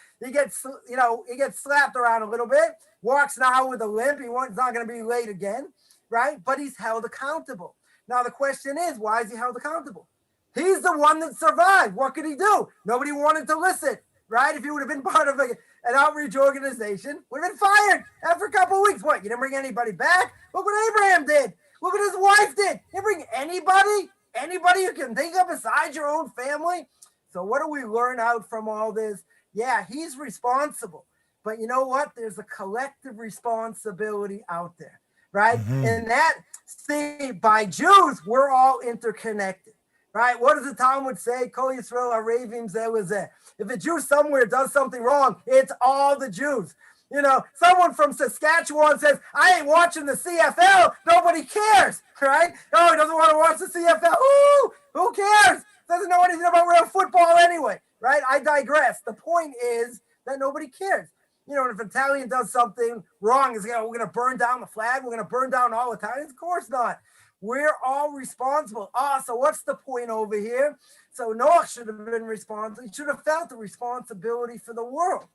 slapped around a little bit. Walks now with a limp. He's not going to be late again, right? But he's held accountable. Now the question is, why is he held accountable? He's the one that survived. What could he do? Nobody wanted to listen, right? If he would have been part of an outreach organization, would have been fired after a couple of weeks. What? You didn't bring anybody back? Look what Abraham did. Look what his wife did. You didn't bring anybody you can think of besides your own family. So what do we learn out from all this? Yeah, he's responsible. But you know what? There's a collective responsibility out there, right? Mm-hmm. And that, see, by Jews, we're all interconnected, right? What does the Talmud say? Kol Yisrael Aravim Zeh Lezeh. If a Jew somewhere does something wrong, it's all the Jews. You know, someone from Saskatchewan says, I ain't watching the CFL. Nobody cares, right? Oh, he doesn't want to watch the CFL. Ooh, who cares? Doesn't know anything about real football anyway, right? I digress. The point is that nobody cares. You know, if an Italian does something wrong, we're going to burn down the flag. We're going to burn down all Italians. Of course not. We're all responsible. So what's the point over here? So Noah should have been responsible. He should have felt the responsibility for the world,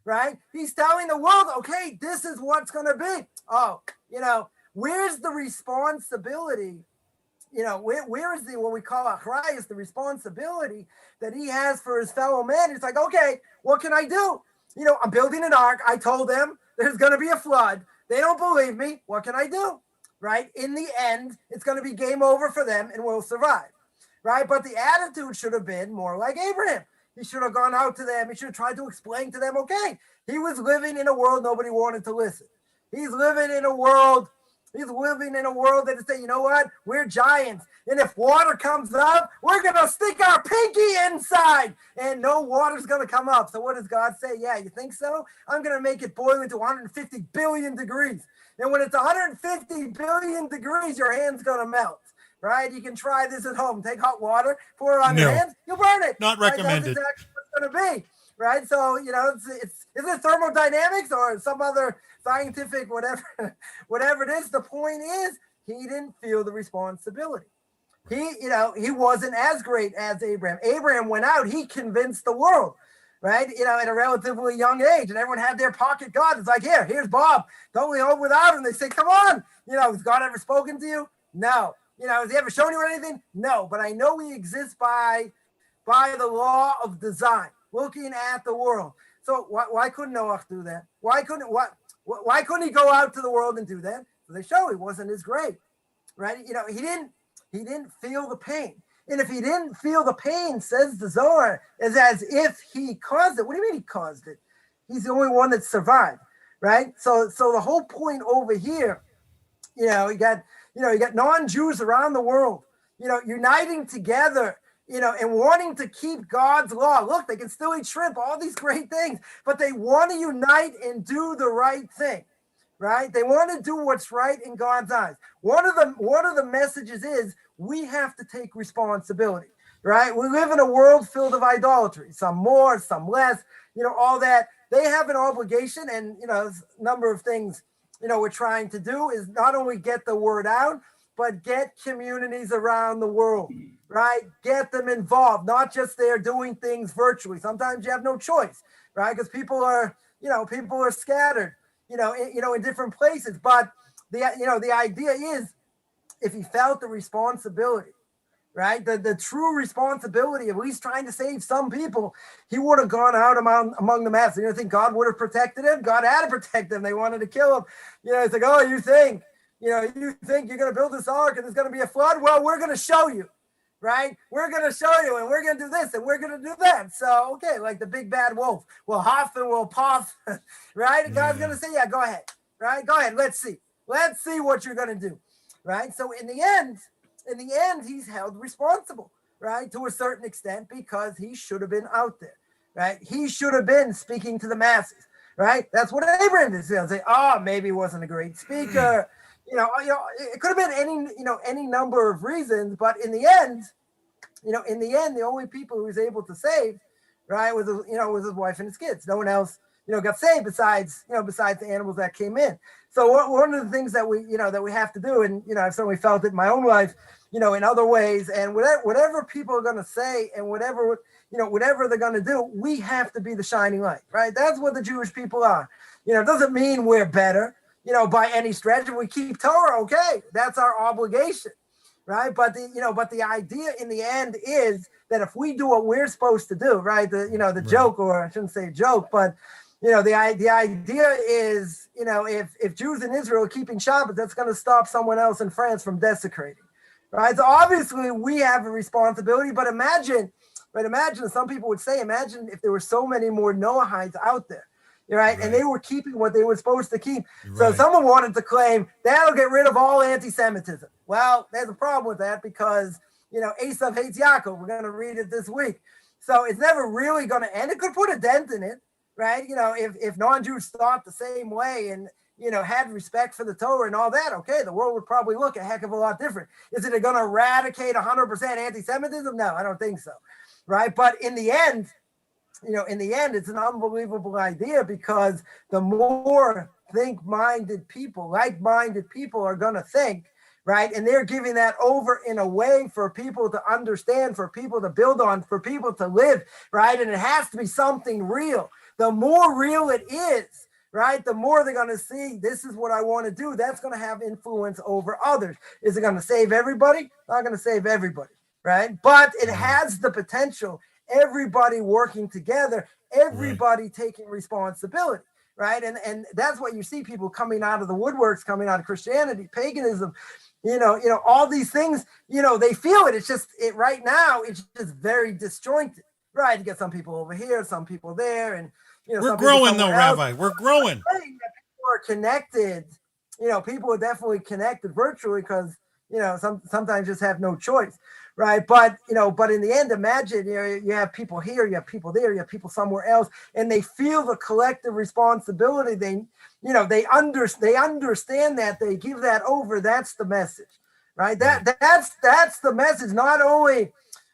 right? He's telling the world, okay, this is what's going to be. Oh, you know, where's the responsibility? You know, where is what we call achrayus, is the responsibility that he has for his fellow man? He's like, okay, what can I do? You know, I'm building an ark. I told them there's going to be a flood. They don't believe me. What can I do? Right? In the end, it's going to be game over for them and we'll survive. Right? But the attitude should have been more like Abraham. He should have gone out to them. He should have tried to explain to them, okay, he was living in a world nobody wanted to listen. He's living in a world that is saying, you know what? We're giants. And if water comes up, we're going to stick our pinky inside and no water's going to come up. So what does God say? Yeah, you think so? I'm going to make it boil into 150 billion degrees. And when it's 150 billion degrees, your hand's going to melt, right? You can try this at home. Take hot water, pour it on your hands, you'll burn it. Not right? recommended. That's exactly what it's going to be, right? So, you know, is it thermodynamics or some other scientific, whatever it is? The point is, he didn't feel the responsibility. He wasn't as great as Abraham. Abraham went out, he convinced the world, right? You know, at a relatively young age, and everyone had their pocket God. It's like, here's Bob. Don't we hope without him? They say, come on. You know, has God ever spoken to you? No. You know, has he ever shown you anything? No. But I know we exist by the law of design, looking at the world. So why couldn't Noah do that? Why couldn't he go out to the world and do that? So they show he wasn't as great, right? You know, he didn't feel the pain. And if he didn't feel the pain, says the Zohar, is as if he caused it. What do you mean he caused it? He's the only one that survived, right? So the whole point over here, you got non-Jews around the world, uniting together, and wanting to keep God's law. Look, they can still eat shrimp, all these great things, but they want to unite and do the right thing, right? They want to do what's right in God's eyes. One of the messages is we have to take responsibility, right? We live in a world filled of idolatry, some more, some less, all that. They have an obligation, and, a number of things, we're trying to do is not only get the word out, but get communities around the world, right? Get them involved, not just there doing things virtually. Sometimes you have no choice, right? Because people are scattered, in different places. But the idea is, if he felt the responsibility, right, the true responsibility of at least trying to save some people, he would have gone out among the masses. You think God would have protected him? God had to protect him. They wanted to kill him. It's like, oh, you think you're going to build this ark and there's going to be a flood? Well, we're going to show you, right? We're going to show you, and we're going to do this, and we're going to do that. So, okay, like the big bad wolf. We'll huff and we'll puff, right? And God's going to say, yeah, go ahead, right? Go ahead. Let's see what you're going to do, right? So in the end, he's held responsible, right, to a certain extent, because he should have been out there, right? He should have been speaking to the masses, right? That's what Abraham did. He'll say, oh, maybe he wasn't a great speaker. It could have been any number of reasons, but in the end, the only people he was able to save, right? With with his wife and his kids. No one else, got saved besides the animals that came in. So one of the things that we have to do, and I've certainly felt it in my own life, in other ways, and whatever people are going to say, and whatever they're going to do, we have to be the shining light, right? That's what the Jewish people are. It doesn't mean we're better, by any stretch. If we keep Torah, okay, that's our obligation, right? But the idea in the end is that if we do what we're supposed to do, right? The joke, or I shouldn't say joke, but the idea is, if Jews in Israel are keeping Shabbat, that's going to stop someone else in France from desecrating, right? So obviously we have a responsibility, but imagine, some people would say, imagine if there were so many more Noahides out there, right? And they were keeping what they were supposed to keep. So someone wanted to claim that'll get rid of all anti-Semitism. Well, there's a problem with that because, Esav hates Yaakov. We're going to read it this week. So it's never really going to end. It could put a dent in it, right? If non-Jews thought the same way and, had respect for the Torah and all that, okay, the world would probably look a heck of a lot different. Is it going to eradicate 100% anti-Semitism? No, I don't think so, right? But in the end, it's an unbelievable idea because the more like-minded people are going to think, right? And they're giving that over in a way for people to understand, for people to build on, for people to live, right? And it has to be something real. The more real it is, right, the more they're going to see, this is what I want to do. That's going to have influence over others. Is it going to save everybody? Not going to save everybody, right? But it has the potential, everybody working together, everybody taking responsibility, right? And that's what you see, people coming out of the woodworks, coming out of Christianity, paganism, all these things, they feel it. It's just, right now, it's just very disjointed, right? You get some people over here, some people there, and, we're growing though, Rabbi. We're growing. People are connected. People are definitely connected virtually because, sometimes just have no choice, right? But in the end, imagine, you have people here, you have people there, you have people somewhere else, and they feel the collective responsibility. They understand that, they give that over. That's the message, right? That's the message. Not only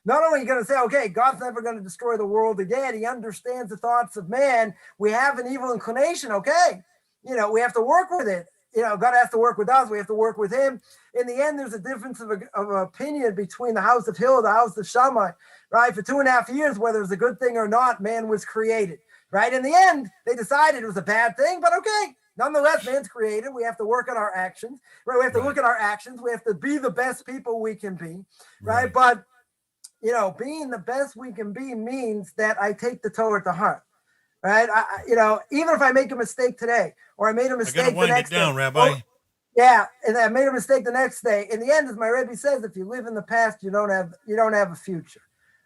you're going to say, okay, God's never going to destroy the world again. He understands the thoughts of man. We have an evil inclination. Okay. We have to work with it. God has to work with us. We have to work with him. In the end, there's a difference of opinion between the house of Hill, the house of Shammai, right? For 2.5 years, whether it's a good thing or not, man was created, right? In the end, they decided it was a bad thing, but okay. Nonetheless, man's created. We have to work on our actions, right? We have to look at our actions. We have to be the best people we can be, right? But, being the best we can be means that I take the Torah to heart, right? Even if I make a mistake today, or I made a mistake the next day, Rabbi. And I made a mistake the next day. In the end, as my Rebbe says, if you live in the past, you don't have a future,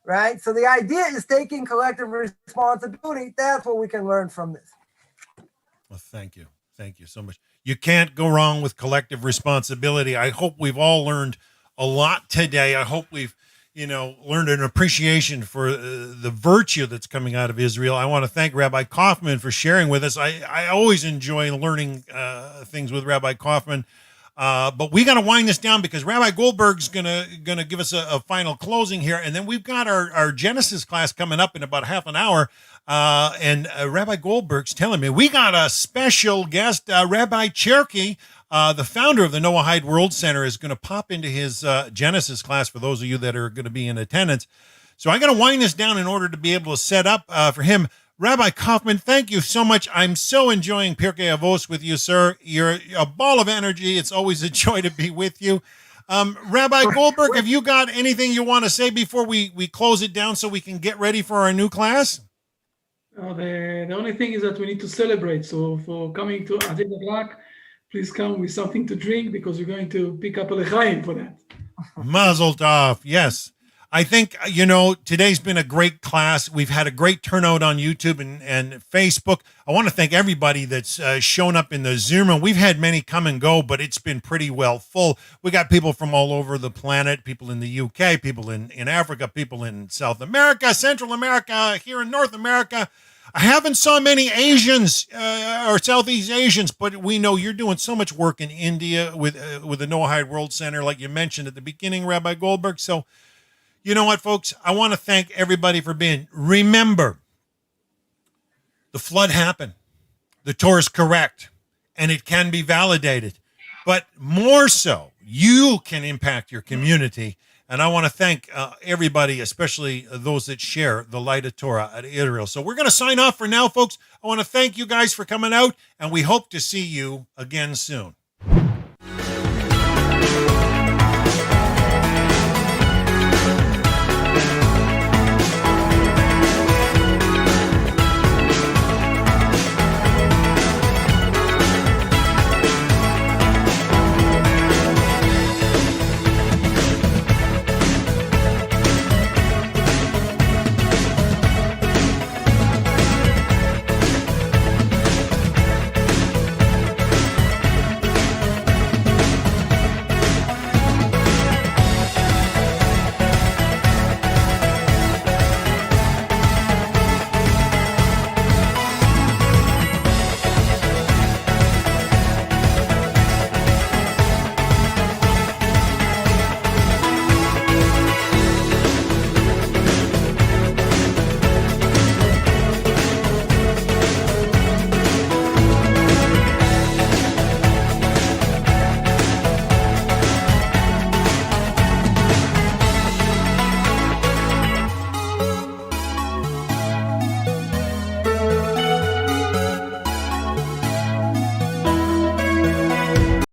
right? So the idea is taking collective responsibility. That's what we can learn from this. Well, thank you so much. You can't go wrong with collective responsibility. I hope we've all learned a lot today. I hope we've learned an appreciation for the virtue that's coming out of Israel. I want to thank Rabbi Kaufman for sharing with us. I always enjoy learning things with Rabbi Kaufman, but we got to wind this down because Rabbi Goldberg's gonna give us a final closing here, and then we've got our Genesis class coming up in about half an hour. And Rabbi Goldberg's telling me we got a special guest, Rabbi Cherokee. The founder of the Noahide World Center is going to pop into his Genesis class for those of you that are going to be in attendance. So I got to wind this down in order to be able to set up for him. Rabbi Kaufman, thank you so much. I'm so enjoying Pirkei Avos with you, sir. You're a ball of energy. It's always a joy to be with you. Rabbi Goldberg, have you got anything you want to say before we close it down so we can get ready for our new class? The only thing is that we need to celebrate. So for coming to Adin Rak, please come with something to drink because we're going to pick up a lechaim for that. Mazel tov. Yes. I think, today's been a great class. We've had a great turnout on YouTube and Facebook. I want to thank everybody that's shown up in the Zoom room. We've had many come and go, but it's been pretty well full. We got people from all over the planet, people in the UK, people in Africa, people in South America, Central America, here in North America. I haven't saw many Asians or Southeast Asians, but we know you're doing so much work in India with the Noahide World Center, like you mentioned at the beginning, Rabbi Goldberg. So You know what, folks? I want to thank everybody for being. Remember, the flood happened. The Torah is correct, and it can be validated. But more so, you can impact your community. And I want to thank everybody, especially those that share the light of Torah at Israel. So we're going to sign off for now, folks. I want to thank you guys for coming out, and we hope to see you again soon.